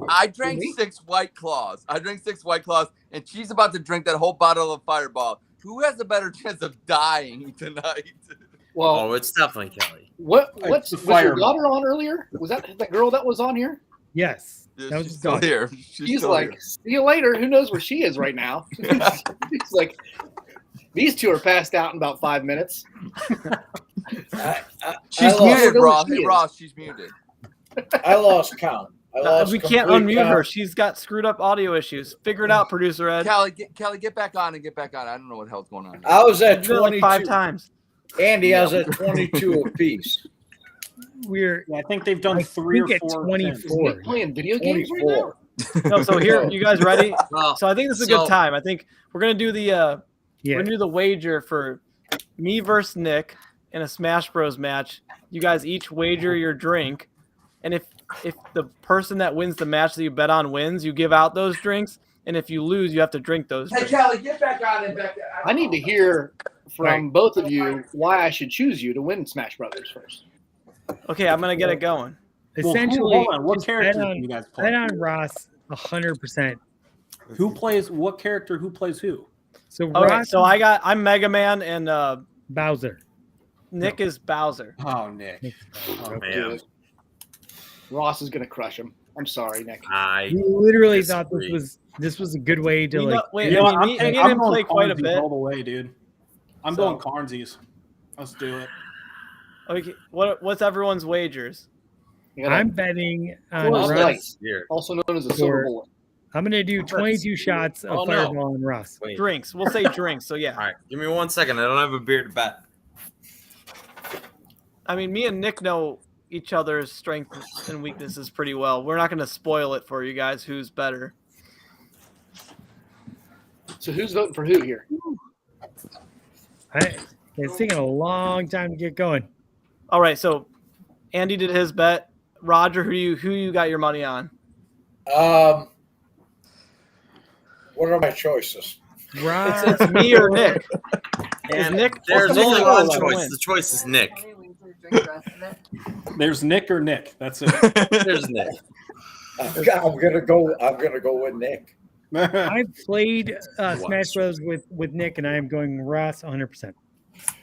I drank 6 White Claws. And she's about to drink that whole bottle of Fireball. Who has a better chance of dying tonight? Well, Oh, it's definitely Kelly. what's the was your fireball. daughter on earlier? Was that girl that was on here? Yes. Yeah, That was she's just still gone. here. She's still like, here. see you later. Who knows where she is right now? She's like, these 2 are passed out in about 5 minutes. She's I muted, know Ross. where she Hey, is. Ross, she's muted. I lost count. We can't unmute her. She's got screwed up audio issues. Figure it out, producer Ed. Kelly, get back on and get back on. I don't know what the hell's going on. I was at She's done it like 22. 5 times. Andy, I was at 22 apiece. We're Yeah, I think they've done I 3 or think 4. at since. 24. Nick playing video games right now? 24. No, so here, you guys ready? Well, So I think this is a good time. I think we're gonna do the yeah. we're gonna do the wager for me versus Nick in a Smash Bros match. You guys each wager your drink, and if the person that wins the match that you bet on wins, you give out those drinks, and if you lose, you have to drink those Hey, drinks. Kelly, get back on and back. I need to hear from both of you why I should choose you to win Smash Brothers first. Okay, I'm gonna get it going. Essentially, hold on. What just character bet do on, you guys bet play? on Ross 100%. Who plays what character? Who plays who? So Okay, Ross so I'm Mega Man and Bowser. Nick is Bowser. Oh, Nick. Oh, man. Ross is gonna crush him. I'm sorry, Nick. I We literally thought disagree. this was a good way to You like. know- wait, You know, I mean, me and him going play quite a Carnsies bit. all the way, dude. I'm So- going Carnsies. Let's do it. Okay, what's everyone's wagers? I'm betting on Coors Russ. Light, Here. also known as a silver bullet. I'm gonna do 22 shots of Oh, no. Fireball on Russ. Wait. Drinks. We'll say drinks. So All yeah. right. Give me 1 second. I don't have a beer to bet. I mean, me and Nick know each other's strengths and weaknesses pretty well. We're not going to spoil it for you guys. Who's better? So who's voting for who here? It's taking a long time to get going. All right. So Andy did his bet. Roger, who you got your money on? What are my choices? It's me or Nick. And Nick, there's only one choice. The choice is Nick. There's Nick or Nick. That's it. There's Nick. I'm gonna go with Nick. I've played Smash Bros with Nick, and I am going Ross 100%.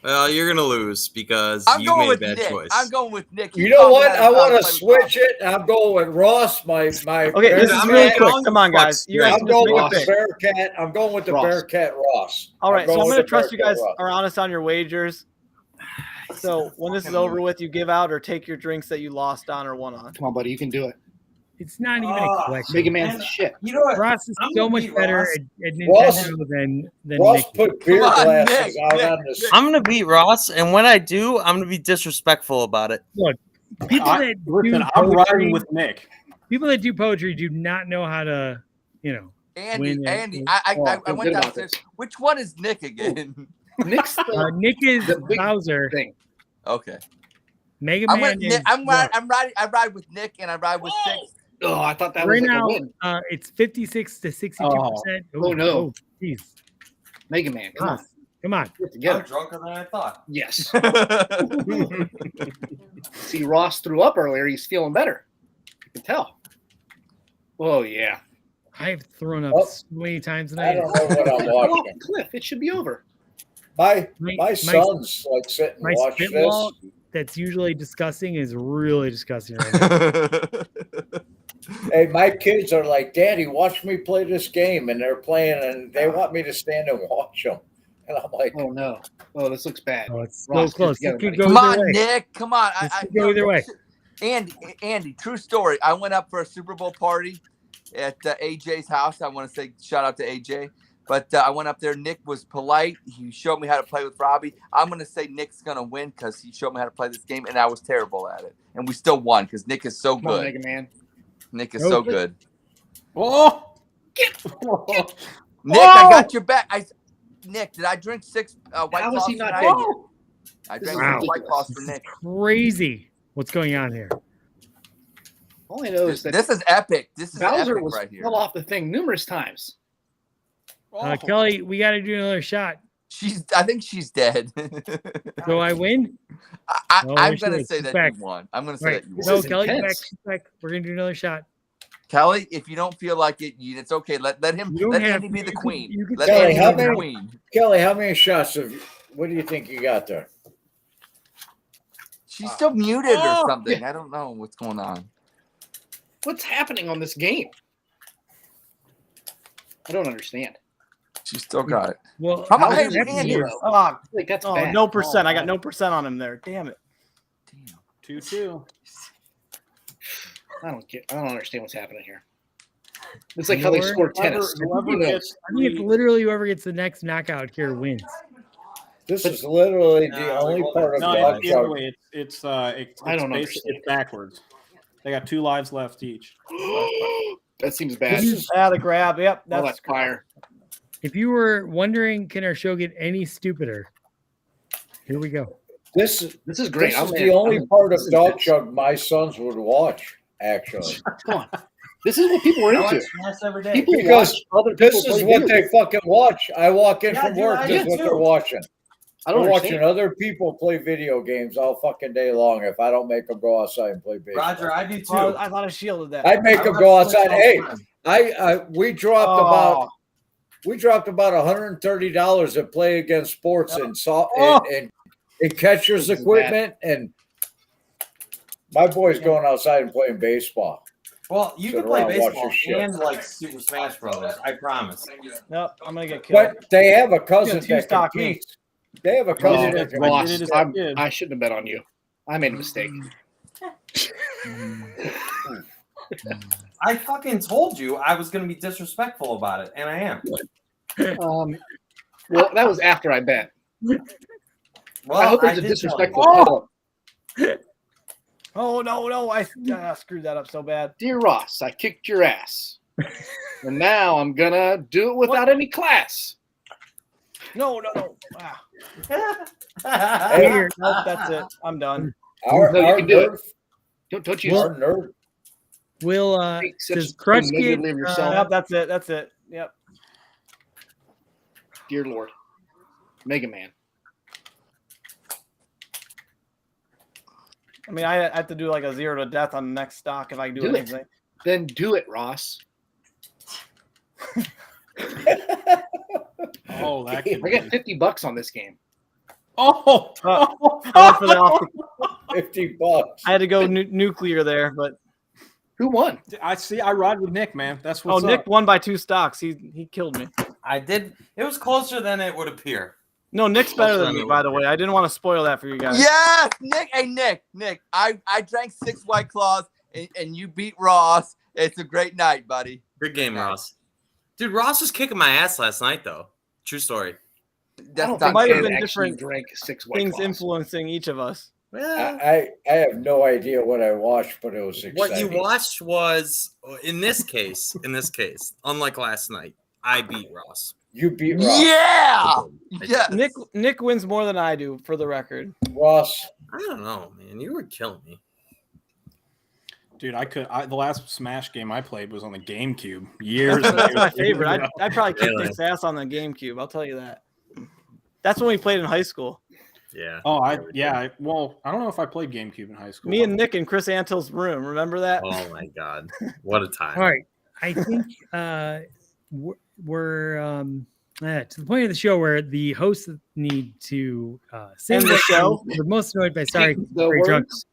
Well, you're gonna lose because I'm you going made a with bad Nick. choice. I'm going with Nick. You know what? I want to switch it. I'm going with Ross. My Okay, this is really quick. Come on, guys. You guys I'm just going make with a the pick. Bearcat. I'm going with the Bearcat Ross. All right, so I'm going to trust you guys Ross. are honest on your wagers. So when this is over with, you give out or take your drinks that you lost on or won on. Come on, buddy, you can do it. It's not even a question. Mega Man's shit. You know what? Ross is so much better at Ross- Nintendo than Ross Nick. put beer glasses out on this. I'm gonna beat Ross, and when I do, I'm gonna be disrespectful about it. Look, people that Listen, do I'm poetry, riding with Nick. people that do poetry do not know how to, win Andy, it. I feel went good about downstairs. Which one is Nick again? Nick's Nick is the big Bowser. thing. Okay. Mega I'm Man with is Nick. I ride with Nick and I ride with Six. Oh, I thought that right was like now. a win. It's 56 to 62%. Oh, no. Jeez. Mega Man, come on. Come on. Get I'm together. drunker than I thought. Yes. See, Ross threw up earlier. He's feeling better. You can tell. Oh, yeah. I've thrown up Oh. so many times I tonight. don't know what I'm Oh, watching. Cliff, it should be over. My son's like sit and My watch spitball this. that's usually disgusting is really disgusting right now. Hey, my kids are like, Daddy, watch me play this game, and they're playing, and they want me to stand and watch them, and I'm like, Oh, no. Oh, this looks bad. Oh, it's so Ross, get close. together, It could buddy. go Come either on, way. Nick. Come on. This could go either way. Andy, true story. I went up for a Super Bowl party at AJ's house. I want to say shout out to AJ. But I went up there. Nick was polite. He showed me how to play with Robbie. I'm going to say Nick's going to win because he showed me how to play this game, and I was terrible at it. And we still won because Nick is so Come on, good. Mega Man. Nick is so good. Oh! Nick, I got your back. Nick, did I drink 6 White How Claws is he not tonight? dead I This drank is 6 White ridiculous. Claws for Nick. Crazy. What's going on here? All I know is that This is epic. This is Bowser epic was right here. fell off the thing numerous times. Kelly, we got to do another shot. I think she's dead. So I win? I'm Oh, going there to she is. say She's that back. you won. I'm going to say Right. that you won. No, is Kelly's back. intense. She's back. We're going to do another shot. Kelly, if you don't feel like it, it's okay. Let him. You don't Let have Andy to. be the queen. You can Let Kelly, Andy how be the many- queen. Kelly, how many shots what do you think you got there? She's still muted Oh, or something. yeah. I don't know what's going on. What's happening on this game? I don't understand. She's still got it. Well, How about How hey, is it Andy? zero? Oh, Like that's oh bad. no percent. I got no percent on him there. Damn it. 2-2. I don't understand what's happening here. It's like how they Whoever- score tennis. Whoever Who knows? gets I think it's literally whoever gets the next knockout here wins. This is literally the No, only part of no, Dawg it's the other Chug. way. It's I don't understand. It's backwards. They got 2 lives left each. That seems bad. This is Ah, the grab. Yep, All that's that fire. If you were wondering, can our show get any stupider? Here we go. this This is great. This is I'm the only I'm- part of this is Dawg intense. Chug my sons would watch. Actually, Come on. This is what people are I watch into. Smash every day. People Because watch other people this is play what video they games. fucking watch. I walk in Yeah, from dude, work. I This is do what too. they're watching. I They're don't watching understand. other people play video games all fucking day long. If I don't make them go outside and play baseball, Roger, I do too. Oh, I thought I shielded that. I make I them watch go Switch outside. all the Hey, time. we dropped Oh. about $130 to play against sports and catchers This is equipment, and my boy's going outside and playing baseball. Well, you Sit can play around and watch baseball your shit. and like Super Smash Brothers. I promise. Nope, I'm gonna get killed. But they have a cousin Yeah, that two-stock me. competes. They have a Oh, cousin that competes. Ross, did it as a I'm- kid. I shouldn't have bet on you. I made a mistake. I fucking told you I was going to be disrespectful about it, and I am. Well, that was after I bet. Well, I hope there's a did tell disrespectful you. follow-up. Oh no, I screwed that up so bad. Dear Ross, I kicked your ass. And now I'm gonna do it without any class. No. Ah. Hey, Here, nope, that's it. I'm done. Our No, you can do it. nerd, Don't you our nerd. Will think such does Crutch get negatively of yourself? Yep, that's it. That's it. Yep. Dear Lord. Mega Man. I mean, I have to do like a 0 to death on the next stock if I do Do it. anything. Then do it, Ross. Oh, that I got $50 on this game. Oh, I went for the off. $50. I had to go nuclear there, but who won? I see. I ride with Nick, man. That's what's Nick up. won by 2 stocks. He killed me. I did. It was closer than it would appear. No, Nick's better than me, by the way. I didn't want to spoil that for you guys. Yes, Nick. Hey, Nick. I drank 6 White Claws and you beat Ross. It's a great night, buddy. Good game, Ross. Dude, Ross was kicking my ass last night, though. True story. That's There might have been actually different drank 6 White things Claws. influencing each of us. I have no idea what I watched, but it was exciting. What you watched was, in this case, unlike last night, I beat Ross. You beat Ross. Yeah. Yes. Nick wins more than I do, for the record. Ross. I don't know, man. You were killing me. Dude, the last Smash game I played was on the GameCube. Years. That's my favorite. I'd probably kick Really? Nick's ass on the GameCube. I'll tell you that. That's when we played in high school. Yeah. Oh, well, I don't know if I played GameCube in high school. Me and Nick in Chris Antill's room. Remember that? Oh my God, what a time! All right, I think we're to the point of the show where the hosts need to say End the what show? they're most annoyed by. Sorry, The very drunk. words.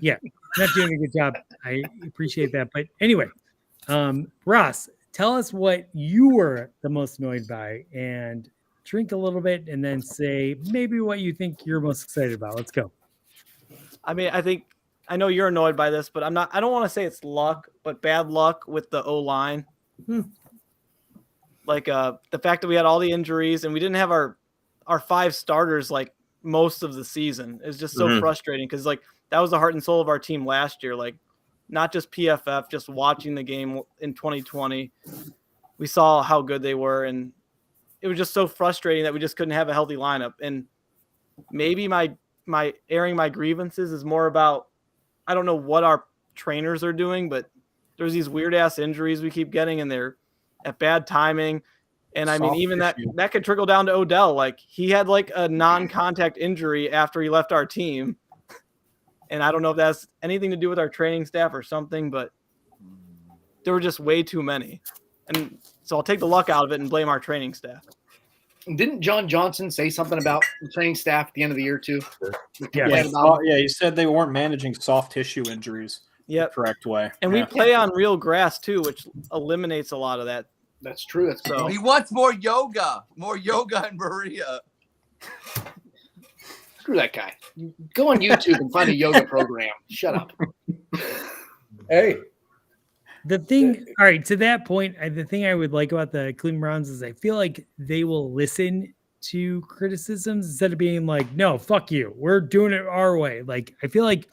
Yeah, not doing a good job. I appreciate that, but anyway, Ross, tell us what you were the most annoyed by, and drink a little bit, and then say maybe what you think you're most excited about. Let's go. I mean, I know you're annoyed by this, but I don't want to say it's luck, but bad luck with the O-line. Like the fact that we had all the injuries and we didn't have our 5 starters like most of the season is just so frustrating, because like that was the heart and soul of our team last year. Like not just PFF, just watching the game in 2020, we saw how good they were, and it was just so frustrating that we just couldn't have a healthy lineup. And maybe my airing my grievances is more about, I don't know what our trainers are doing, but there's these weird ass injuries we keep getting, and they're at bad timing. And I mean, even that could trickle down to Odell. Like he had like a non-contact injury after he left our team. And I don't know if that's anything to do with our training staff or something, but there were just way too many. And so I'll take the luck out of it and blame our training staff. Didn't John Johnson say something about the training staff at the end of the year too? Yeah, he said they weren't managing soft tissue injuries the correct way. And we play on real grass too, which eliminates a lot of that. That's true. That's so. He wants more yoga and Maria. Screw that guy. Go on YouTube and find a yoga program. Shut up. Hey. The thing, all right, to that point, the thing I would like about the Cleveland Browns is I feel like they will listen to criticisms instead of being like, no, fuck you. We're doing it our way. Like, I feel like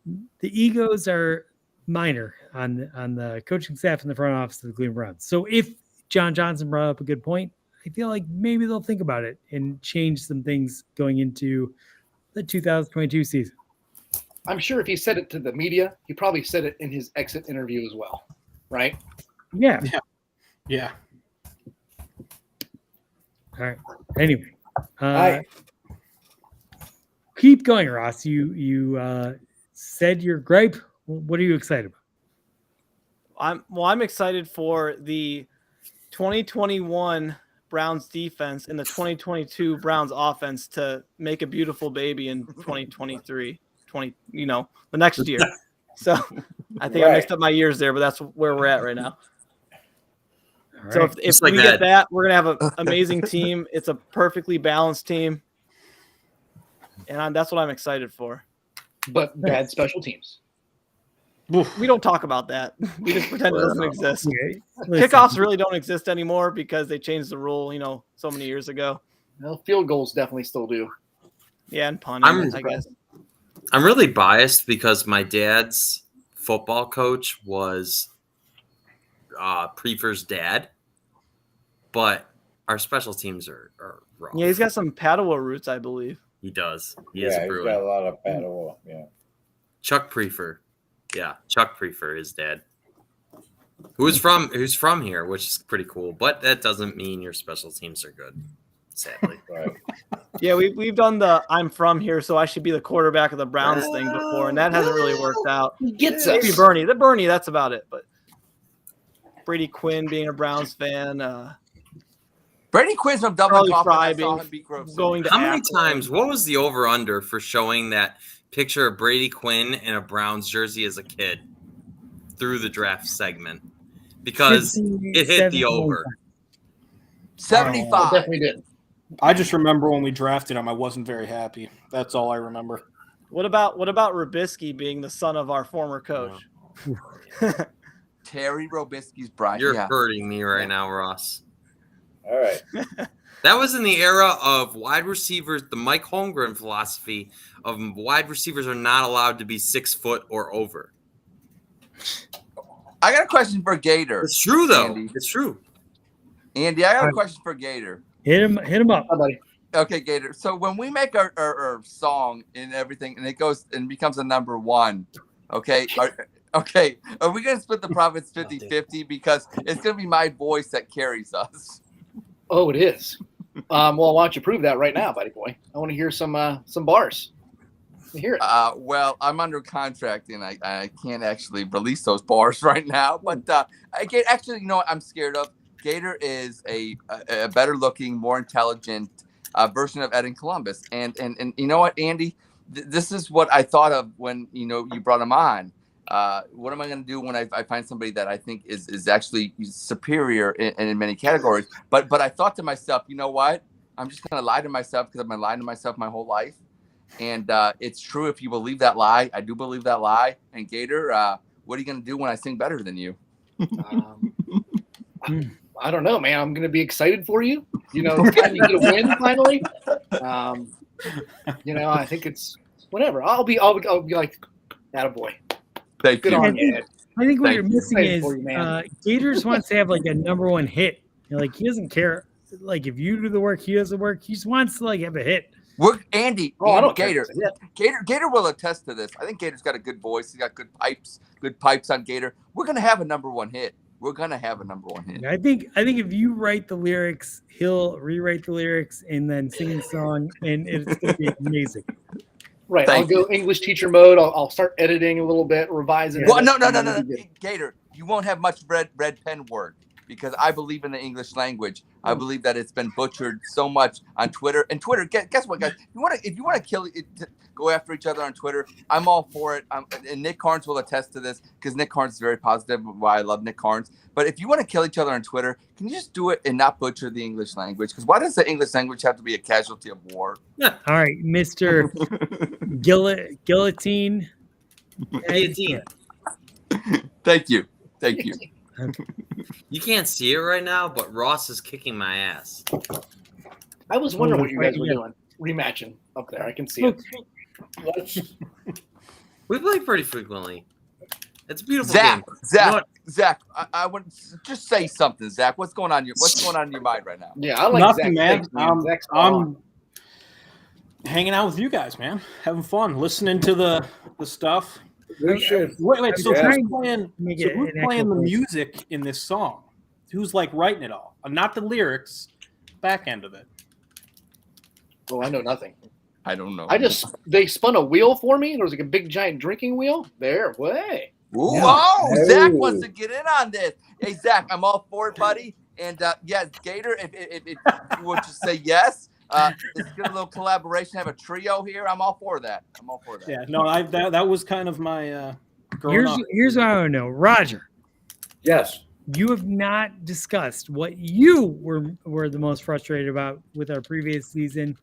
the egos are minor on the coaching staff and the front office of the Cleveland Browns. So if John Johnson brought up a good point, I feel like maybe they'll think about it and change some things going into the 2022 season. I'm sure if he said it to the media, he probably said it in his exit interview as well, right? Yeah. Yeah. All right. Anyway, keep going, Ross. You said your gripe. What are you excited about? I'm excited for the 2021 Browns defense and the 2022 Browns offense to make a beautiful baby in 2023. The next year. So I think I mixed up my years there, but that's where we're at right now. Right. So if we get that, we're gonna have an amazing team. It's a perfectly balanced team, and that's what I'm excited for. But bad special teams. We don't talk about that. We just pretend it doesn't exist. Okay. Kickoffs really don't exist anymore because they changed the rule, so many years ago. Well, field goals definitely still do. Yeah, and punting, I guess. I'm really biased because my dad's football coach was Prefer's dad, but our special teams are wrong. Yeah, he's got some Padua roots, I believe. He does. He is a he's Bruin. got a lot of Padua. Yeah. Chuck Prefer. Yeah, Chuck Prefer is dad. Who's from here, which is pretty cool, but that doesn't mean your special teams are good, sadly. Right. Yeah, we've done the I'm from here, so I should be the quarterback of the Browns thing before, and that hasn't really worked out. Gets Maybe us. Bernie, that's about it. But Brady Quinn being a Browns fan, Brady Quinn's from Dublin Charlie Coffin. Fry I saw being him beat Grove City. going to How many Akron. times? What was the over/under for showing that picture of Brady Quinn in a Browns jersey as a kid through the draft segment? Because it hit the over. 75. Definitely did. I just remember when we drafted him, I wasn't very happy. That's all I remember. What about Robisky being the son of our former coach? Terry Robisky's bride. You're Yeah. hurting me right now, Ross. All right. That was in the era of wide receivers, the Mike Holmgren philosophy of wide receivers are not allowed to be 6 foot or over. I got a question for Gator. It's true, though. Andy. It's true. Andy, I got a question for Gator. Hit him up. Hi, buddy. Okay, Gator. So when we make our song and everything, and it goes and becomes a number one, okay? Are we going to split the profits 50-50? Because it's going to be my voice that carries us. Oh, it is. Well, why don't you prove that right now, buddy boy? I want to hear some bars. Let me hear it. Well, I'm under contract and I can't actually release those bars right now. But actually, you know what I'm scared of? Gator is a better looking, more intelligent version of Ed in Columbus. And you know what, Andy? This is what I thought of when you brought him on. What am I going to do when I find somebody that I think is actually superior in many categories? But I thought to myself, you know what? I'm just going to lie to myself because I've been lying to myself my whole life. And it's true if you believe that lie. I do believe that lie. And Gator, what are you going to do when I sing better than you? I don't know, man. I'm going to be excited for you. It's time you get a win finally. I think it's whatever. I'll be like, attaboy. Thank Good you. on you, Ed. I think what Thank you're you. missing Excited is for you, man. Gators wants to have like a number one hit. Like he doesn't care. Like if you do the work, he does the work. He just wants to like have a hit. Andy, I don't care. Gator. Gator will attest to this. I think Gator's got a good voice. He's got good pipes on Gator. We're gonna have a number one hit. We're gonna have a number one hit. I think if you write the lyrics, he'll rewrite the lyrics and then sing the song, and it's gonna be amazing. Right. Thank I'll go English teacher mode. I'll start editing a little bit, revising. Well, no. Gator, you won't have much red pen work because I believe in the English language. I believe that it's been butchered so much on Twitter. And Twitter, guess what, guys? If you want to kill it, go after each other on Twitter, I'm all for it. And Nick Carnes will attest to this because Nick Carnes is very positive. Why I love Nick Carnes. But if you want to kill each other on Twitter, can you just do it and not butcher the English language? Because why does the English language have to be a casualty of war? All right, Mr. Guillotine. Guillotine. Thank you. You can't see it right now, but Ross is kicking my ass. I was wondering what you guys were doing. Rematching up there. I can see it. We play pretty frequently. It's a beautiful game. Zach, I would just say something, Zach. What's going on in your mind right now? Yeah, I like Nothing, Zach. man. Zach's I'm hanging out with you guys, man. Having fun, listening to the stuff. We should. Wait. So Yeah. who's playing the music in this song? Who's like writing it all? Not the lyrics, back end of it. Well, I know nothing. I don't know. They spun a wheel for me. There was like a big giant drinking wheel. There, way. Ooh, oh, Zach wants to get in on this. Hey, Zach, I'm all for it, buddy. And yes, Gator, if you would just say yes, let's get a little collaboration, have a trio here. I'm all for that. Yeah, no, that was kind of my growing up. Here's what I want to know, Roger. Yes. You have not discussed what you were the most frustrated about with our previous season.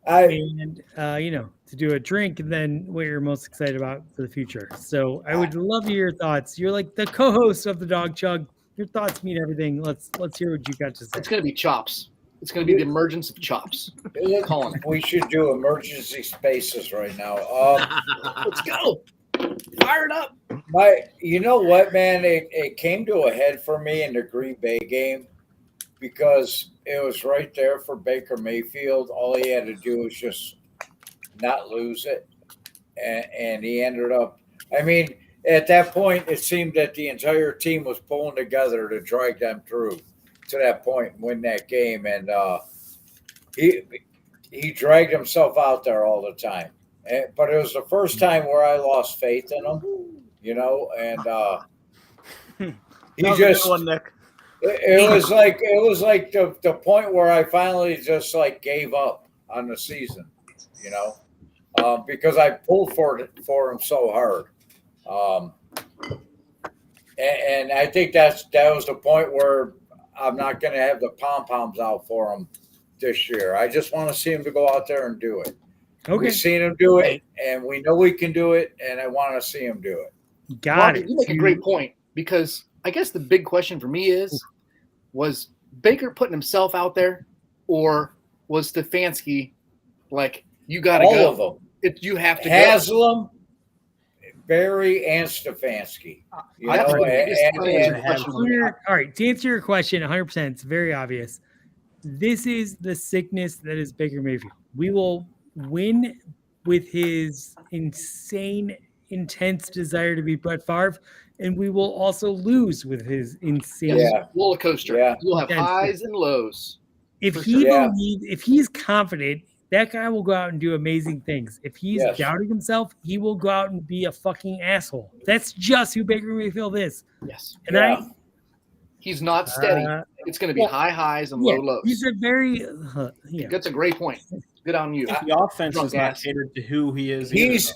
To do a drink and then what you're most excited about for the future. So I would love to hear your thoughts. You're like the co-host of the Dawg Chug. Your thoughts mean everything. Let's hear what you got to say. It's gonna be chops. It's gonna be the emergence of chops. We should do emergency spaces right now. Let's go. Fire it up. You know what, man? It came to a head for me in the Green Bay game because it was right there for Baker Mayfield. All he had to do was just not lose it, and he ended up. I mean, at that point, it seemed that the entire team was pulling together to drag them through to that point and win that game. And he dragged himself out there all the time. But it was the first time where I lost faith in him, you know, and he just one, Nick. it was like the point where I finally just like gave up on the season, you know, because I pulled for him so hard. And I think that was the point where I'm not going to have the pom-poms out for him this year. I just want to see him to go out there and do it. Okay. We've seen him do it, and we know we can do it, and I want to see him do it. Got You make a great point, because I guess the big question for me was Baker putting himself out there, or was Stefanski like, you got to go? All of them. You have to Haslam, Barry, and Stefanski. You know, all right, to answer your question 100%, it's very obvious. This is the sickness that is Baker Mayfield. We will win with his insane, intense desire to be Brett Favre, and we will also lose with his insane roller coaster. Yeah. You'll have highs and lows. If if he's confident, that guy will go out and do amazing things. If he's doubting himself, he will go out and be a fucking asshole. That's just who Baker Mayfield is. Yes. And he's not steady. It's going to be high highs and low lows. He's a very That's a great point. Good on you. The offense is not catered to who he is. He's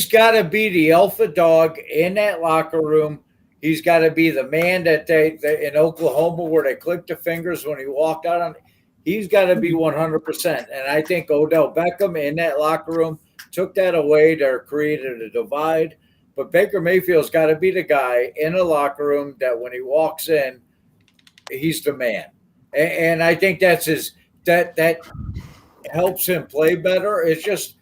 got to be the alpha dog in that locker room. He's got to be the man that they in Oklahoma where they clicked the fingers when he walked out on. He's got to be 100%. And I think Odell Beckham in that locker room took that away. They created a divide. But Baker Mayfield's got to be the guy in the locker room that when he walks in, he's the man. And I think that's that helps him play better. It just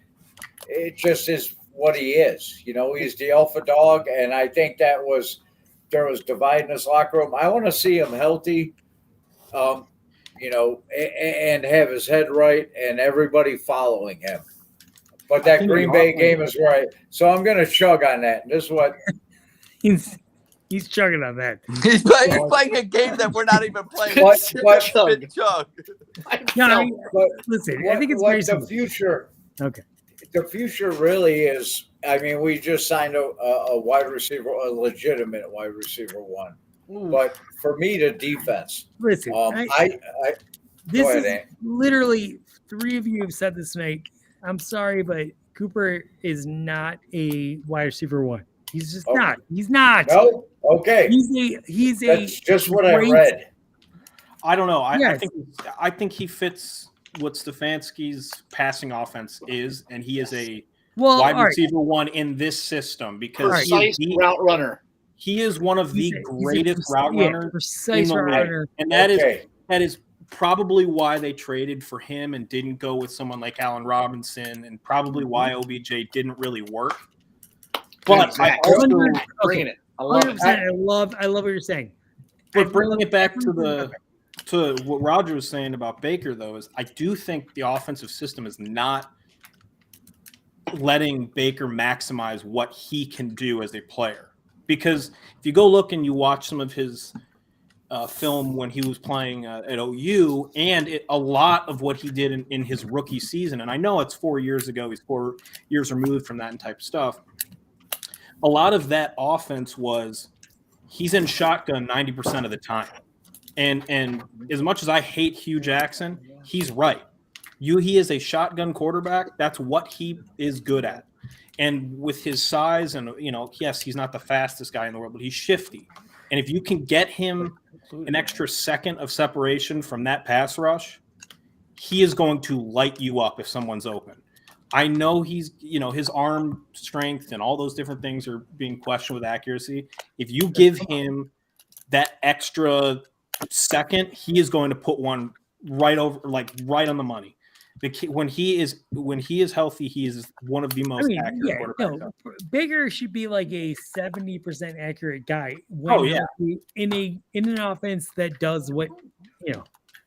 is what he is. You know, he's the alpha dog. And I think there was divide in his locker room. I want to see him healthy. You know, and have his head right and everybody following him. But that Green Bay game is right. So I'm going to chug on that. And this is what he's chugging on that. He's playing a game that we're not even playing. Chug. No, listen, I think it's very the future. Okay. The future really is. I mean, we just signed a wide receiver, a legitimate wide receiver one. But for me, the defense. Listen, this go ahead, is Ant. literally 3 of you have said this tonight. I'm sorry, but Cooper is not a wide receiver one. He's just not. He's not. No. Okay. He's That's just what I read. I don't know. I think he fits what Stefanski's passing offense is, and he is a wide receiver one in this system because precise route runner. He is one of the greatest route runners precise in the route league. runner. And that is probably why they traded for him and didn't go with someone like Allen Robinson, and probably why OBJ didn't really work. But I also bringing it. I love it. I love what you're saying. But bringing it back to what Roger was saying about Baker, though, is I do think the offensive system is not letting Baker maximize what he can do as a player. Because if you go look and you watch some of his film when he was playing at OU, and a lot of what he did in his rookie season, and I know it's 4 years ago, he's 4 years removed from that and type of stuff, a lot of that offense was he's in shotgun 90% of the time. And as much as I hate Hugh Jackson, he's right. He is a shotgun quarterback. That's what he is good at. And with his size and, yes, he's not the fastest guy in the world, but he's shifty. And if you can get him an extra second of separation from that pass rush, he is going to light you up if someone's open. I know he's, his arm strength and all those different things are being questioned with accuracy. If you give him that extra second, he is going to put one right over, right on the money. When he is healthy, he is one of the most accurate quarterbacks. Baker should be like a 70% accurate guy. In an offense that does what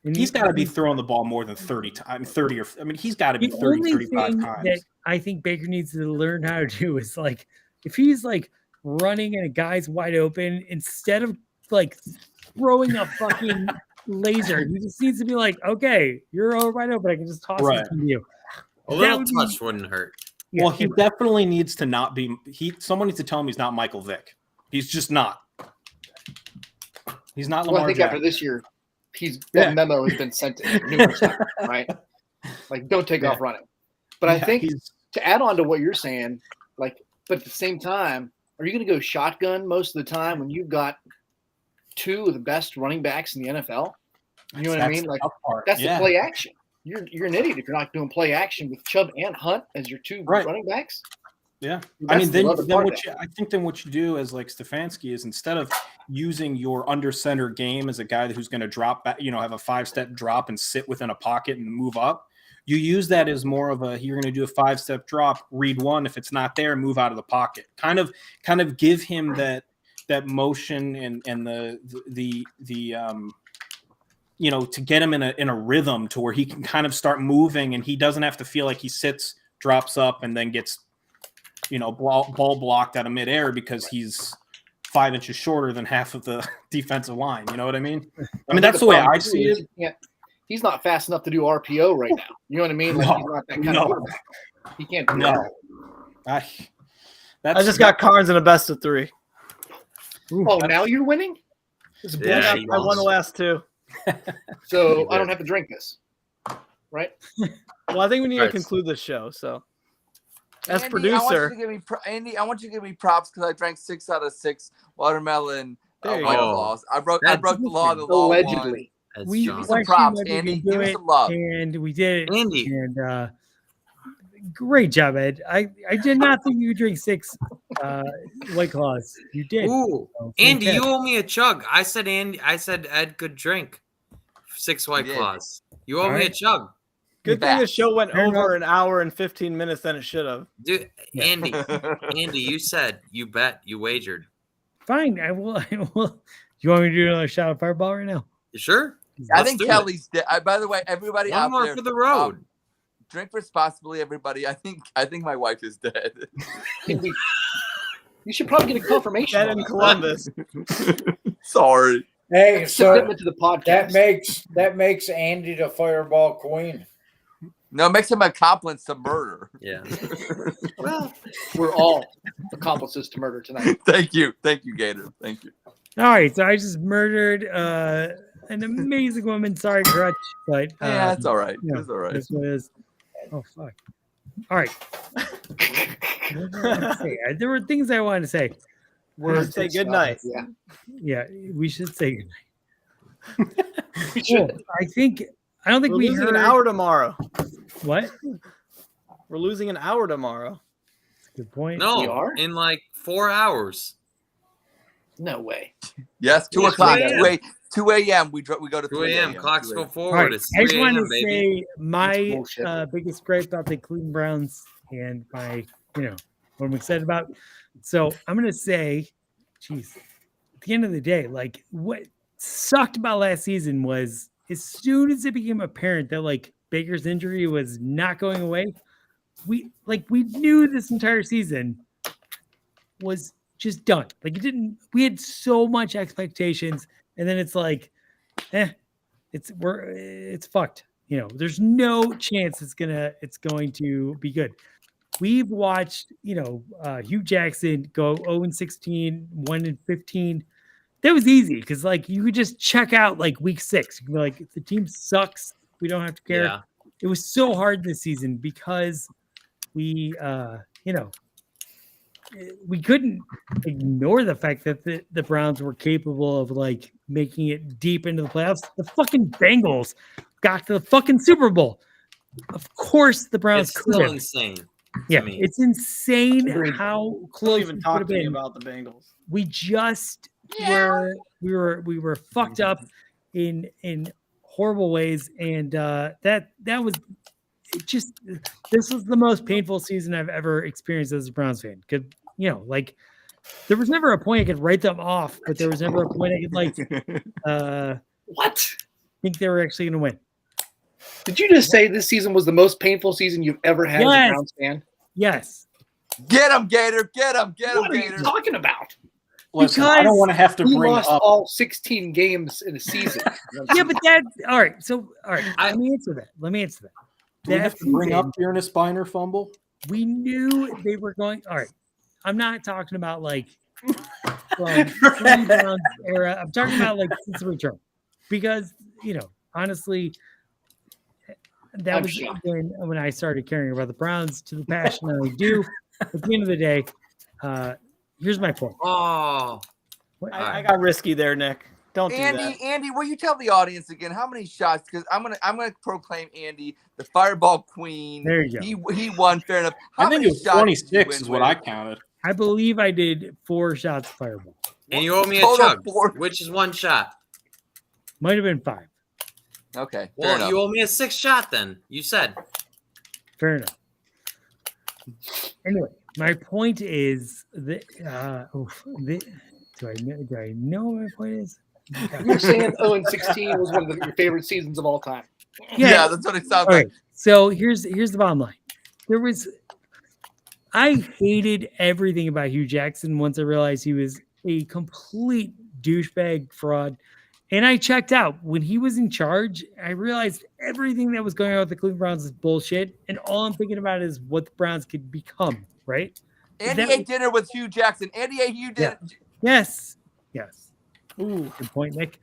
he's got to be throwing the ball more than 30 times. He's got to be 30, 35 times. That I think Baker needs to learn how to do is like if he's like running and a guy's wide open, instead of like throwing a fucking laser, he just needs to be like, okay, you're all wide open. I can just toss Right. it to you. A little touch wouldn't hurt. Yeah, well, he definitely needs to not be. Someone needs to tell him he's not Michael Vick. He's just not. He's not Lamar Well, I think Jackson. after this year, that memo has been sent to him numerous times, right? Like, don't take off running. But I think to add on to what you're saying, like, but at the same time, are you going to go shotgun most of the time when you've got two of the best running backs in the NFL? You know what I mean? Like, that's the play action. You're an idiot if you're not doing play action with Chubb and Hunt as your two running backs. Yeah, That's I mean, then what you do as like Stefanski is, instead of using your under center game as a guy who's going to drop back, have a 5-step drop and sit within a pocket and move up, you use that as more of a, you're going to do a 5-step drop, read one. If it's not there, move out of the pocket. Kind of give him that motion and the to get him in a rhythm to where he can kind of start moving and he doesn't have to feel like he sits, drops up, and then gets ball blocked out of midair because he's 5 inches shorter than half of the defensive line. You know what I mean? I mean, that's the way I see it. He's not fast enough to do RPO right now. You know what I mean? Like, he's not that kind of quarterback. He can't do that. I just got Carnes in a best of 3. Oh, now you're winning? I won the last 2. So I don't have to drink this, right? Well, I think we need to conclude this show. So, as Andy, producer, I want you to give me props because I drank 6 out of 6 watermelon There you white go. claws. I broke the law. The law Allegedly. We give me some props, Andy. Give me some love. And we did it. Andy. And great job, Ed. I did not think you could drink 6 White Claws. You did. Ooh, So, Andy, you fantastic. owe me a chug. I said Ed could drink 6 White Claws. You owe me a chug. good thing the show went over an hour and 15 minutes than it should have. Dude, Andy, you said, you bet, you wagered. Fine. I will. You want me to do another shot of Fireball right now? You sure? I think Kelly's dead. By the way, everybody One out more there, for the road. Drink responsibly, everybody. I think my wife is dead. You should probably get a confirmation. Dead in Columbus. Sorry. Hey, so to the podcast. that makes Andy the Fireball Queen. No, it makes him accomplice to murder. Yeah. Well, we're all accomplices to murder tonight. Thank you, Gator. Thank you. All right. So I just murdered an amazing woman. Sorry, Crutch, but Yeah, it's all right. you know, It's all right. This was. Oh fuck. All right. What did I want to say? There were things I wanted to say. We're say good night. Yeah. Yeah, we should say good night. Cool. I don't think We're we losing heard an hour tomorrow. What? We're losing an hour tomorrow. Good point. No, We are? in like 4 hours. No way. Yes, 2 Yes, o'clock. 2 2 a.m. We go to 2 3 a.m. Clocks 2 go a.m. All forward. right. It's I just 3 wanted a.m., to baby. say my bullshit. biggest gripe about the Cleveland Browns and my, what I'm excited about. So I'm going to say, geez, at the end of the day, like what sucked about last season was as soon as it became apparent that like Baker's injury was not going away, we knew this entire season was just done. Like we had so much expectations, and then it's like, it's fucked. There's no chance it's going to be good. We've watched, Hugh Jackson go 0-16, 1-15. That was easy because you could just check out week 6. You can be like, if the team sucks, we don't have to care. Yeah. It was so hard this season because we couldn't ignore the fact that the Browns were capable of making it deep into the playoffs. The fucking Bengals got to the fucking Super Bowl. Of course, the Browns It's could still have. insane. Yeah, me. it's insane how close Even we could talk have to me been. about the Bengals. We just were fucked up in horrible ways, and that was it. Just this was the most painful season I've ever experienced as a Browns fan. There was never a point I could write them off, but there was never a point I could What? think they were actually going to win. Did you just say this season was the most painful season you've ever had as a Yes. Browns fan? Yes. Get him, Gator. Get him. Get him, What are you Gator. talking about? Listen, I don't want to have to we bring lost up. all 16 games in a season. Yeah, but that all right. So all right, let me answer that. Do we have to bring season, up Dearness Biner fumble? We knew they were going. All right, I'm not talking about like from Browns era. I'm talking about like since the return, because honestly, that was when I started caring about the Browns to the passion that I do. At the end of the day, here's my point. Oh, I got risky there, Nick. Don't do that. Andy, will you tell the audience again how many shots? Because I'm gonna proclaim Andy the Fireball Queen. There you go. He won. Fair enough. How I think many it was shots 26 is what I counted. I believe I did 4 shots of Fireball. And you owe me a Total chug, 4. which is 1 shot. Might have been 5. Okay. Well, you owe me a 6th shot then. You said. Fair enough. Anyway, my point is that do I know what my point is? You're saying 0-16 was one of your favorite seasons of all time. Yeah, that's what it sounds All like. right, so here's the bottom line. I hated everything about Hugh Jackson once I realized he was a complete douchebag fraud. And I checked out. When he was in charge, I realized everything that was going on with the Cleveland Browns is bullshit. And all I'm thinking about is what the Browns could become, right? Andy ate dinner with Hugh Jackson. Andy ate Hugh dinner. Yes. Ooh, good point, Nick.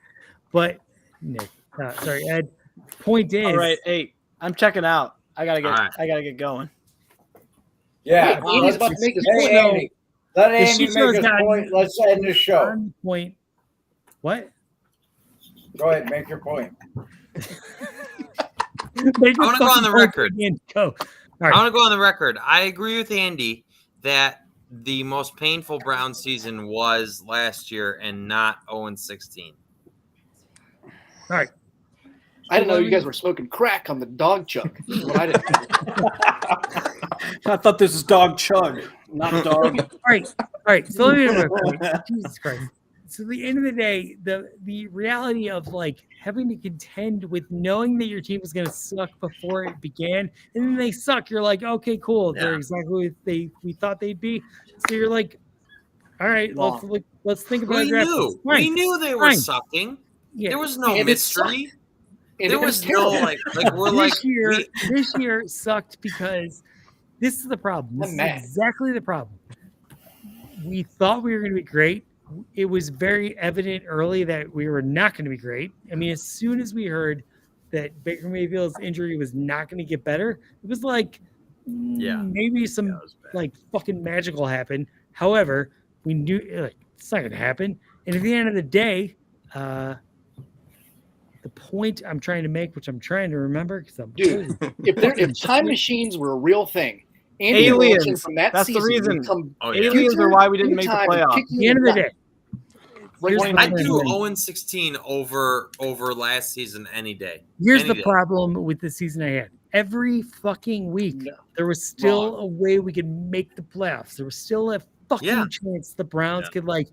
But Nick, sorry, Ed. Point is, all right. Hey, I'm checking out. I gotta get going. Yeah, Hey, Andy's about to make his point. Andy. Let Andy shit make show's his got point. Let's end the show. on point. What? Go ahead, make your point. I want to go on the record. Go. I want to go on the record. I agree with Andy that the most painful Brown season was last year and not 0-16. All right. I didn't know you guys were smoking crack on the Dawg Chug. What I didn't know. I thought this was Dawg Chug, not dog. All right. So let me make my point. Jesus Christ. So at the end of the day, the reality of like having to contend with knowing that your team was going to suck before it began, and then they suck. You're like, okay, cool. They're exactly what we thought they'd be. So you're like, all right, let's think about it. We knew they were sucking. Yeah. There was no And mystery. There was no like we're this year sucked because this is the problem. This is exactly the problem. We thought we were going to be great. It was very evident early that we were not going to be great. I mean, as soon as we heard that Baker Mayfield's injury was not going to get better, it was like, maybe some like fucking magical happened. However, we knew it's not going to happen. And at the end of the day, the point I'm trying to make, which I'm trying to remember, because I'm if time machines were a real thing, Andy aliens from that that's the season reason. Aliens are why we didn't make the playoffs. At the end of the day, I do 0-16 over last season any day. Here's the problem with the season I had. Every fucking week, there was still a way we could make the playoffs. There was still a fucking chance the Browns could like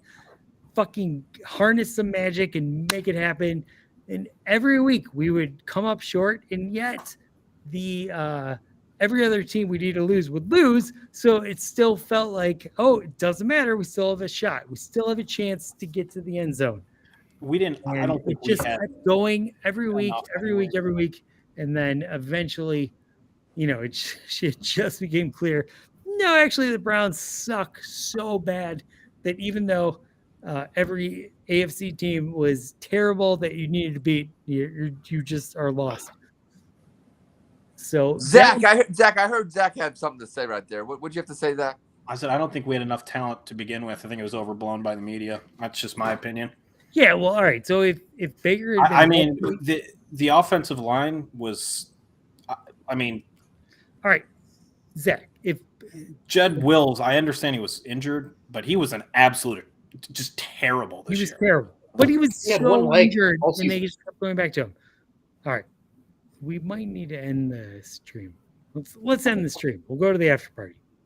fucking harness some magic and make it happen. And every week we would come up short, and yet the every other team we need to lose would lose. So it still felt like, oh, it doesn't matter. We still have a shot. We still have a chance to get to the end zone. We didn't. And I don't think it just we had kept going every week, and then eventually, it just became clear. No, actually, the Browns suck so bad that even though every AFC team was terrible that you needed to beat, you just are lost. So Zach, I heard Zach had something to say right there. What'd you have to say, Zach? I said I don't think we had enough talent to begin with. I think it was overblown by the media. That's just my opinion. Yeah, well, all right. So if Baker, I mean, the offensive line was, I mean, all right, Zach. If Jed Wills, I understand he was injured, but he was an absolute, just terrible. He was terrible, but he was so injured, and they just kept going back to him. All right. We might need to end the stream. Let's end the stream. We'll go to the after party.